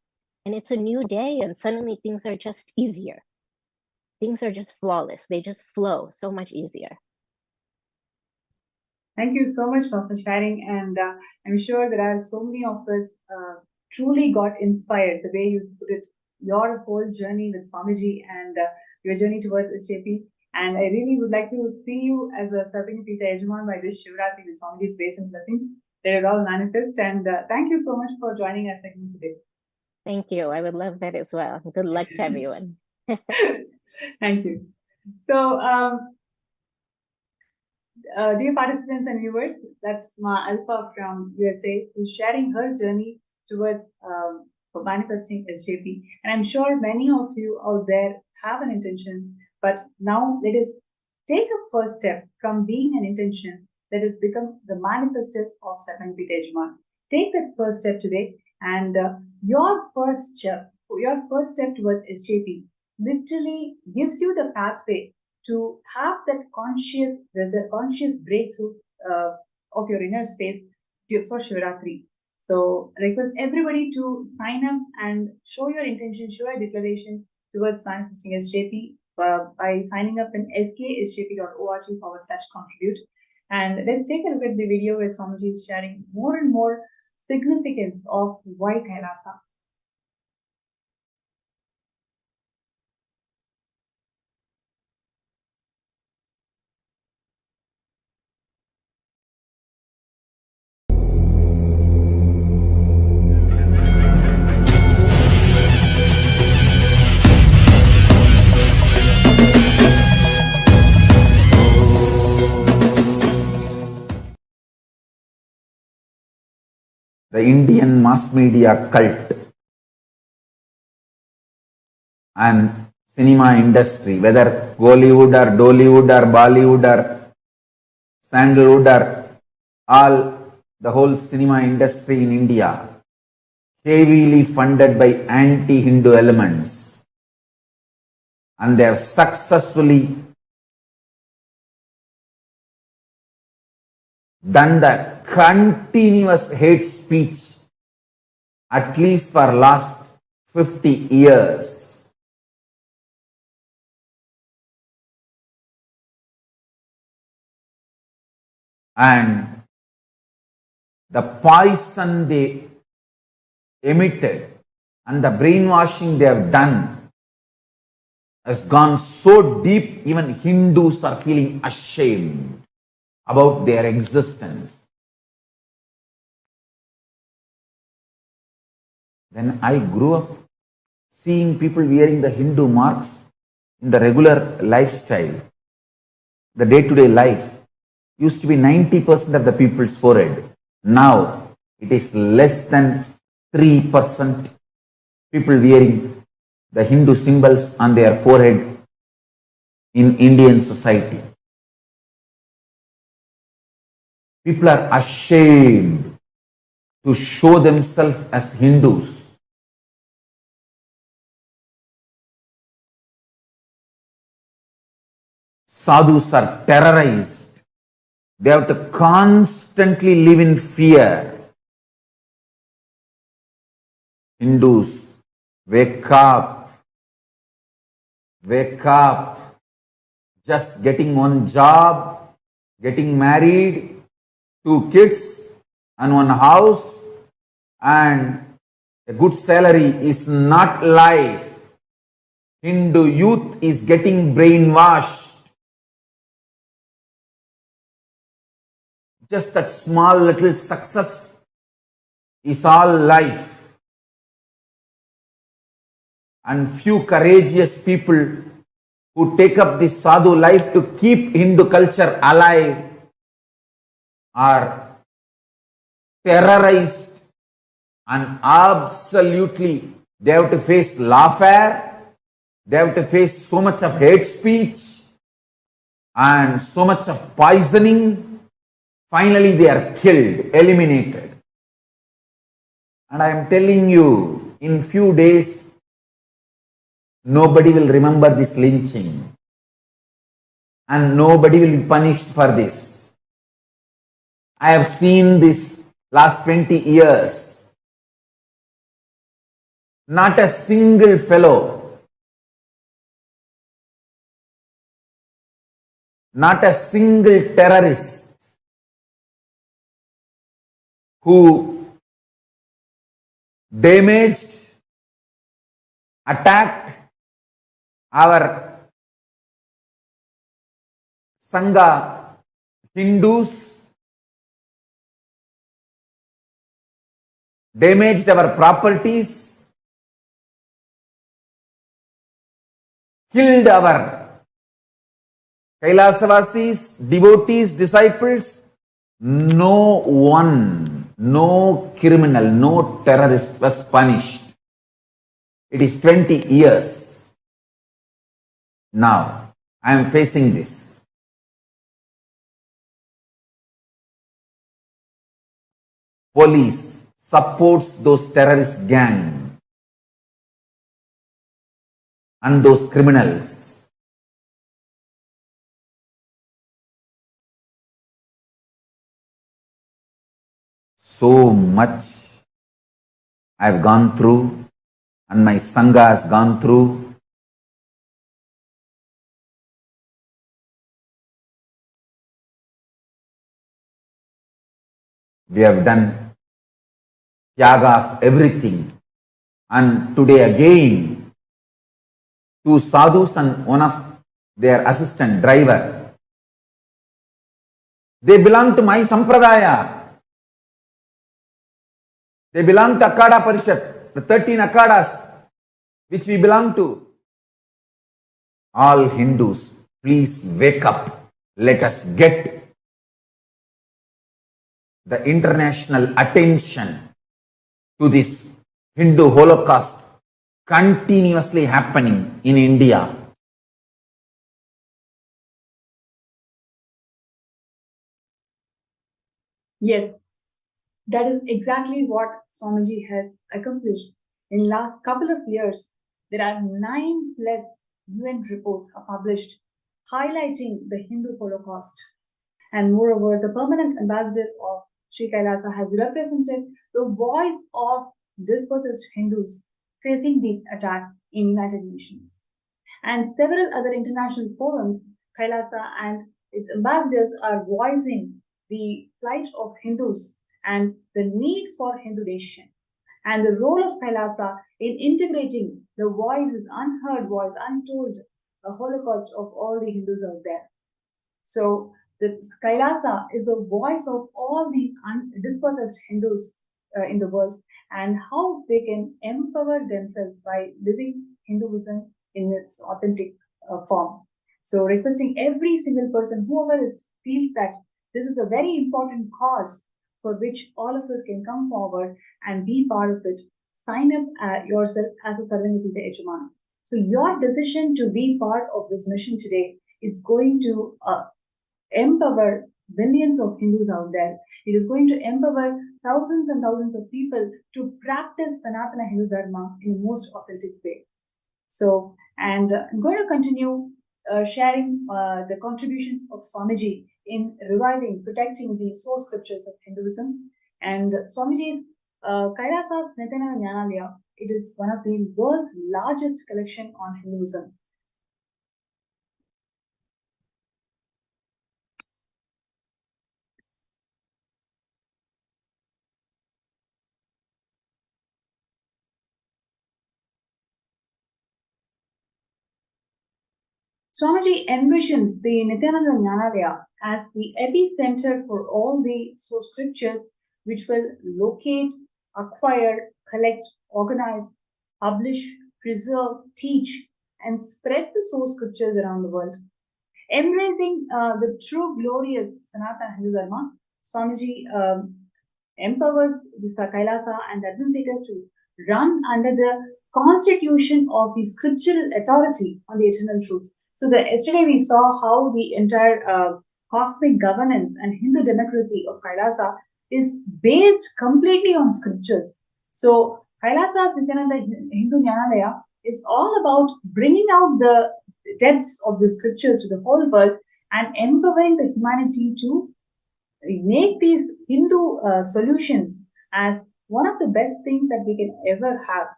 S10: and it's a new day, and suddenly things are just easier. Things are just flawless. They just flow so much easier.
S9: Thank you so much for sharing. And I'm sure there are so many of us truly got inspired the way you put it, your whole journey with Swamiji and your journey towards SJP. And I really would like to see you as a Samayapita Yajaman by this Shivaratri with Swamiji's grace and blessings. They will all manifest. And thank you so much for joining us again today.
S10: Thank you. I would love that as well. Good luck to everyone.
S9: Thank you. So, dear participants and viewers, that's Ma Alpha from USA, who's sharing her journey towards manifesting SJP. And I'm sure many of you out there have an intention, but now let us take a first step from being an intention that has become the manifestors of Samayapita Yajaman. Take that first step today, and your first step towards SJP literally gives you the pathway to have that conscious breakthrough of your inner space for Shivaratri. So I request everybody to sign up and show your intention, show your declaration towards manifesting SJP by signing up in sksjp.org/contribute. And let's take a look at the video where Swamiji is sharing more and more significance of why Kailasa.
S3: The Indian mass media cult and cinema industry, whether Bollywood or Dollywood or Bollywood or Sandalwood or the whole cinema industry in India, heavily funded by anti-Hindu elements, and they have successfully done the continuous hate speech at least for last 50 years. And the poison they emitted and the brainwashing they have done has gone so deep, even Hindus are feeling ashamed about their existence. When I grew up seeing people wearing the Hindu marks in the regular lifestyle, the day-to-day life used to be 90% of the people's forehead. Now it is less than 3% people wearing the Hindu symbols on their forehead in Indian society. People are ashamed to show themselves as Hindus. Sadhus are terrorized. They have to constantly live in fear. Hindus, wake up. Wake up. Just getting one job, getting married, 2 kids and 1 house and a good salary is not life. Hindu youth is getting brainwashed. Just that small little success is all life. And few courageous people who take up this sadhu life to keep Hindu culture alive are terrorized, and absolutely they have to face lawfare, they have to face so much of hate speech and so much of poisoning. Finally they are killed, eliminated. And I am telling you, in few days nobody will remember this lynching and nobody will be punished for this. I have seen this last 20 years. Not a single fellow, not a single terrorist who damaged, attacked our Sangha Hindus, damaged our properties, killed our Kailasavasis, devotees, disciples. No one, no criminal, no terrorist was punished. It is 20 years. Now, I am facing this. Police supports those terrorist gang and those criminals. So much I've gone through and my Sangha has gone through. We have done Tyaga of everything. And today again, two sadhus and one of their assistant driver, they belong to my Sampradaya. They belong to Akada Parishad, the 13 Akadas which we belong to. All Hindus, please wake up. Let us get the international attention to this Hindu Holocaust continuously happening in India.
S9: Yes, that is exactly what Swamiji has accomplished. In last couple of years, there are 9+ UN reports are published highlighting the Hindu Holocaust. And moreover, the permanent ambassador of Sri Kailasa has represented the voice of dispossessed Hindus facing these attacks in United Nations. And several other international forums, Kailasa and its ambassadors are voicing the plight of Hindus and the need for Hindu nation and the role of Kailasa in integrating the voices, unheard voice, untold, the Holocaust of all the Hindus out there. So the Kailasa is the voice of all these dispossessed Hindus in the world and how they can empower themselves by living Hinduism in its authentic form. So requesting every single person, whoever feels that this is a very important cause for which all of us can come forward and be part of it, sign up yourself as a Sarvanipita Ejamana. So your decision to be part of this mission today is going to empower millions of Hindus out there. It is going to empower thousands and thousands of people to practice Sanatana Hindu Dharma in the most authentic way. So, and I'm going to continue sharing the contributions of Swamiji in reviving, protecting the source scriptures of Hinduism. And Swamiji's Kailasa's Nithyananda Jnanalaya, it is one of the world's largest collection on Hinduism. Swamiji envisions the Nithyananda Jnanalaya as the epicenter for all the source scriptures which will locate, acquire, collect, organize, publish, preserve, teach, and spread the source scriptures around the world. Embracing the true glorious Sanatana Hindu Dharma, Swamiji empowers the Kailasa and administrators to run under the constitution of the scriptural authority on the eternal truths. So yesterday we saw how the entire cosmic governance and Hindu democracy of Kailasa is based completely on scriptures. So Kailasa's Nithyananda Hindu Jnanalaya is all about bringing out the depths of the scriptures to the whole world and empowering the humanity to make these Hindu solutions as one of the best things that we can ever have.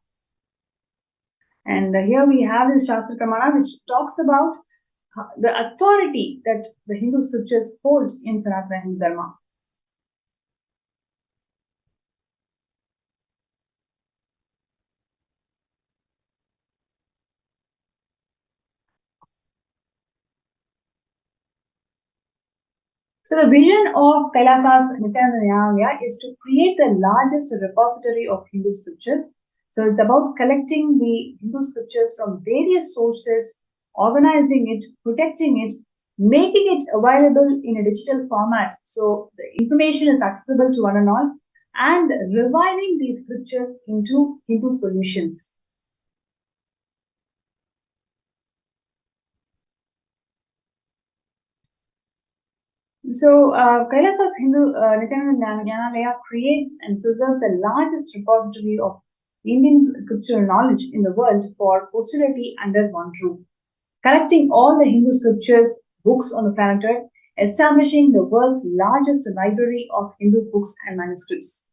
S9: And here we have this Shastra Pramana which talks about the authority that the Hindu scriptures hold in Sanatana Hindu Dharma. So the vision of Kailasa's Nithyananda Jnanalaya is to create the largest repository of Hindu scriptures. So it's about collecting the Hindu scriptures from various sources, organizing it, protecting it, making it available in a digital format so the information is accessible to one and all, and reviving these scriptures into Hindu solutions. So, Kailasa's Nithyananda Jnanalaya creates and preserves the largest repository of Indian scriptural knowledge in the world for posterity under one roof, collecting all the Hindu scriptures, books on the planet Earth, establishing the world's largest library of Hindu books and manuscripts.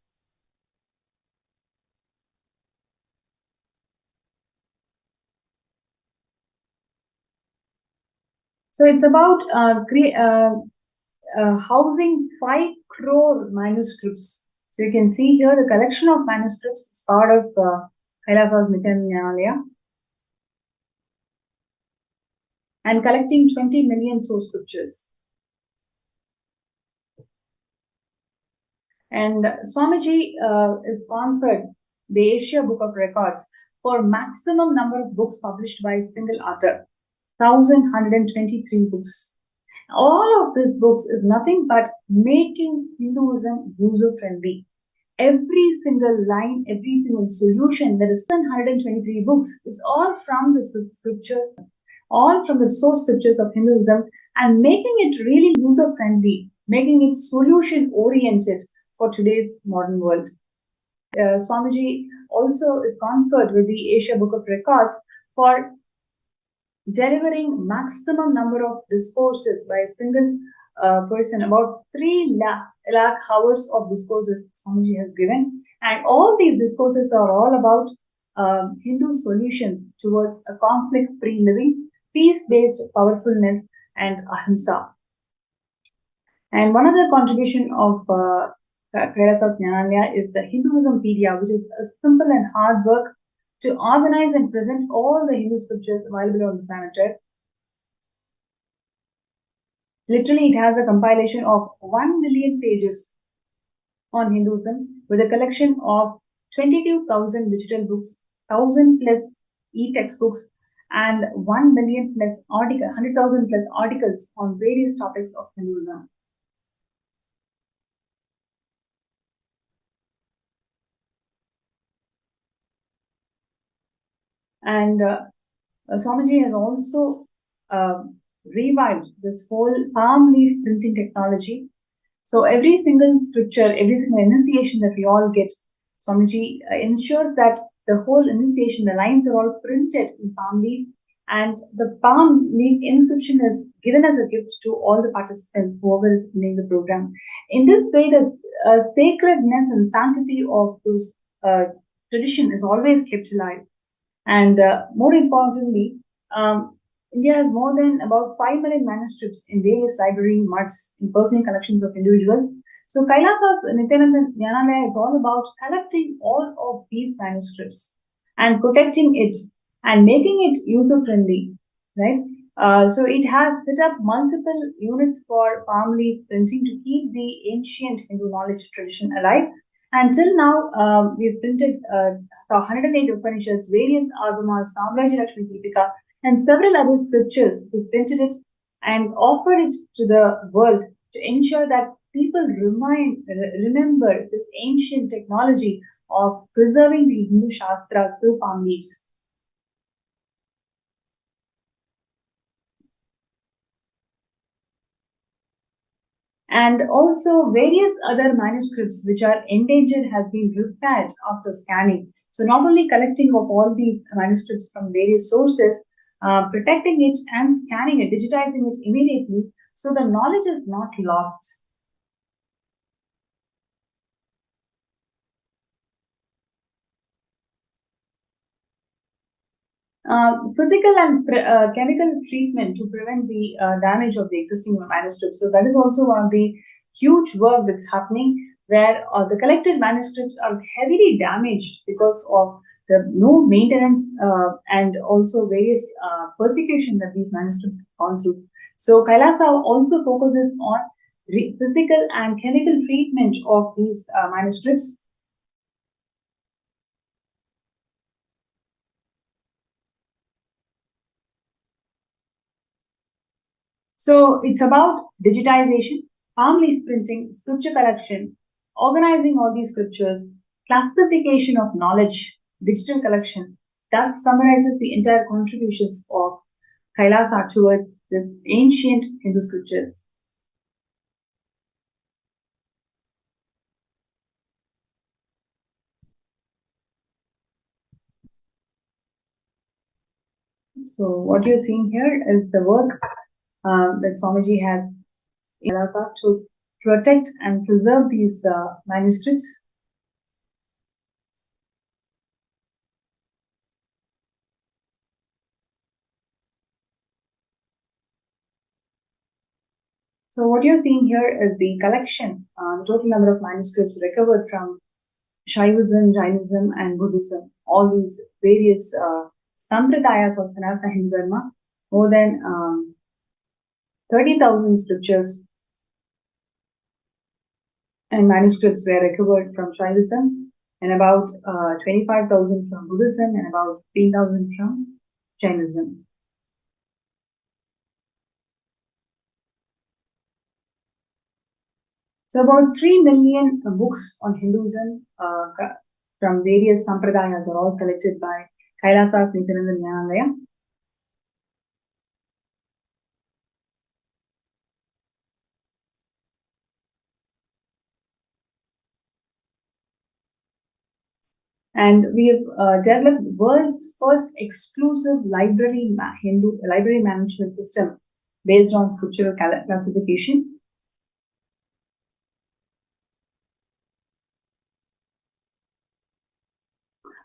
S9: So it's about housing 5 crore manuscripts. So you can see here the collection of manuscripts is part of Kailasa's Nithyananda and collecting 20 million source scriptures. And Swamiji is conferred the Asia Book of Records for maximum number of books published by a single author, 1,123 books. All of these books is nothing but making Hinduism user-friendly. Every single line, every single solution, there is 123 books, is all from the scriptures, all from the source scriptures of Hinduism, and making it really user-friendly, making it solution-oriented for today's modern world. Swamiji also is conferred with the Asia Book of Records for delivering maximum number of discourses by a single person, about 3 lakh hours of discourses Swamiji has given. And all these discourses are all about Hindu solutions towards a conflict-free living, peace-based powerfulness, and ahimsa. And one other contribution of Kailasa's Jnanandaya is the Hinduismpedia, which is a simple and hard work to organize and present all the Hindu scriptures available on the planet Earth. Literally, it has a compilation of 1 million pages on Hinduism with a collection of 22,000 digital books, 1,000 plus e-textbooks, and 1 million plus 100,000 plus articles on various topics of Hinduism. And Swamiji has also revived this whole palm leaf printing technology. So every single scripture, every single initiation that we all get, Swamiji ensures that the whole initiation, the lines are all printed in palm leaf, and the palm leaf inscription is given as a gift to all the participants, whoever is attending the program. In this way, the sacredness and sanctity of those tradition is always kept alive. And more importantly, India has more than about 5 million manuscripts in various library muds in personal collections of individuals. So Kailasa's Nithyananda Jnanandaya is all about collecting all of these manuscripts and protecting it and making it user-friendly, right? So it has set up multiple units for palm leaf printing to keep the ancient Hindu knowledge tradition alive. Until now, we've printed 108 Upanishads, various Agamas, Samrajya Lakshmi Deepika, and several other scriptures. We've printed it and offered it to the world to ensure that people remember this ancient technology of preserving the Hindu Shastras through palm leaves. And also various other manuscripts which are endangered has been repaired after scanning. So not only collecting of all these manuscripts from various sources, protecting it and scanning it, digitizing it immediately, so the knowledge is not lost. Physical and chemical treatment to prevent the damage of the existing manuscripts. So that is also one of the huge work that's happening, where the collected manuscripts are heavily damaged because of the no maintenance and also various persecution that these manuscripts have gone through. So Kailasa also focuses on physical and chemical treatment of these manuscripts. So it's about digitization, palm leaf printing, scripture collection, organizing all these scriptures, classification of knowledge, digital collection. That summarizes the entire contributions of Kailasa towards this ancient Hindu scriptures. So what you're seeing here is the work that Swamiji has in Kailasa to protect and preserve these manuscripts. So what you're seeing here is the collection, the total number of manuscripts recovered from Shaivism, Jainism, and Buddhism. All these various sampradayas of Sanatana Hindu Dharma. More than 30,000 scriptures and manuscripts were recovered from Shaivism, and about 25,000 from Buddhism, and about 15,000 from Jainism. So about 3 million books on Hinduism from various sampradayas are all collected by Kailasa's Nithyananda Jnanalaya. And we have developed the world's first exclusive Hindu library management system based on scriptural classification.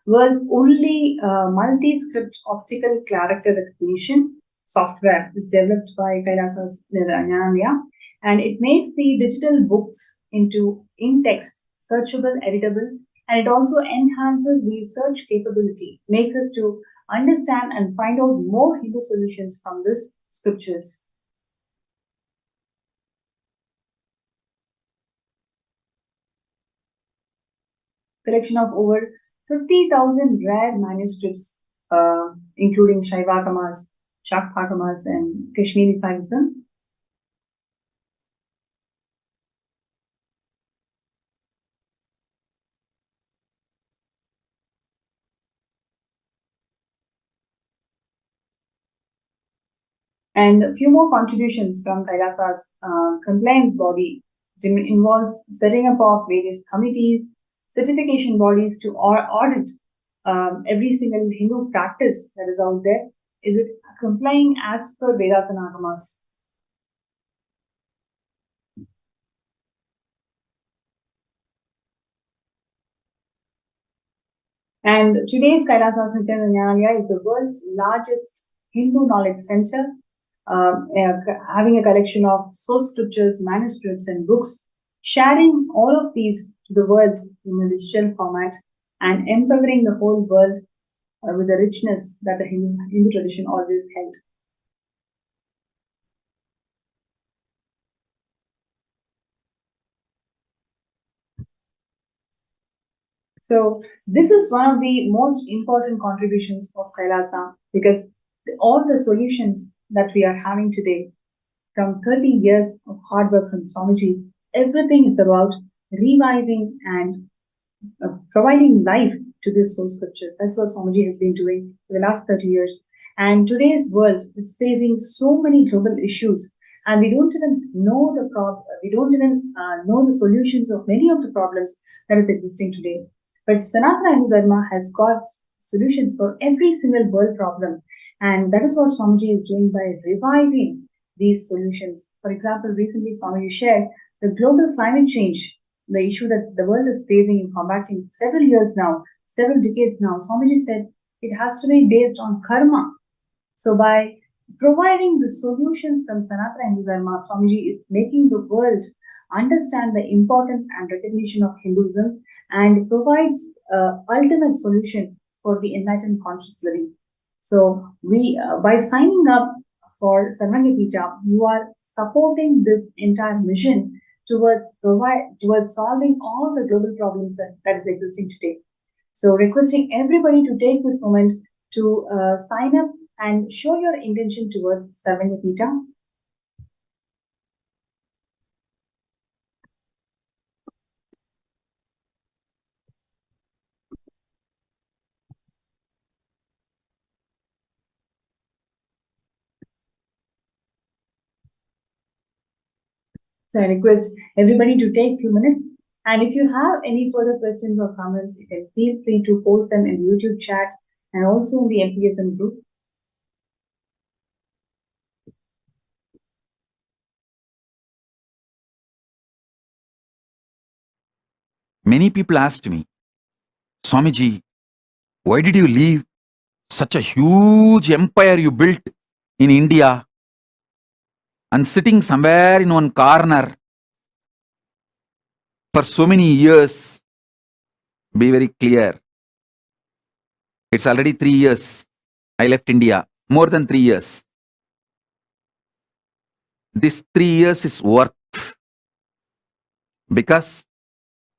S9: World's only multi-script optical character recognition software is developed by Kailasa's Jnanalaya, and it makes the digital books into in-text, searchable, editable, and it also enhances the search capability, makes us to understand and find out more Hindu solutions from these scriptures. Collection of over 50,000 rare manuscripts, including Shaivagamas, Shakthagamas, and Kashmiri Saivism. And a few more contributions from Kailasa's compliance body involves setting up of various committees, certification bodies to audit every single Hindu practice that is out there. Is it complying as per Vedanta Agamas? And today's Kailasa's Nithyananda Jnanalaya is the world's largest Hindu knowledge center, having a collection of source scriptures, manuscripts, and books, sharing all of these to the world in a digital format and empowering the whole world with the richness that the Hindu tradition always held. So this is one of the most important contributions of Kailasa, because all the solutions that we are having today from 30 years of hard work from Swamiji, everything is about reviving and providing life to these source scriptures. That's what Swamiji has been doing for the last 30 years. And today's world is facing so many global issues, and we don't even know the know the solutions of many of the problems that is existing today. But Sanatana Hindu Dharma has got solutions for every single world problem, and that is what Swamiji is doing by reviving these solutions. For example, recently Swamiji shared the global climate change, the issue that the world is facing and combating for several years now, several decades now. Swamiji said it has to be based on karma. So by providing the solutions from Sanatana Hindu Dharma, Swamiji is making the world understand the importance and recognition of Hinduism, and provides ultimate solution for the enlightened conscious living. So we, by signing up for Sarvangapita, you are supporting this entire mission towards solving all the global problems that is existing today. So requesting everybody to take this moment to sign up and show your intention towards Sarvangapita. So I request everybody to take a few minutes. And if you have any further questions or comments, you can feel free to post them in the YouTube chat and also in the MPSM group.
S3: Many people asked me, Swamiji, why did you leave such a huge empire you built in India and sitting somewhere in one corner for so many years, be very clear. It's already 3 years. I left India. More than 3 years. This 3 years is worth, because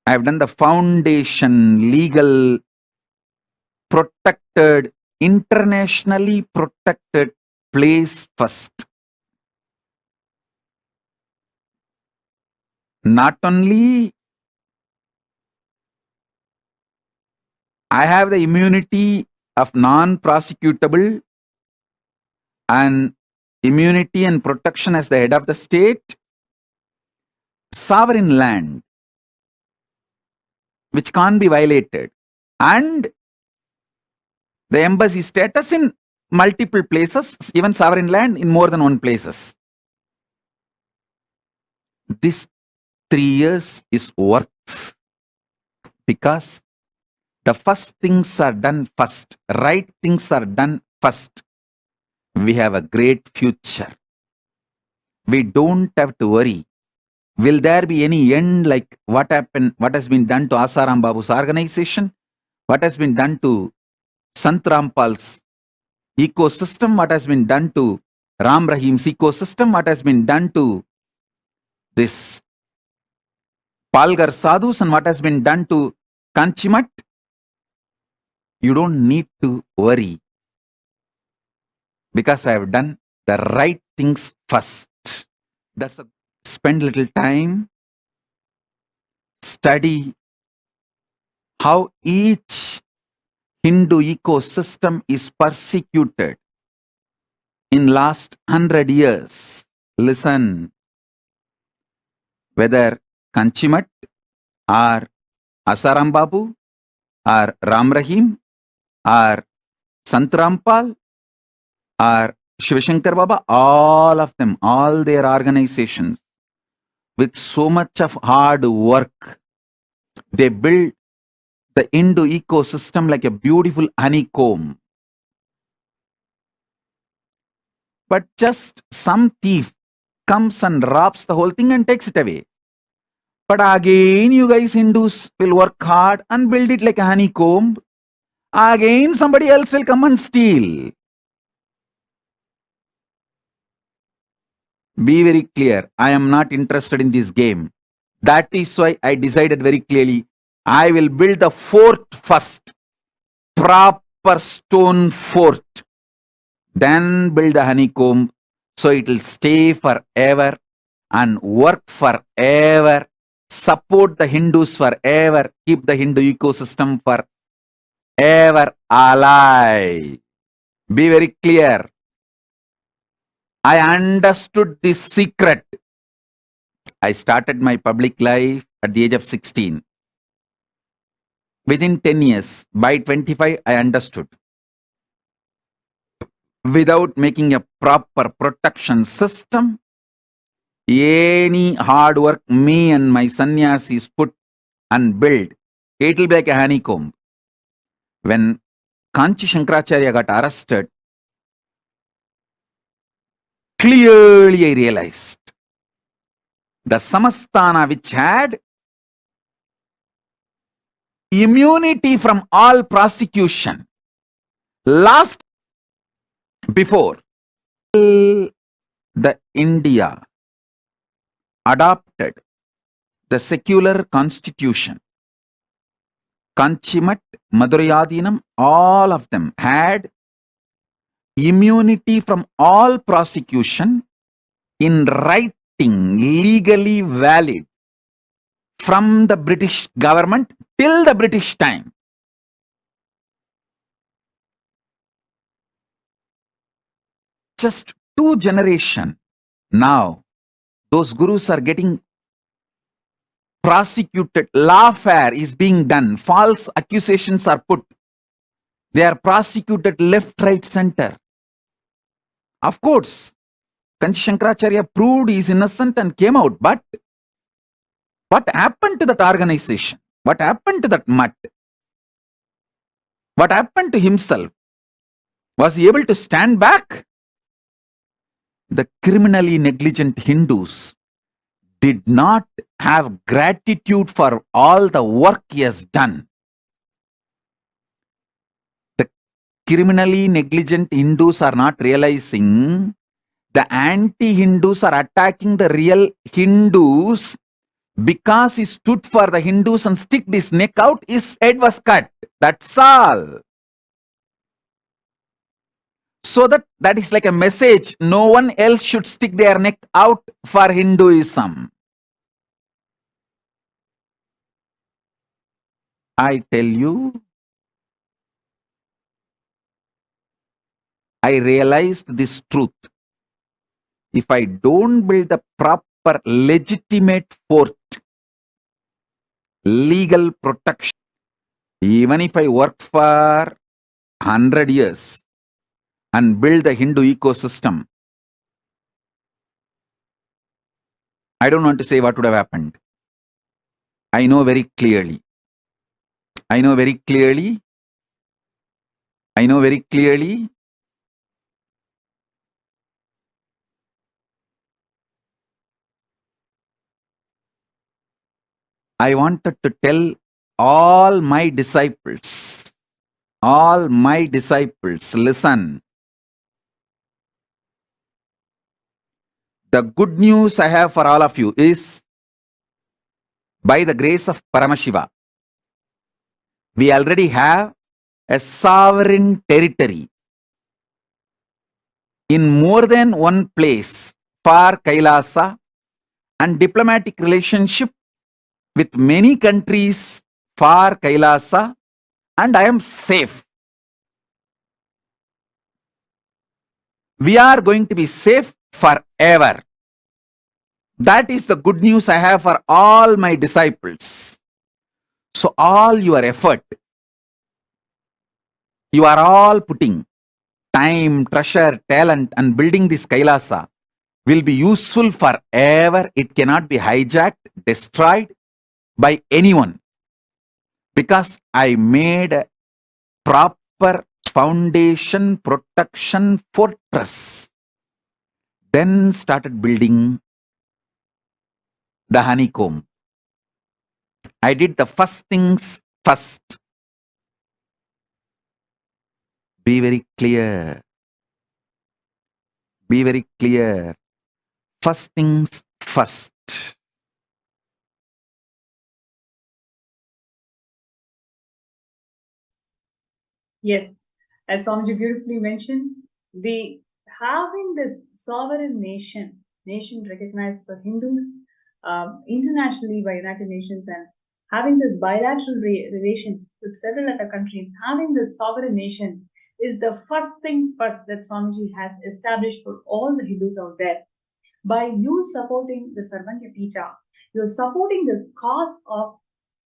S3: I have done the foundation, legal, protected, internationally protected place first. Not only I have the immunity of non-prosecutable and immunity and protection as the head of the state, sovereign land, which can't be violated, and the embassy status in multiple places, even sovereign land in more than one places. This 3 years is worth, because the first things are done first, right things are done first. We have a great future. We don't have to worry. Will there be any end like what happened, what has been done to Asaram Babu's organization? What has been done to Sant Rampal's ecosystem? What has been done to Ram Rahim's ecosystem? What has been done to this Palgar Sadhus, and what has been done to Kanchimat? You don't need to worry, because I have done the right things first. That's a spend little time, study how each Hindu ecosystem is persecuted in last 100 years. Listen, whether Kanchimat or Asaram Babu or Ram Rahim or Sant Rampal or Shivashankar Baba, all of them, all their organizations, with so much of hard work, they build the Hindu ecosystem like a beautiful honeycomb. But just some thief comes and robs the whole thing and takes it away. But again, you guys Hindus will work hard and build it like a honeycomb. Again, somebody else will come and steal. Be very clear. I am not interested in this game. That is why I decided very clearly, I will build the fort first. Proper stone fort. Then build the honeycomb, so it will stay forever and work forever. Support the Hindus forever. Keep the Hindu ecosystem forever alive. Be very clear. I understood this secret. I started my public life at the age of 16. Within 10 years, by 25, I understood. Without making a proper protection system, any hard work me and my sannyasis put and build, it will be like a honeycomb. When Kanchi Shankaracharya got arrested, clearly I realized the Samasthana, which had immunity from all prosecution, last before the India adopted the secular constitution, Kanchimat, Madurayadinam, all of them had immunity from all prosecution in writing, legally valid, from the British government till the British time. Just 2 generations now, those gurus are getting prosecuted. Lawfare is being done. False accusations are put. They are prosecuted left, right, center. Of course, Kanchi Shankaracharya proved he is innocent and came out. But what happened to that organization? What happened to that mutt? What happened to himself? Was he able to stand back? the criminally negligent Hindus did not have gratitude for all the work he has done. The criminally negligent Hindus are not realizing the anti-Hindus are attacking the real Hindus because he stood for the Hindus and stick his neck out, his head was cut. That's all. So that is like a message. No one else should stick their neck out for Hinduism. I tell you, I realized this truth. If I don't build the proper legitimate fort, legal protection, even if I work for 100 years and build the Hindu ecosystem, I don't want to say what would have happened. I know very clearly. I know very clearly. I know very clearly. I wanted to tell all my disciples, listen. The good news I have for all of you is, by the grace of Paramashiva, we already have a sovereign territory in more than one place for Kailasa and diplomatic relationship with many countries for Kailasa, and I am safe. We are going to be safe forever. That is the good news I have for all my disciples. So all your effort, you are all putting time, treasure, talent and building this Kailasa will be useful forever. It cannot be hijacked, destroyed by anyone, because I made a proper foundation protection fortress. Then started building the honeycomb. I did the first things first. Be very clear. Be very clear. First things first.
S9: Yes, as Swamiji beautifully mentioned, the having this sovereign nation recognized for Hindus internationally by United Nations, and having this bilateral relations with several other countries, having this sovereign nation is the first thing first that Swamiji has established for all the Hindus out there. By you supporting the Sarvanya Pita, you're supporting this cause of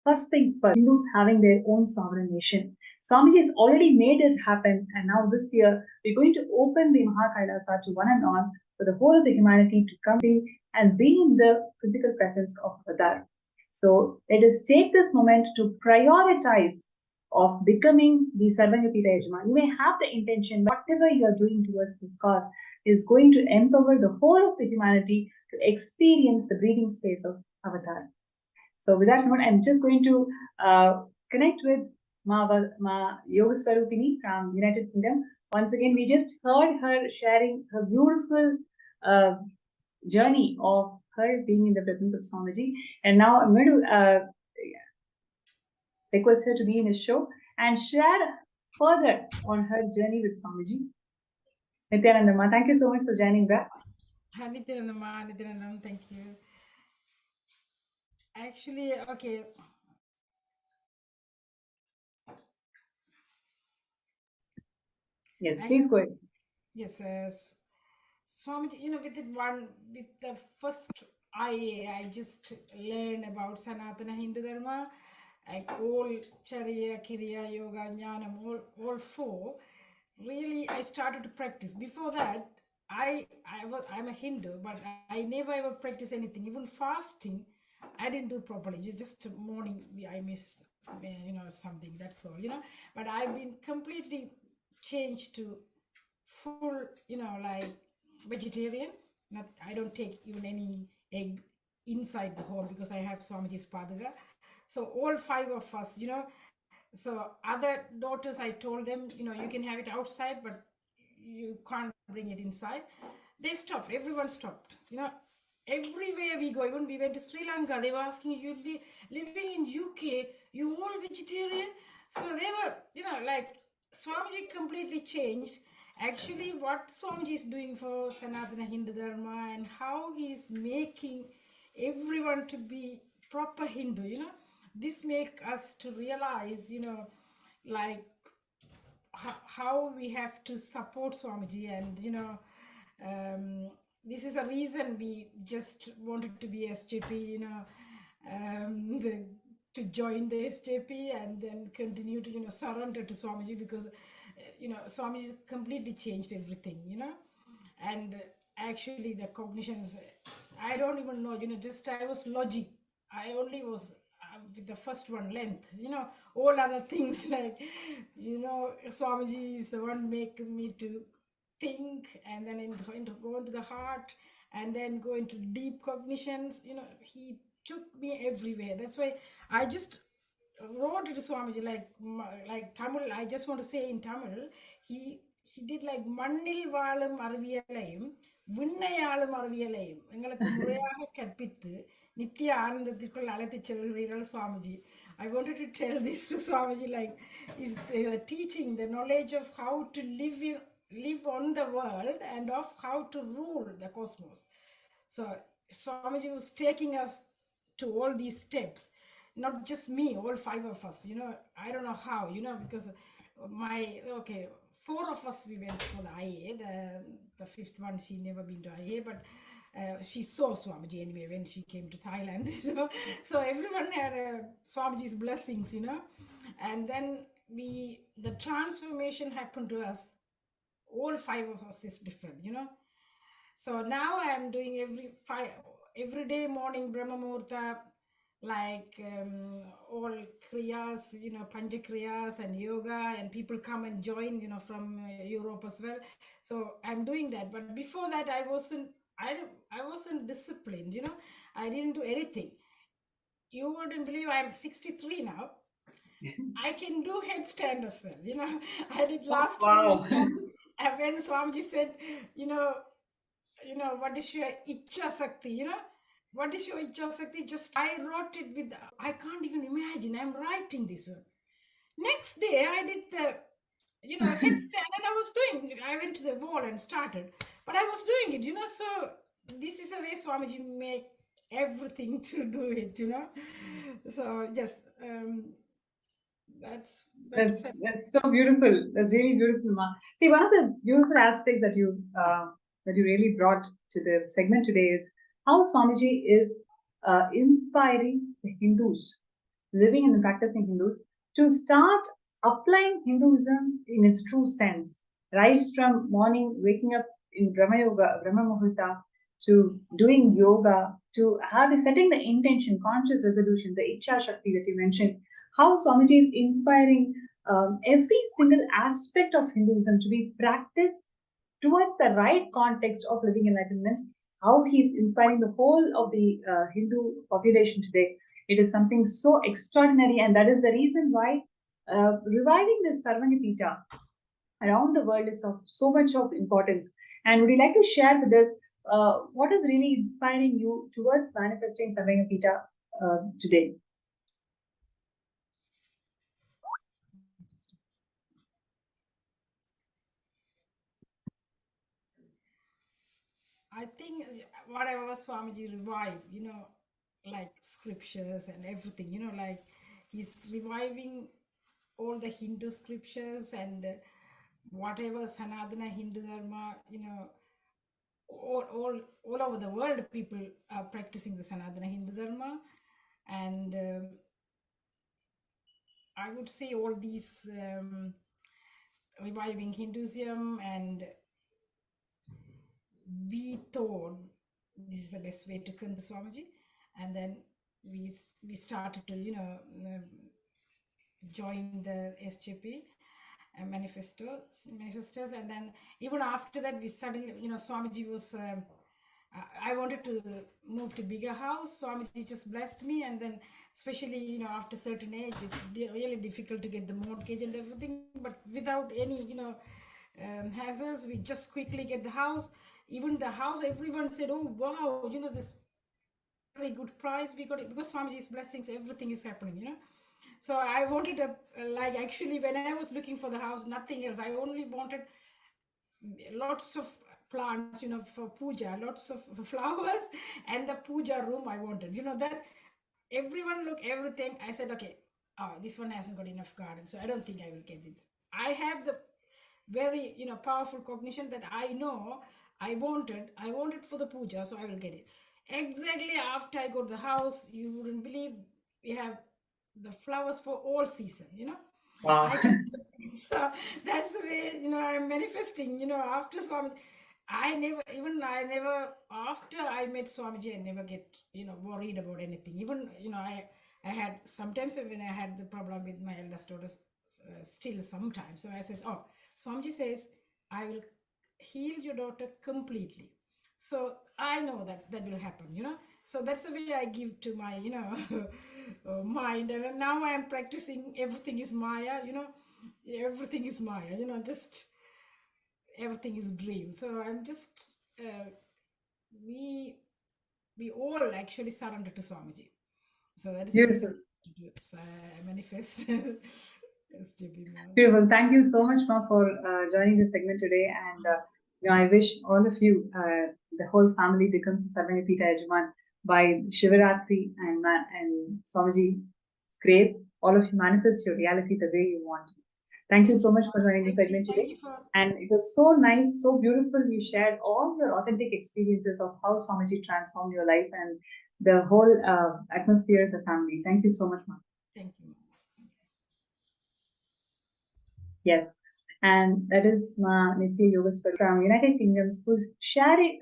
S9: first thing first, Hindus having their own sovereign nation. Swamiji has already made it happen, and now this year we're going to open the Mahakailasa to one and all for the whole of the humanity to come see and be in the physical presence of Avatar. So let us take this moment to prioritize of becoming the Sarvanyapita Yajman. You may have the intention, whatever you are doing towards this cause is going to empower the whole of the humanity to experience the breathing space of Avatar. So with that note, I'm just going to connect with Ma Yoga Swarupini from United Kingdom. Once again, we just heard her sharing her beautiful journey of her being in the presence of Swamiji. And now I'm going to request her to be in his show and share further on her journey with Swamiji. Nithyananda Ma, thank you so much for joining back.
S8: Nithyananda, thank you. Actually, okay.
S9: Yes, please go ahead.
S8: Yes, Swamiji, with the first I just learned about Sanatana Hindu Dharma, like all Charya, Kriya, Yoga, Jnanam, all four. Really, I started to practice. Before that, I'm a Hindu, but I never ever practiced anything. Even fasting, I didn't do properly. Just morning, I miss, something. That's all, But I've been completely changed to full, like vegetarian. Not, I don't take even any egg inside the home because I have Swamiji's Padaga. So all 5 of us, so other daughters, I told them, you can have it outside, but you can't bring it inside. They stopped. Everyone stopped. Everywhere we go, even we went to Sri Lanka, they were asking, you living in UK, you all vegetarian? So they were, like Swamiji completely changed. Actually, what Swamiji is doing for Sanatana Hindu Dharma and how he is making everyone to be proper Hindu, this make us to realize, like how we have to support Swamiji, and this is a reason we just wanted to be SJP, to join the SJP and then continue to surrender to Swamiji, because Swamiji completely changed everything, and actually the cognitions, I don't even know, just I was logic, I only was with the first one, length, all other things like, Swamiji is the one making me to think, and then go into the heart, and then go into deep cognitions. He took me everywhere. That's why I just wrote to Swamiji like Tamil. I just want to say in Tamil, he did like மண்ணில் வாழும் அறிவியலையும் விண்ணையாளும் அறிவியலையும் எங்களுக்கு முறையாக கற்பித்து நித்திய ஆனந்தத்திற்குள் அழைத்து செல்கிறீர்கள் Swamiji. I wanted to tell this to Swamiji, like is teaching the knowledge of how to live on the world and of how to rule the cosmos. So Swamiji was taking us to all these steps, not just me, all 5 of us, I don't know how, because okay, 4 of us, we went for the IA, the 5th one, she never been to IA, but she saw Swamiji anyway when she came to Thailand. So everyone had Swamiji's blessings, and then the transformation happened to us. All 5 of us is different, So now I am doing every day morning Brahma Muhurta, like all kriyas, Panja kriyas and yoga, and people come and join, from Europe as well. So I'm doing that. But before that, I wasn't disciplined, I didn't do anything. You wouldn't believe I'm 63 now. I can do headstand as well, I did last time when Swamiji said, what is your Icha Sakti, what is your Icha Sakti? Just I wrote it with, I can't even imagine, I'm writing this one. Next day, I did the, headstand, and I went to the wall and started, but I was doing it, so this is the way Swamiji make everything to do it, So, yes, that's
S9: so beautiful. That's really beautiful, Ma. See, one of the beautiful aspects that you really brought to the segment today is how Swamiji is inspiring the Hindus, living and practicing Hindus, to start applying Hinduism in its true sense, right from morning waking up in Brahma Yoga, Brahma Muhurta, to doing yoga, to setting the intention, conscious resolution, the Icha Shakti that you mentioned. How Swamiji is inspiring every single aspect of Hinduism to be practiced towards the right context of living enlightenment. How he is inspiring the whole of the Hindu population today. It is something so extraordinary, and that is the reason why reviving this Sarvanya Pita around the world is of so much of importance. And would you like to share with us what is really inspiring you towards manifesting Sarvanya Pita today?
S8: I think whatever Swamiji revived, like scriptures and everything, like he's reviving all the Hindu scriptures and whatever Sanatana Hindu Dharma, all over the world, people are practicing the Sanatana Hindu Dharma, and I would say all these reviving Hinduism, and we thought this is the best way to come to Swamiji, and then we started to join the SJP, manifestors, and then even after that, we suddenly, Swamiji was. I wanted to move to bigger house. Swamiji just blessed me, and then especially after certain age, it's really difficult to get the mortgage and everything. But without any hassles, we just quickly get the house. Even the house, everyone said, "Oh wow, this very good price we got it," because Swamiji's blessings, everything is happening. So I wanted actually when I was looking for the house, nothing else. I only wanted lots of plants, for puja, lots of flowers, and the puja room I wanted. That everyone look everything. I said, okay, this one hasn't got enough garden, so I don't think I will get this. I have the very powerful cognition that I know I wanted for the puja, so I will get it. Exactly after I got the house, you wouldn't believe we have the flowers for all season.
S9: Wow.
S8: I can, so that's the way I'm manifesting. After Swami, I never after I met Swamiji, I never get worried about anything. Even I had sometimes when I had the problem with my eldest daughter, still sometimes. So I says, oh, Swamiji says I will heal your daughter completely. So I know that will happen. So that's the way I give to my mind, and now I am practicing everything is Maya. Everything is Maya. Just everything is dream. So I'm just we all actually surrender to Swamiji. So that is the
S9: Beautiful.
S8: reason so I manifest. Yes, JP Ma.
S9: Beautiful. Thank you so much, Ma, for joining this segment today. And I wish all of you, the whole family, becomes the Sarvanyapita Yajaman by Shivaratri and Swamiji's grace. All of you manifest your reality the way you want. Thank you so much for joining the segment today. And it was so nice, so beautiful. You shared all your authentic experiences of how Swamiji transformed your life and the whole atmosphere of the family. Thank you so much, Ma.
S8: Thank you.
S9: Yes, and that is Ma Nithya Yogaswara from United Kingdoms, who's sharing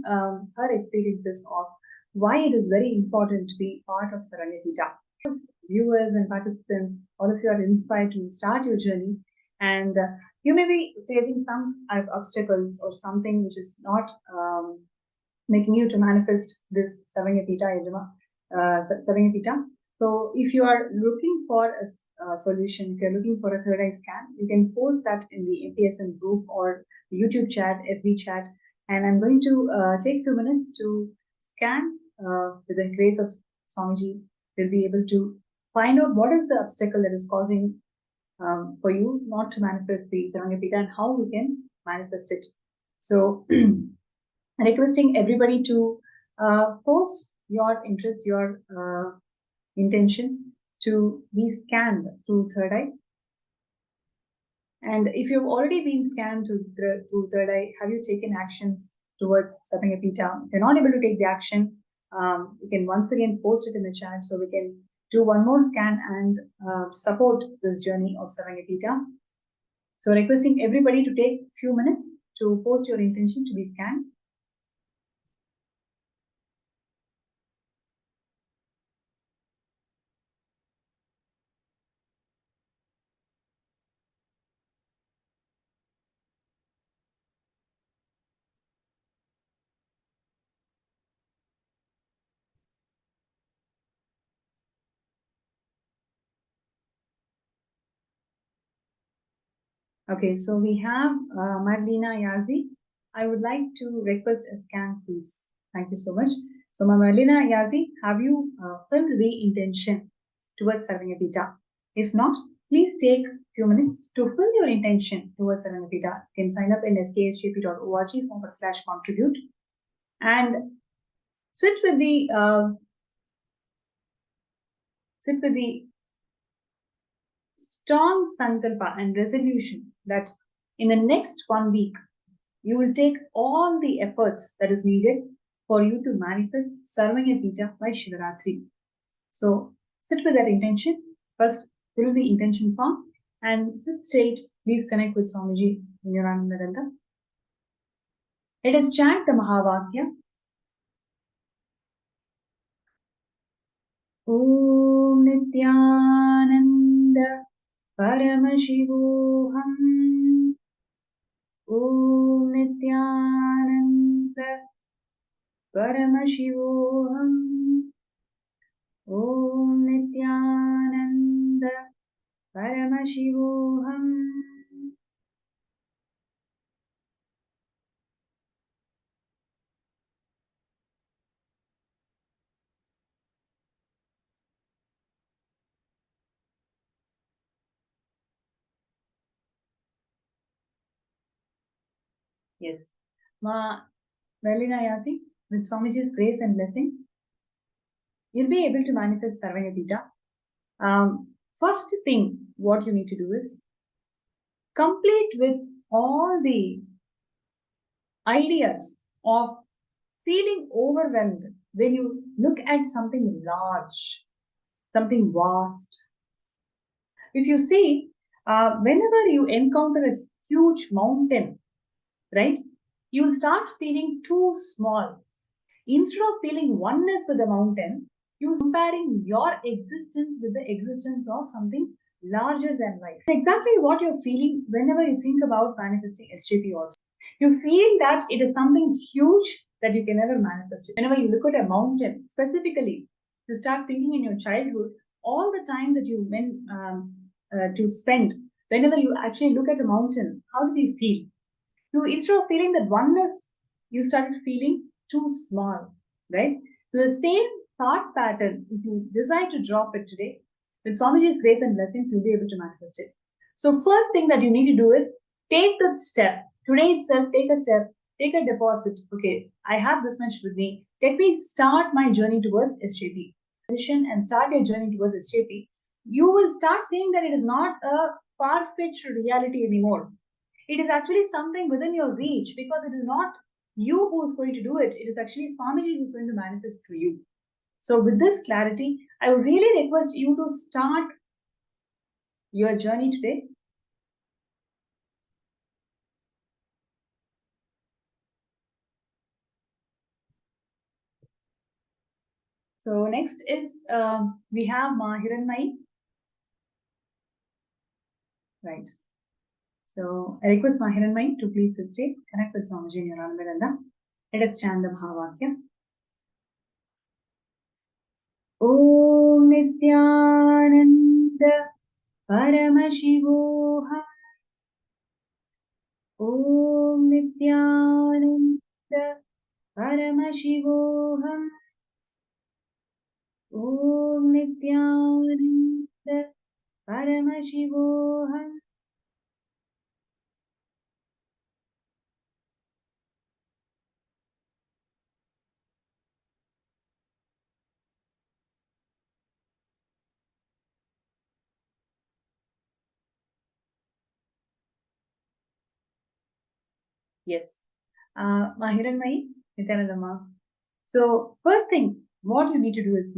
S9: her experiences of why it is very important to be part of Sarvanyapita. Viewers and participants, all of you are inspired to start your journey, and you may be facing some obstacles or something which is not making you to manifest this Sarvanyapita. So if you are looking for a solution, if you're looking for a third eye scan, you can post that in the MPSN group or the YouTube chat, FB chat, and I'm going to take a few minutes to scan with the grace of Swamiji. We'll be able to find out what is the obstacle that is causing for you not to manifest the Sarvanyapita and how we can manifest it. So requesting everybody to post your interest, your intention to be scanned through third eye. And if you've already been scanned through third eye, have you taken actions towards Sarvanyapita? If you're not able to take the action, you can once again post it in the chat so we can do one more scan and support this journey of Sarvanyapita. So requesting everybody to take a few minutes to post your intention to be scanned. Okay, so we have Marlena Yazi. I would like to request a scan, please. Thank you so much. So, Marlena Yazi, have you filled the intention towards Sarvanyapita? If not, please take a few minutes to fill your intention towards Sarvanyapita. You can sign up in skshp.org/contribute and sit with the strong sankalpa and resolution that in the next 1 week, you will take all the efforts that is needed for you to manifest Sarvanyapita by Shivaratri. So sit with that intention. First, fill the intention form and sit straight. Please connect with Swamiji in your Anandagandha. Let us chant the Mahavakya. Om Nithyananda Paramashivoham. Om Nithyananda. Paramashivoham. Om Nithyananda. Paramashivoham. Yes. Ma Melina Yasi, with Swamiji's grace and blessings, you'll be able to manifest Sarvayatita. First thing, what you need to do is complete with all the ideas of feeling overwhelmed when you look at something large, something vast. If you see, whenever you encounter a huge mountain, right, you'll start feeling too small. Instead of feeling oneness with the mountain, you're comparing your existence with the existence of something larger than life. It's exactly what you're feeling whenever you think about manifesting SJP also. You feel that it is something huge that you can never manifest. Whenever you look at a mountain, specifically, you start thinking in your childhood, all the time that you went to spend, whenever you actually look at a mountain, how do you feel? You, instead of feeling that oneness, you started feeling too small, right? So the same thought pattern, if you decide to drop it today, with Swamiji's grace and blessings, you'll be able to manifest it. So first thing that you need to do is take the step. Today itself, take a step, take a deposit. Okay, I have this much with me. Let me start my journey towards SJP. And start your journey towards SJP. You will start seeing that it is not a far-fetched reality anymore. It is actually something within your reach, because it is not you who is going to do it. It is actually Swamiji who is going to manifest through you. So with this clarity, I would really request you to start your journey today. So next is, we have Hiranmai. Right. So I request Hiranmai to please sit straight, connect with Swamiji in your Anandaganda. Let us chant the Bhavakya. Om Nithyananda Paramashivoham. Om Nithyananda Paramashivoham. Om Nithyananda Paramashivoham. Yes. Mahiranmai, Nithyananda. So first thing, what you need to do is,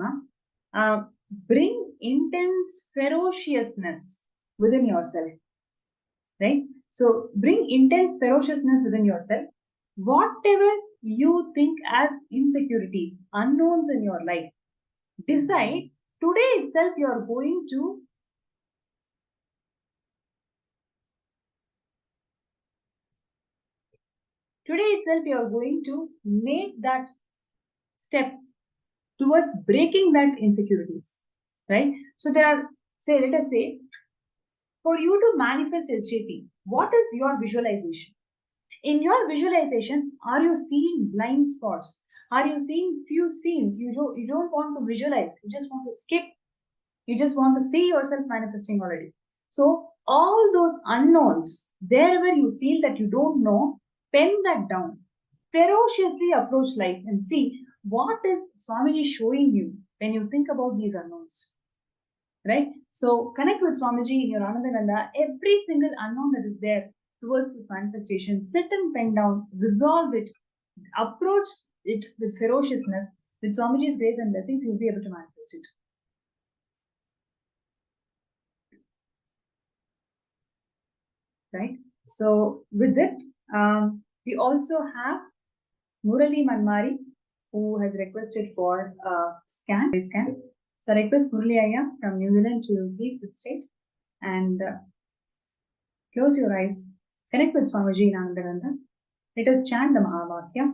S9: bring intense ferociousness within yourself, right? So bring intense ferociousness within yourself. Whatever you think as insecurities, unknowns in your life, decide today itself you are going to make that step towards breaking that insecurities, right? So there are, say, let us say, for you to manifest SJP, what is your visualization? In your visualizations, are you seeing blind spots? Are you seeing few scenes you don't want to visualize? You just want to skip. You just want to see yourself manifesting already. So all those unknowns, wherever you feel that you don't know, pen that down. Ferociously approach life and see what is Swamiji showing you when you think about these unknowns. Right? So connect with Swamiji in your Anandaganda. Every single unknown that is there towards this manifestation, sit and pen down, resolve it, approach it with ferociousness. With Swamiji's grace and blessings, you'll be able to manifest it. Right? So with it, we also have Murali Manmari, who has requested for a scan. So I request Murali Ayya from New Zealand to please sit straight. and close your eyes. Connect with Swamiji in Anandananda. Let us chant the Mahavakya.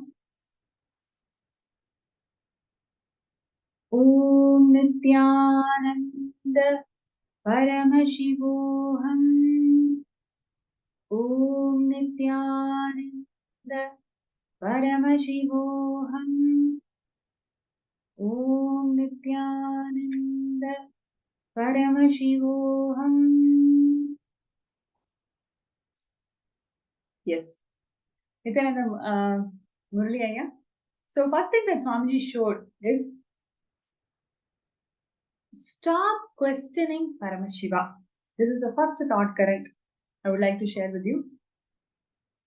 S9: Om Nithyananda Paramashivoham. Om Nithyananda Paramashivoham. Om Nithyananda Paramashivoham. Yes. Nithyananda Murali Ayya. So first thing that Swamiji showed is stop questioning Paramashiva. This is the first thought current I would like to share with you.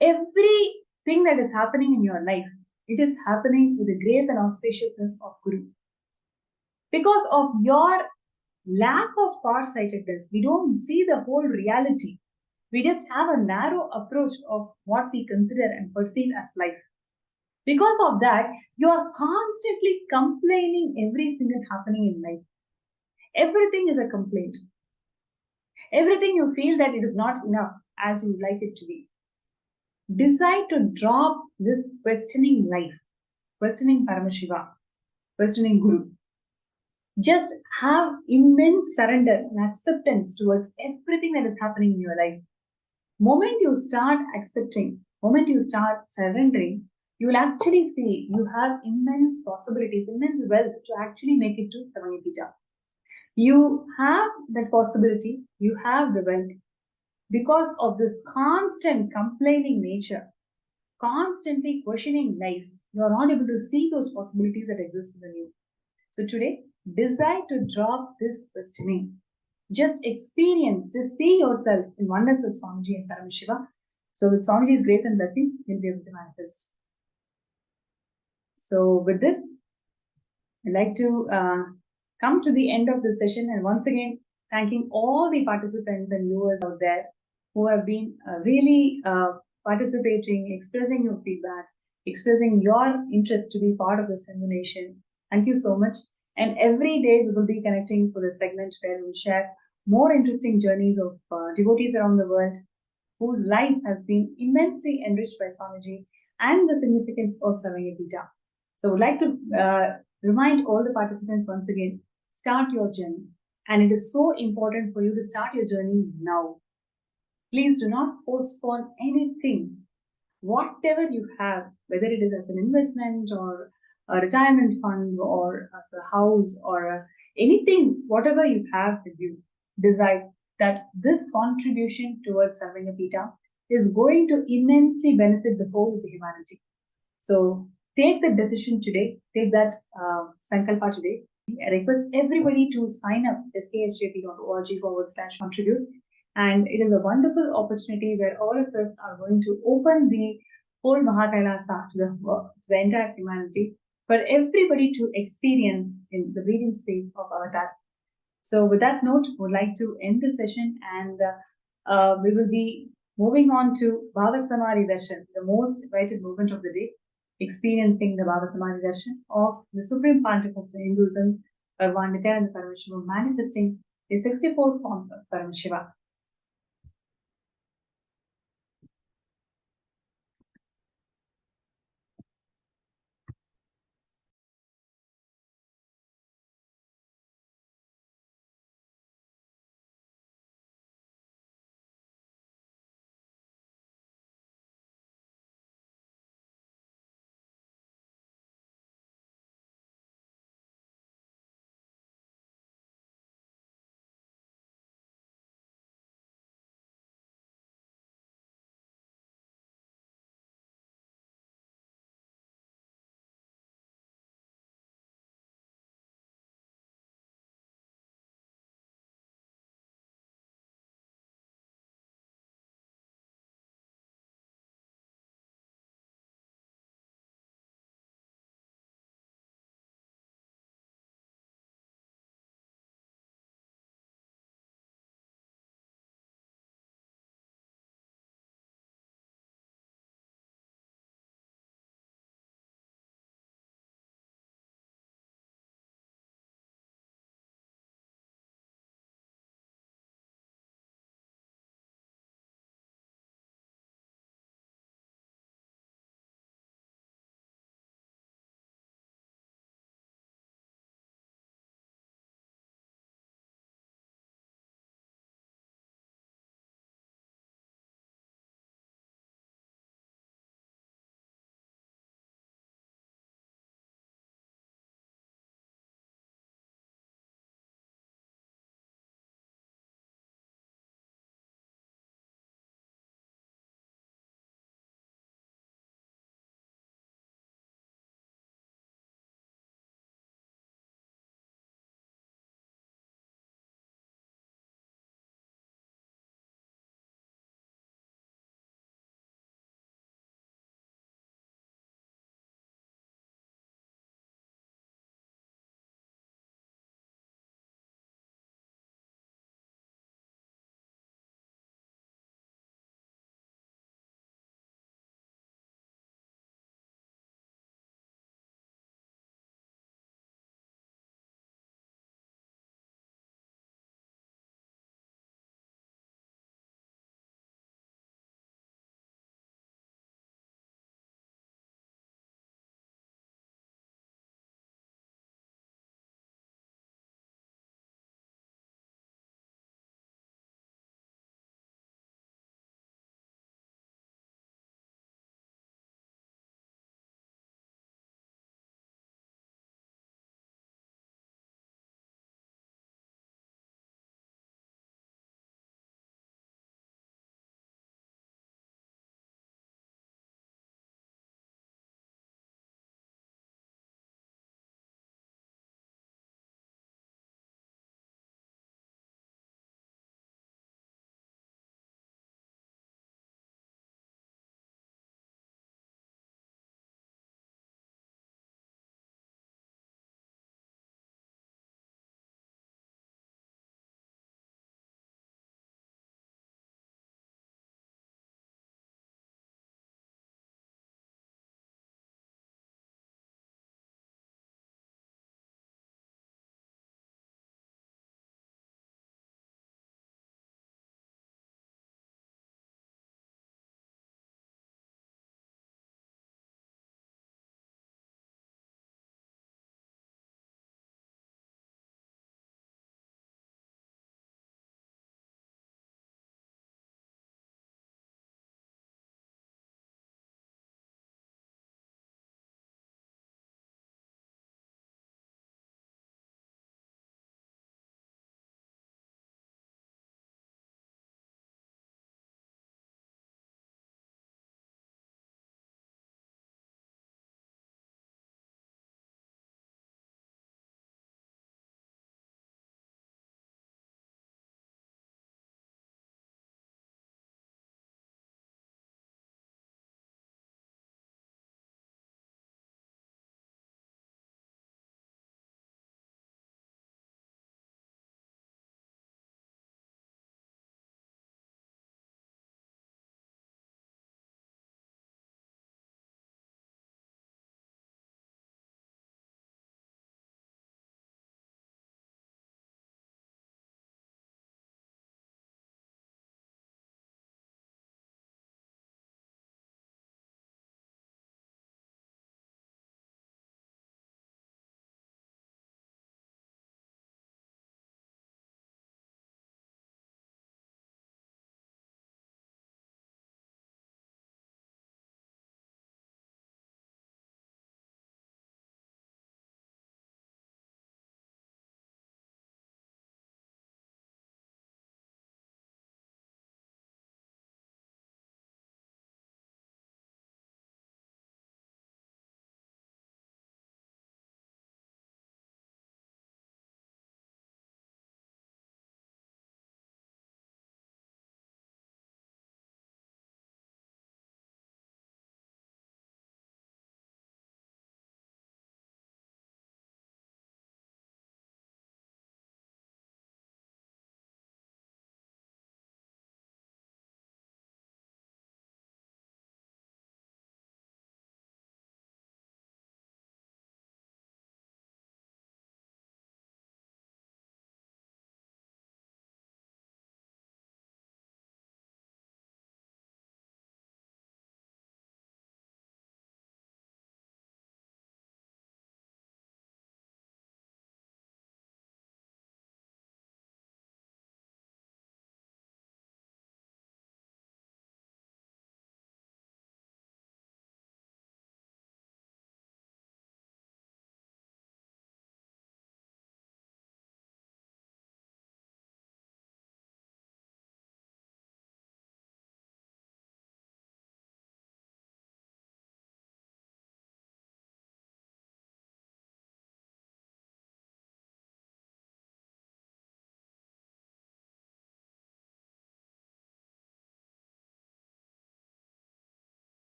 S9: Everything that is happening in your life, it is happening with the grace and auspiciousness of Guru. Because of your lack of farsightedness, we don't see the whole reality. We just have a narrow approach of what we consider and perceive as life. Because of that, you are constantly complaining every single happening in life. Everything is a complaint. Everything you feel that it is not enough as you would like it to be. Decide to drop this questioning life, questioning Paramashiva, questioning Guru. Just have immense surrender and acceptance towards everything that is happening in your life. Moment you start accepting, moment you start surrendering, you will actually see you have immense possibilities, immense wealth to actually make it to Samadhi. You have that possibility, you have the wealth. Because of this constant complaining nature, constantly questioning life, you are not able to see those possibilities that exist within you. So today, decide to drop this questioning. Just experience, just see yourself in oneness with Swamiji and Paramashiva. So with Swamiji's grace and blessings, you'll be able to manifest. So with this, I'd like to come to the end of the session, and once again, thanking all the participants and viewers out there who have been really participating, expressing your feedback, expressing your interest to be part of this illumination. Thank you so much. And every day we will be connecting for the segment where we will share more interesting journeys of devotees around the world whose life has been immensely enriched by Swamiji and the significance of Sarvayapita. So I would like to remind all the participants once again, start your journey. And it is so important for you to start your journey now. Please do not postpone anything. Whatever you have, whether it is as an investment or a retirement fund or as a house or anything, whatever you have with you, decide that this contribution towards Sarvayapita is going to immensely benefit the whole of the humanity. So take the decision today, take that sankalpa today. I request everybody to sign up sksjp.org/contribute. And it is a wonderful opportunity where all of us are going to open the whole Mahakailasa to the entire humanity for everybody to experience in the breathing space of Avatar. So with that note, we would like to end the session, and we will be moving on to Bhava Samadhi Darshan, the most invited movement of the day, experiencing the Bhava Samadhi Darshan of the Supreme Pontiff of Hinduism, Bhagavan Nithyananda Paramashivam, manifesting the 64 forms of Paramashiva.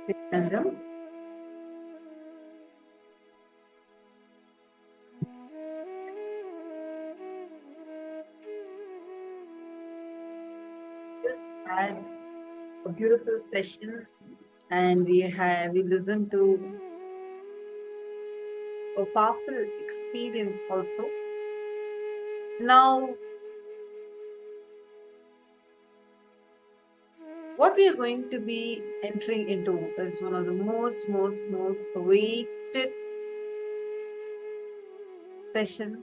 S11: Nithyananda. Just had a beautiful session, and we listened to a powerful experience also. Now, what we are going to be entering into is one of the most awaited session,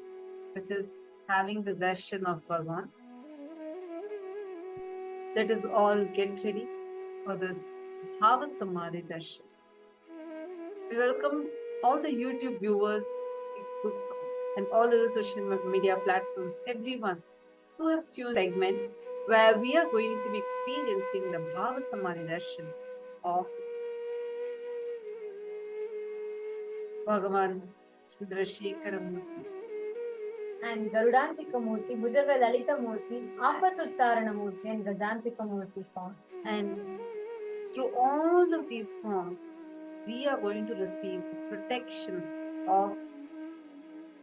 S11: which is having the darshan of Bhagavan. Let us all get ready for this Bhava Samadhi darshan. We welcome all the YouTube viewers, Facebook, and all other social media platforms, everyone who has tuned segment where we are going to be experiencing the Bhava Samadhi darshan of Bhagavan Chandrasekhara Murthy
S12: and Garudantika Murthy, Bhujaga Lalita Murthy, Apatuttarana Murthy, and Gajantika Murthy forms.
S11: And through all of these forms, we are going to receive the protection of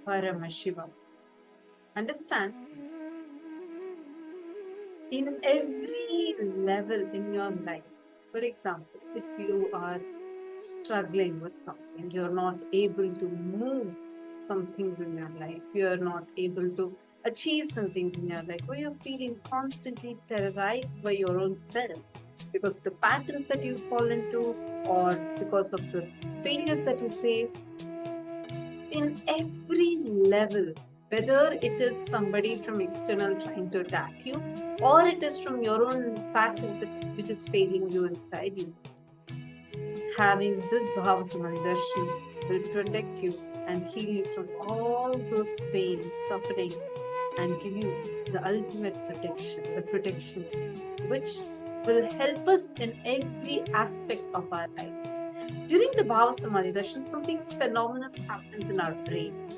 S11: Paramashivam. Understand? In every level in your life, for example, if you are struggling with something, you're not able to move some things in your life, you're not able to achieve some things in your life, or you're feeling constantly terrorized by your own self because the patterns that you fall into or because of the failures that you face, in every level, whether it is somebody from external trying to attack you or it is from your own patterns which is failing you inside you, having this Bhava Samadhi darshan will protect you and heal you from all those pain, sufferings, and give you the ultimate protection, the protection which will help us in every aspect of our life. During the Bhava Samadhi darshan, something phenomenal happens in our brain.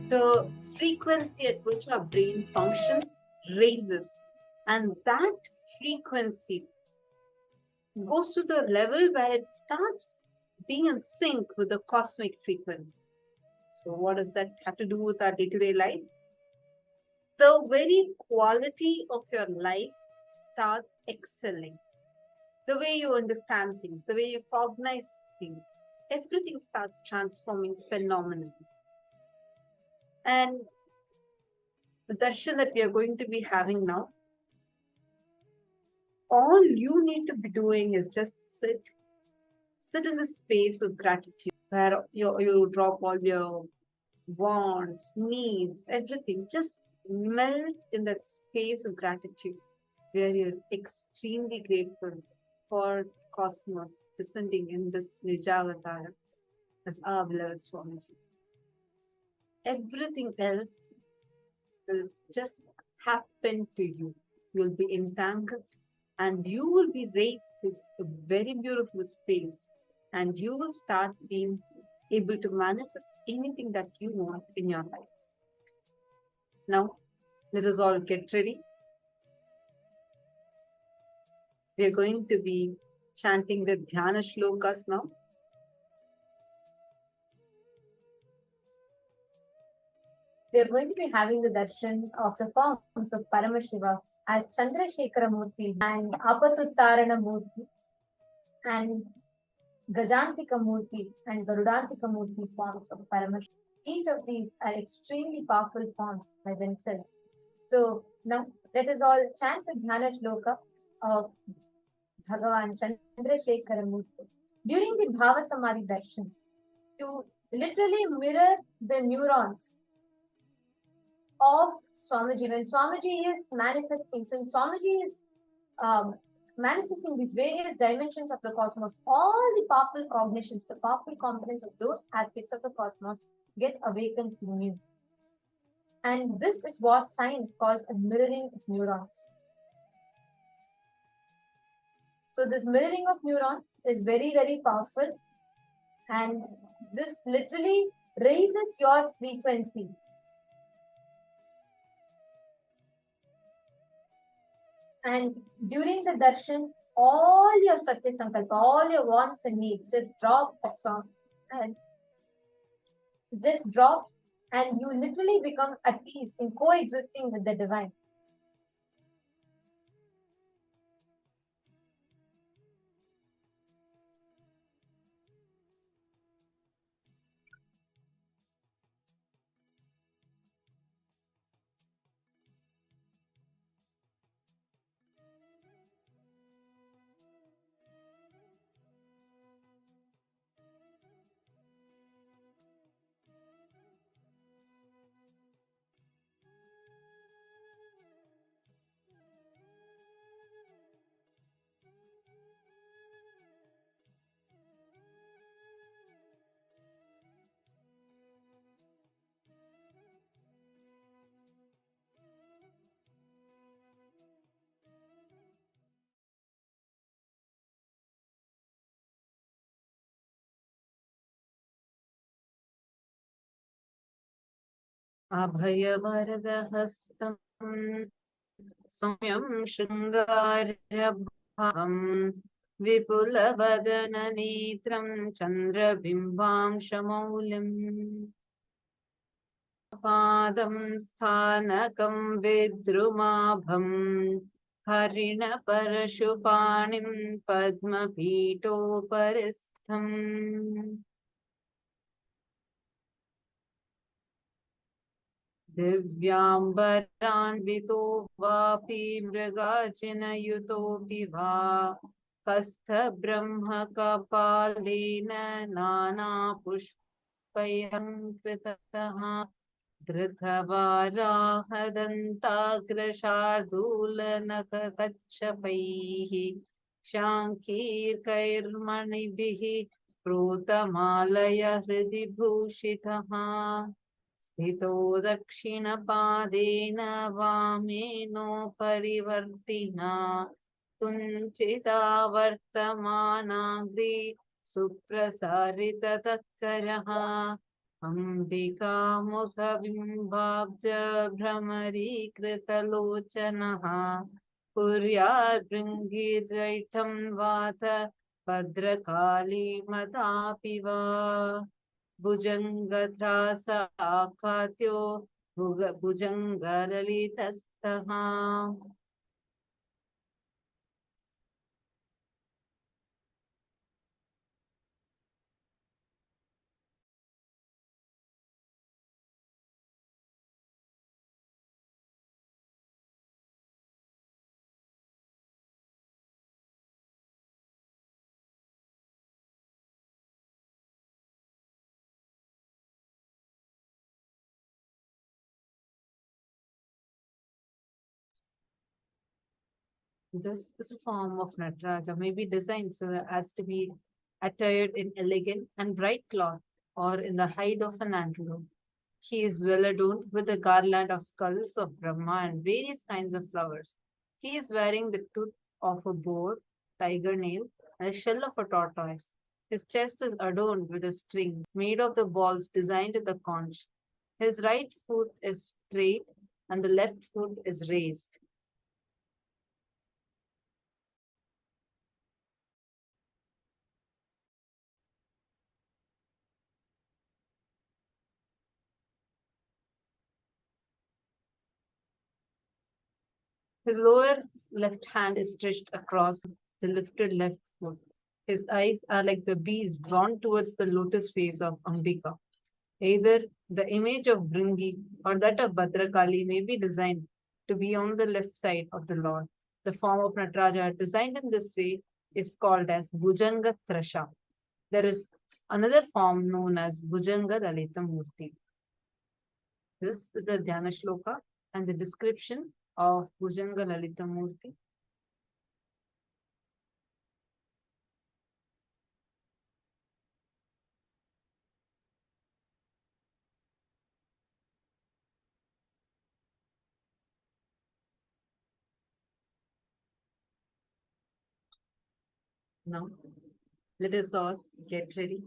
S11: The frequency at which our brain functions raises, and that frequency goes to the level where it starts being in sync with the cosmic frequency. So what does that have to do with our day-to-day life? The very quality of your life starts excelling. The way you understand things, the way you cognize things, everything starts transforming phenomenally. And the darshan that we are going to be having now, all you need to be doing is just sit in the space of gratitude where you drop all your wants, needs, everything. Just melt in that space of gratitude where you're extremely grateful for cosmos descending in this Nijavatar as our beloved Swamiji. Everything else will just happen to you. You'll be entangled and you will be raised to a very beautiful space and you will start being able to manifest anything that you want in your life. Now, let us all get ready. We are going to be chanting the Dhyana Shlokas now.
S12: We are going to be having the darshan of the forms of Paramashiva as Chandrasekhara Murthy and Apatuttarana Murthy and Gajantika Murthy and Garudantika Murthy forms of Paramashiva. Each of these are extremely powerful forms by themselves. So now let us all chant the Dhyana Shloka of Bhagavan Chandrasekhara Murthy during the Bhava Samadhi darshan to literally mirror the neurons of Swamiji. When Swamiji is manifesting, so Swamiji is manifesting these various dimensions of the cosmos, all the powerful cognitions, the powerful components of those aspects of the cosmos gets awakened to new. And this is what science calls as mirroring of neurons. So this mirroring of neurons is very, very powerful. And this literally raises your frequency. And during the darshan, all your Satya Sankalpa, all your wants and needs, just drop that song and just drop, and you literally become at peace in coexisting with the divine.
S11: अभयवरदहस्तं सौम्यं शृङ्गारभावं विपुलवदननेत्रं चन्द्रबिम्बांशमौलिम् पादं स्थानकं विद्रुमाभं हरिणपरशुपाणिं पद्मपीठोपरिस्थम् दिव्याम्बरान्वितो वापि मृगाजिनयुतोऽपि वा हस्तब्रह्मकपालेन नानापुष्पैरङ्कृतः धृतवाराहदन्ताग्रशार्दूलनखकच्छपैः शाङ्कीर्कैर्मणिभिः प्रोतमालय हृदि भूषितः स्थितो दक्षिणपादेन वामेनोपरिवर्तिना कुञ्चितावर्तमानाग्रे सुप्रसारिततत्करः अम्बिकामुखबिम्बाब्ज भ्रमरीकृतलोचनः कुर्याद्भृङ्गिरैठं वात भद्रकालीमतापि वा भुजङ्गत्रासाखाद्यो भुजङ्गललितस्तः This is a form of Nataraja, may be designed so as to be attired in elegant and bright cloth or in the hide of an antelope. He is well adorned with a garland of skulls of Brahma and various kinds of flowers. He is wearing the tooth of a boar, tiger nail, and the shell of a tortoise. His chest is adorned with a string made of the balls designed with a conch. His right foot is straight and the left foot is raised. His lower left hand is stretched across the lifted left foot. His eyes are like the bees drawn towards the lotus face of Ambika. Either the image of Bringi or that of Bhadrakali may be designed to be on the left side of the Lord. The form of Nataraja designed in this way is called as Bhujanga Trasha. There is another form known as Bhujanga Lalita Murti. This is the Dhyana Shloka and the description of Bhujanga Lalita Murti. Now, let us all get ready.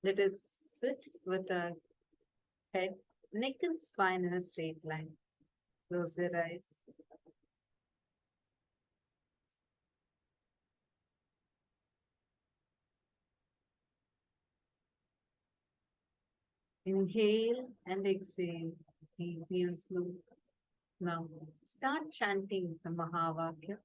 S11: Let us sit with our head, neck and spine in a straight line. Close your eyes. Inhale and exhale deeply and slowly. Now start chanting the Mahavakya.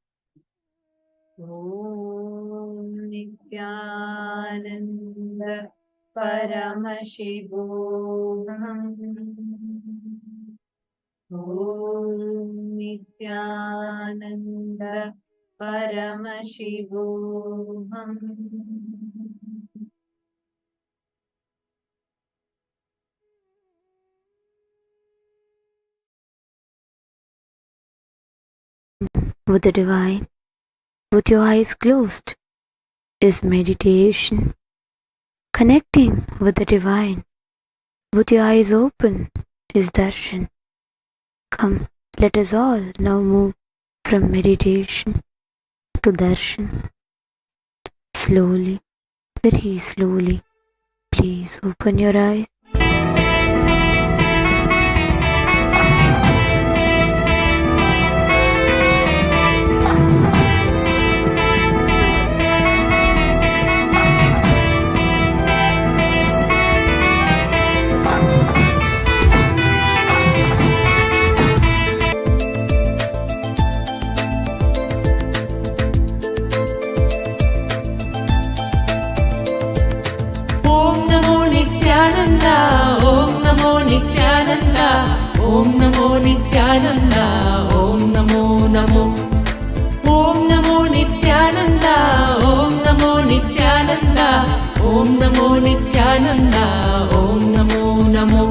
S11: Om Nithyananda Paramashivam. Om Nithyananda Paramashivam.
S13: With the divine, with your eyes closed, is meditation. Connecting with the divine, with your eyes open, is darshan. Come, let us all now move from meditation to darshan. Slowly, very slowly, please open your eyes.
S14: Om Namo Nithyananda, Om Namo Nithyananda, Om Namo Namo. Om Namo Nithyananda, Om Namo Nithyananda, Om Namo Nithyananda, Om Namo Namo.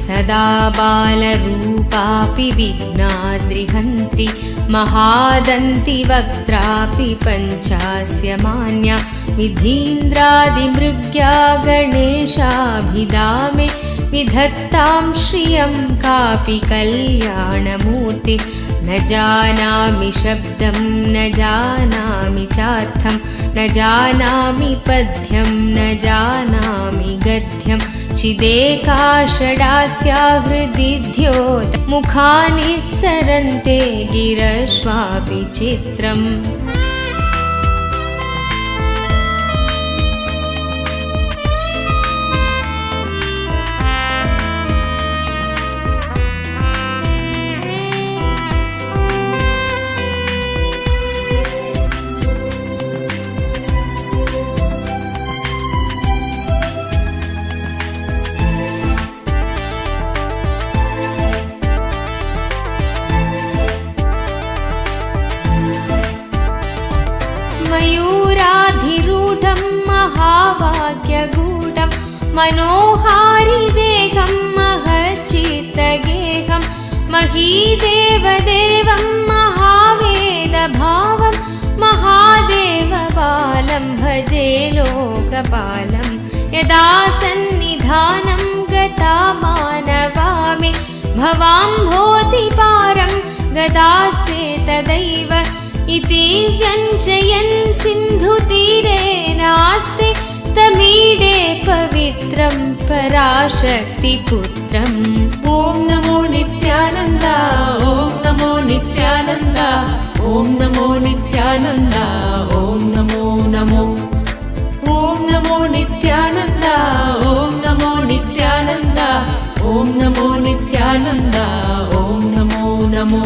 S15: सदा बालरूपापि विघ्नाद्रिहन्ति महादन्ति वक्त्रापि पञ्चास्य मान्या विधीन्द्रादिमृग्या गणेशाभिधामे विधत्तां श्रियं कापि कल्याणमूर्ति न जानामि शब्दं न जानामि चार्थं न जानामि पद्यं न जानामि गद्यं चिदेकाषडास्या हृदि द्योत मुखानि सरन्ते गिरश्वापि चित्रम् मनोहारिदेहं महच्चित्तगेहं महीदेवदेवं महावेदभावं महादेवबालं भजे लोकपालं यदा सन्निधानं गता मानवामि भवाम्भोधिपारं गदास्ते तदैव इति व्यञ्जयन् सिन्धुतीरे नास्ते तमीडे पवित्रं पराशक्तिपुत्रम्
S14: ॐ नमो नित्यानन्द ॐ नमो नित्यानन्द ॐ नमो नित्यानन्द ॐ नमो नमो ॐ नमो नित्यानन्द ॐ नमो नित्यानन्द ॐ नमो नित्यानन्द ॐ नमो नमो.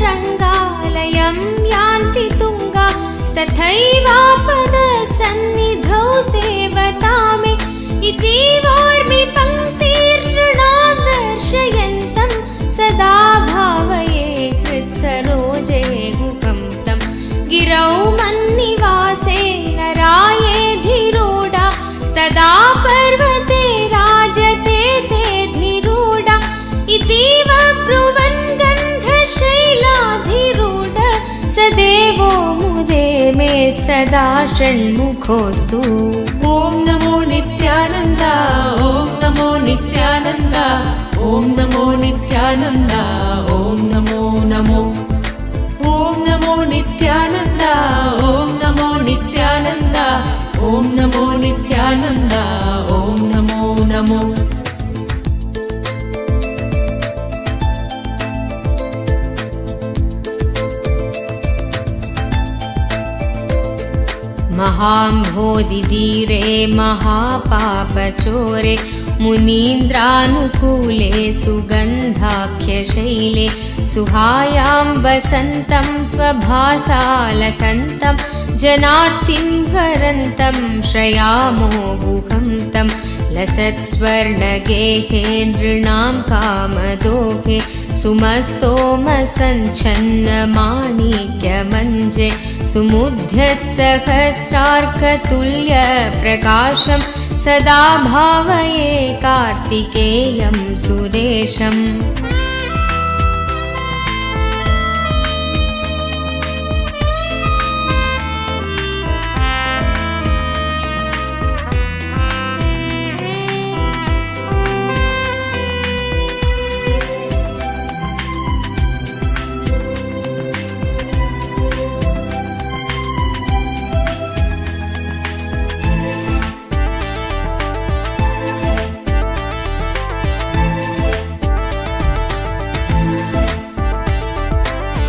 S15: यथाब्धेस्तरङ्गालयं यान्ति तुङ्गा तथैवापदसन्निधौ सेवतामि इतीवोर्मि पङ्क्तिर्नृणां दर्शयन्तं सदा भावये हृत्सरोजे गुहं तं गिरौ मन्निवासे नरायेऽधिरूढा तदा पर्वते राजते ते धिरूढा इतीव ब्रुवन् गन्धशैलाधिरूढा सदा षण्मुखोऽस्तु।
S14: ॐ नमो नित्यानन्द, ॐ नमो नित्यानन्द, ॐ नमो नित्यानन्द, ॐ नमो नमो। ॐ नमो नित्यानन्द, ॐ नमो नित्यानन्द, ॐ नमो नित्यानन्द, ॐ नमो नमो।
S15: महाम्भोधिधीरे महापापचोरे मुनीन्द्रानुकूले सुगन्धाख्यशैले सुहायां वसन्तं स्वभासालसन्तं जनार्तिं हरन्तं श्रयामो गुहं तं लसत्स्वर्णगेहे नृणां कामदोहे सुमस्तोमसञ्छन्नमाणिक्यमञ्जे सुमुद्यत्सहस्रार्कतुल्यप्रकाशं सदा भावये कार्तिकेयं सुरेशम्।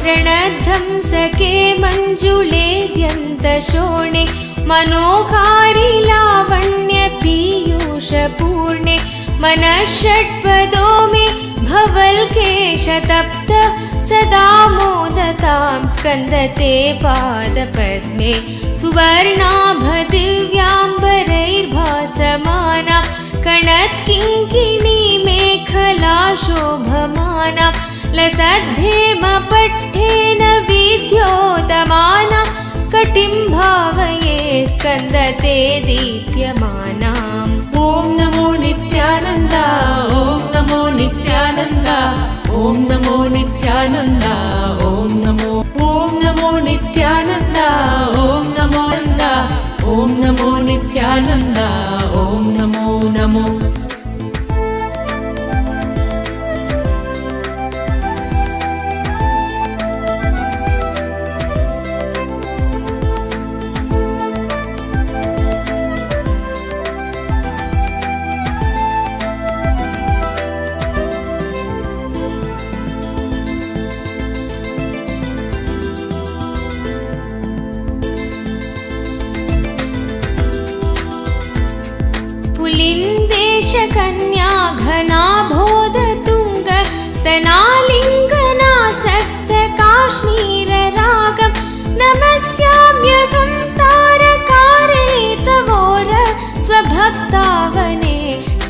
S15: प्रणद्धं सखे मञ्जुलेद्यन्तशोणे मनोहारि लावण्यपीयूषपूर्णे मनः षट्पदो मे भवल्केशतप्त सदा मोदतां स्कन्दते पादपद्मे सुवर्णाभदिव्याम्बरैर्भासमाना कणत्किङ्किणी मेखला शोभमाना लसद्धेमपट्ठेन विद्योतमाना कटिं भावये स्कन्दते दीप्यमानाम्।
S14: ॐ नमो नित्यानन्द, ॐ नमो नित्यानन्द, ॐ नमो नित्यानन्द, ॐ नमो। ॐ नमो नित्यानन्द, ॐ नमो नन्द, ॐ नमो नित्यानन्द, ॐ नमो नमो।
S15: कन्या घनाभोधतुङ्ग स्तनालिङ्गनासक्त काश्मीररागं नमस्याम्यहं तारकारे तवोर स्वभक्तावने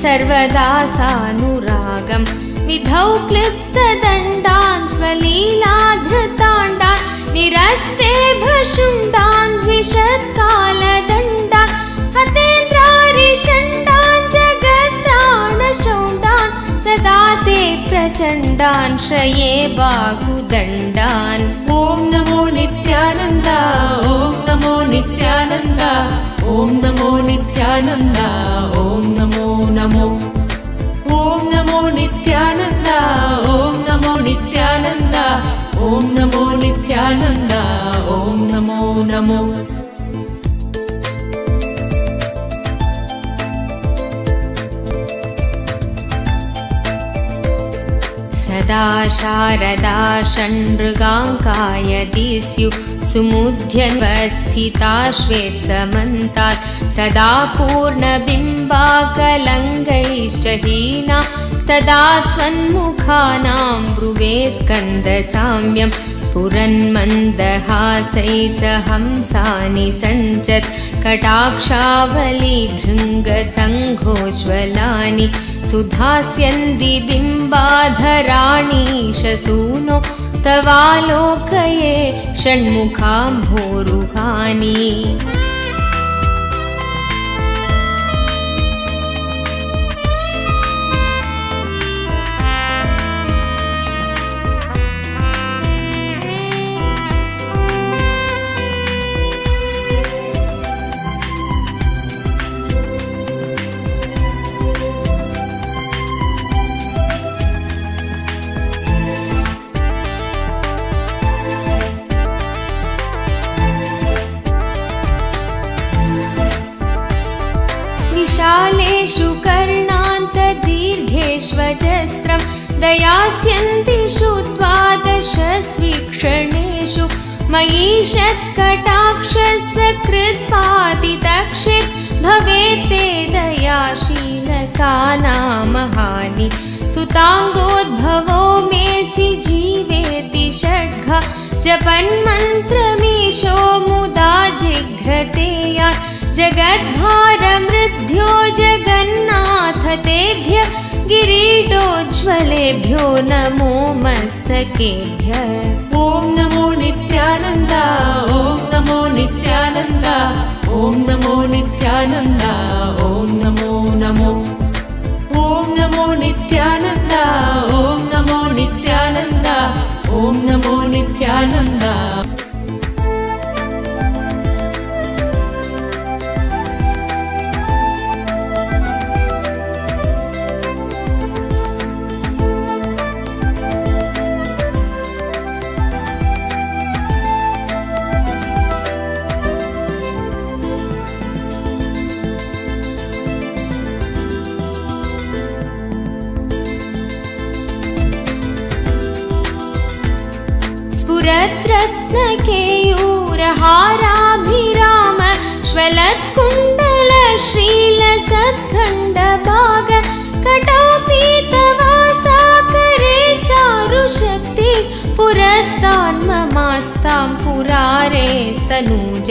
S15: सर्वदा सानुरागं विधौ क्लृप्तदण्डान् स्वलीलाधृताण्डान् निरस्ते भशुण्डान् द्विषत्कालदण्डान् हतेन्द्रारिषण्डान् जगत्राणशौण्डान् सदा ते प्रचण्डान् श्रये बाहुदण्डान्।
S14: ॐ नमो नित्यानन्द, ॐ नमो नित्यानन्द, ॐ नमो नित्यानन्द, ॐ नमो नमो। ॐ नमो नित्यानन्द, ॐ नमो नित्यानन्द, ॐ नमो नित्यानन्द, ॐ नमो नमो।
S15: सदा शारदा षण्मृगाङ्काय दिस्यु सुमुध्यन्वस्थिता श्वेत्समन्तात् सदा पूर्णबिम्बाकलङ्गैश्च हीना तदा त्वन्मुखानां भ्रुवे स्कन्दसाम्यं स्फुरन्मन्दहासैः सहंसानि सञ्चत् कटाक्षावलिभृङ्गसङ्घोज्ज्वलानि सुधास्यन्ति बिम्बाधराणि शसूनो तवालोकये षण्मुखाम्भोरुहानि। विशालेषु कर्णान्तदीर्घेष्वजस्रं दयास्यन्तिषु द्वादशस्वीक्षणेषु मयीषत्कटाक्षसकृत्पातितक्षित् भवेत्ते दयाशीलकानामहानि सुताङ्गोद्भवो मेऽसि जीवेति षड्घा जपन्मन्त्रमीशो मुदा जिघ्रते यात् जगद्भारमृद्भ्यो जगन्नाथ तेभ्यः किरीटोज्ज्वलेभ्यो नमो मस्तकेभ्यः।
S14: ॐ नमो नित्यानन्द, ॐ नमो नित्यानन्द, ॐ नमो नित्यानन्द, ॐ नमो नमो। ॐ नमो नित्यानन्द, ॐ नमो नित्यानन्द, ॐ नमो नित्यानन्द।
S15: रत्नकेयूरहाराभिराम श्वलत्कुण्डलश्रीलसत्खण्डभाग कटौपीतवासाकरे चारुशक्ति पुरस्तान्ममास्तां पुरारेस्तनूज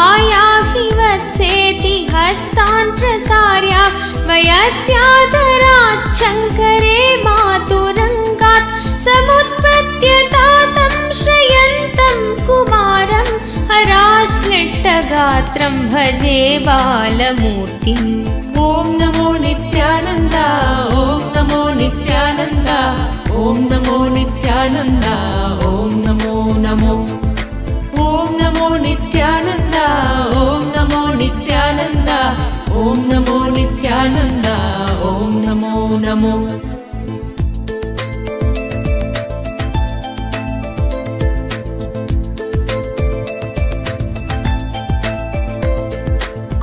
S15: आयाहि वत्सेति हस्तान् प्रसार्या वयत्यादराच्छङ्करे मातुरङ्गात् समुत्पत्य तातं श्रयन्तं कुमारं हराश्लिष्टगात्रं भजे बालमूर्तिम्।
S14: ॐ नमो नित्यानन्द, ॐ नमो नित्यानन्द, ॐ नमो नित्यानन्द, ॐ नमो नमो। ॐ नमो नित्यानन्द, ॐ नमो नित्यानन्द, ॐ नमो नित्यानन्द, ॐ नमो नमो।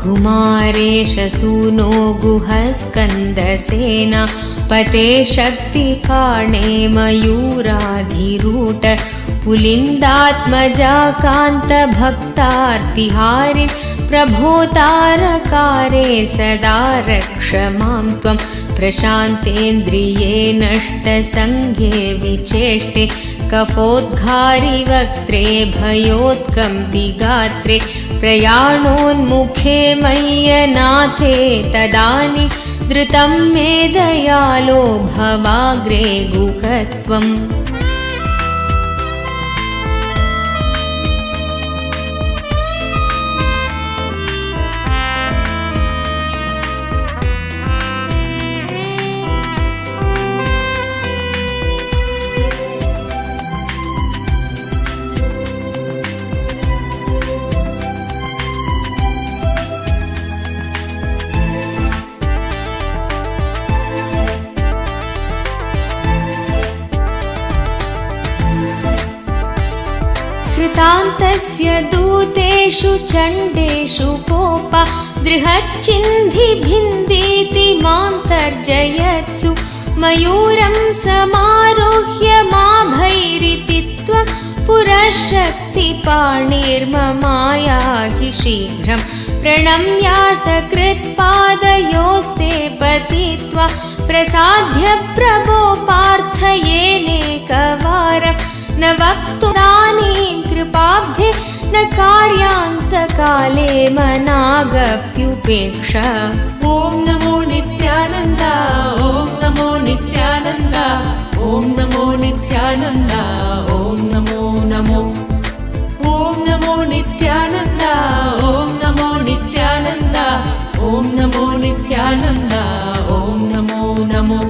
S15: कुमारेश सूनो गुहस्कन्दसेना पते शक्तिकाणे मयूराधिरूढ पुलिन्दात्मजाकान्तभक्तार्तिहारि प्रभोतारकारे सदा रक्ष मां त्वं प्रशान्तेन्द्रिये नष्टसङ्गे विचेष्टे कफोद्घारि वक्त्रे भयोत्कम्पि गात्रे प्रयाणोन्मुखे मय्यनाथे तदानि धृतं मे दयालो भवाग्रे गुहत्वम्। कृतान्तस्य दूतेषु चण्डेषु कोपा दृहच्चिन्धि भिन्दीति मां तर्जयत्सु मयूरं समारोह्य माभैरिति त्वं पुरश्शक्तिपाणिर्ममायाहि शीघ्रं प्रणम्यासकृत्पादयोस्ते पतित्वा प्रसाद्य प्रभो पार्थयेनेकवारं न वक्तुरानीं कृपाब्धे न कार्यान्तकाले मनागप्युपेक्षा।
S14: ॐ नमो नित्यानन्द, ॐ नमो नित्यानन्द, ॐ नमो नित्यानन्द, ॐ नमो नमो। ॐ नमो नित्यानन्द, ॐ नमो नित्यानन्द, ॐ नमो नित्यानन्द, ॐ नमो नमो।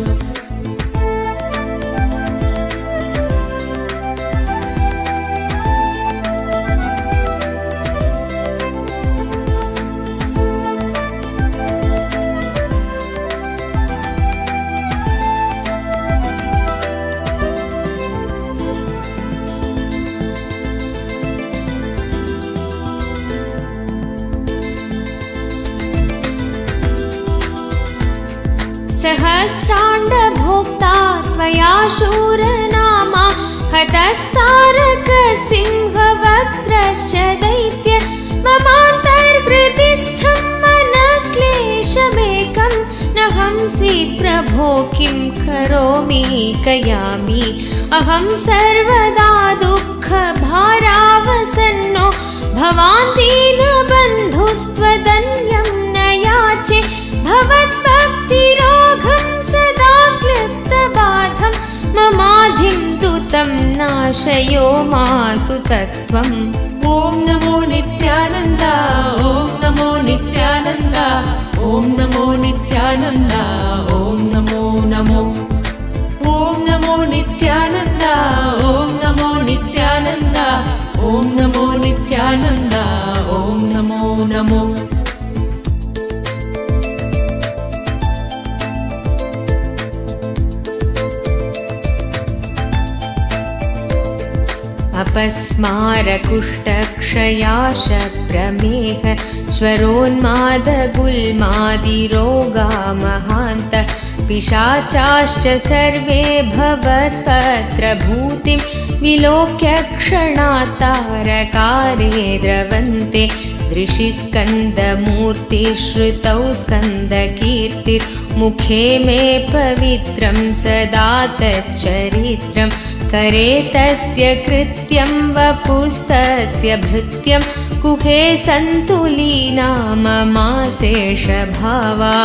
S15: सहस्राण्डभोक्ता त्वया शूरनामा हतस्तारकसिंहवक्त्रश्च दैत्य ममान्तर्हृदिस्थं मनक्लेशमेकं न हंसि प्रभो किं करोमि कयामि अहं सर्वदा दुःखभारावसन्नो भवान् दीनबन्धुस्त्वदन्यं न याचे भवद्भक्तिरोगं सदा क्लिप्तबाधं ममाधिं तु तं नाशयो मासु तत्त्वम्।
S14: ॐ नमो नित्यानन्द ॐ नमो नित्यानन्द ॐ नमो नित्यानन्द ॐ नमो नमो ॐ नमो नित्यानन्द ॐ नमो नित्यानन्द ॐ नमो नित्यानन्द ॐ नमो नमो
S15: अपस्मारकुष्ठक्षयाशप्रमेह स्वरोन्मादगुल्मादिरोगा महान्त पिशाचाश्च सर्वे भवत्पत्र भूतिं विलोक्य क्षणात्तारकारे द्रवन्ते दृशिस्कन्दमूर्तिश्रुतौ स्कन्दकीर्तिर्मुखे मे पवित्रं सदा तच्चरित्रं करे तस्य कृत्यं वपुस्तस्य भृत्यं कुहे सन्तुलीना ममाशेषभावा।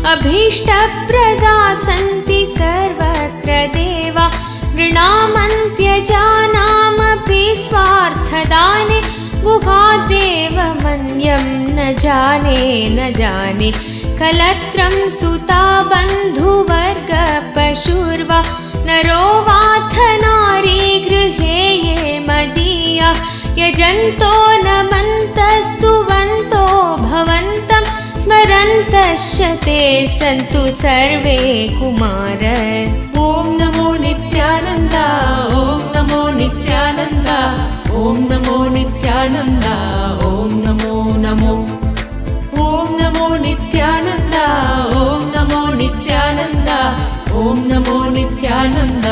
S15: अभीष्टप्रदा सन्ति सर्वत्र देवा नृणामन्त्यजानामपि स्वार्थदाने गुहादेव मन्यं न जाने कलत्रं सुता बन्धुवर्ग पशुर्वा नरो वाथ नारी गृहे ये मदीया यजन्तो नमन्तस्तुवन्तो भवन्तं स्मरन्तश्च ते सन्तु सर्वे कुमार।
S14: ॐ नमो नित्यानन्द ॐ नमो नित्यानन्द ॐ नमो नित्यानन्द ॐ नमो नमो ॐ नमो नित्यानन्द ॐ नमो नित्यानन्द ॐ नमो नित्यानन्द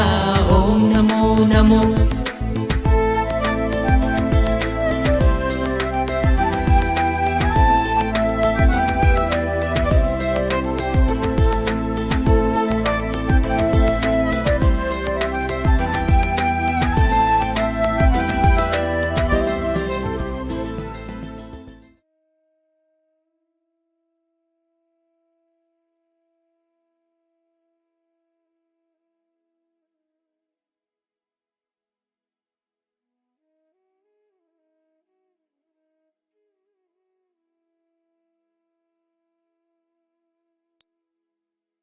S14: ॐ Namo Namo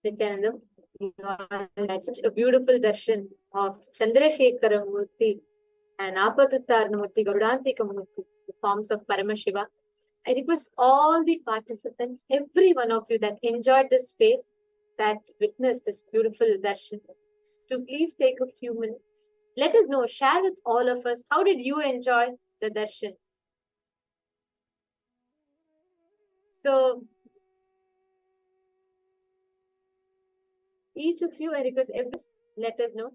S12: Nithyananda, you had such a beautiful darshan of Chandrasekhara Murti and Apatuttarana Murti, Gaudantika Murti, the forms of Paramashiva. I request all the participants, every one of you that enjoyed this space, that witnessed this beautiful darshan, to please take a few minutes. Let us know, share with all of us, how did you enjoy the darshan? So, each of you, I request let us know.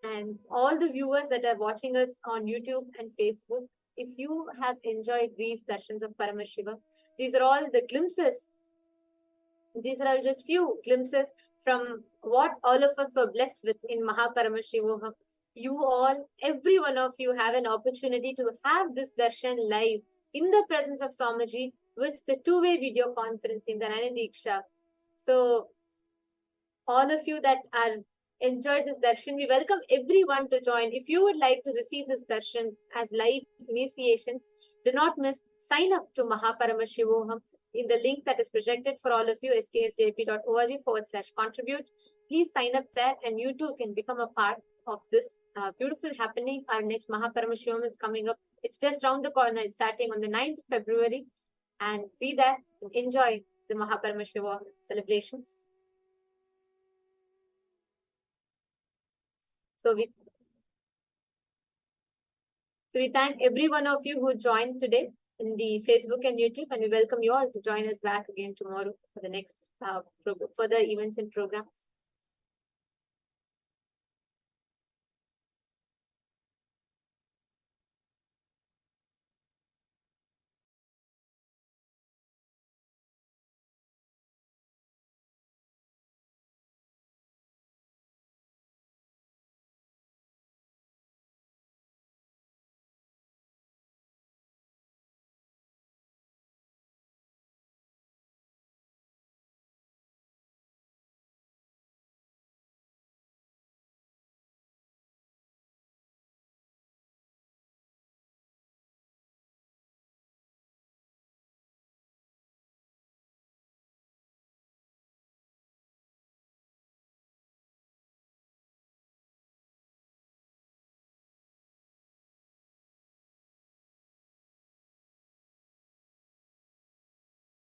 S12: And all the viewers that are watching us on YouTube and Facebook, if you have enjoyed these darshans of Paramashiva, these are all the glimpses. These are all just few glimpses from what all of us were blessed with in Mahaparamashivoham. You all, every one of you have an opportunity to have this darshan live in the presence of Swamiji with the two-way video conferencing, the Anandiksha. So, all of you that are enjoyed this darshan. We welcome everyone to join. If you would like to receive this darshan as live initiations, do not miss. Sign up to Paramashivam in the link that is projected for all of you, sksjp.org/contribute. Please sign up there, and you too can become a part of this beautiful happening. Our next Paramashivam is coming up. It's just round the corner. It's starting on the 9th of February. And be there and enjoy the Paramashivam celebrations. So we thank every one of you who joined today in the Facebook and YouTube, and we welcome you all to join us back again tomorrow for the next further events and programs.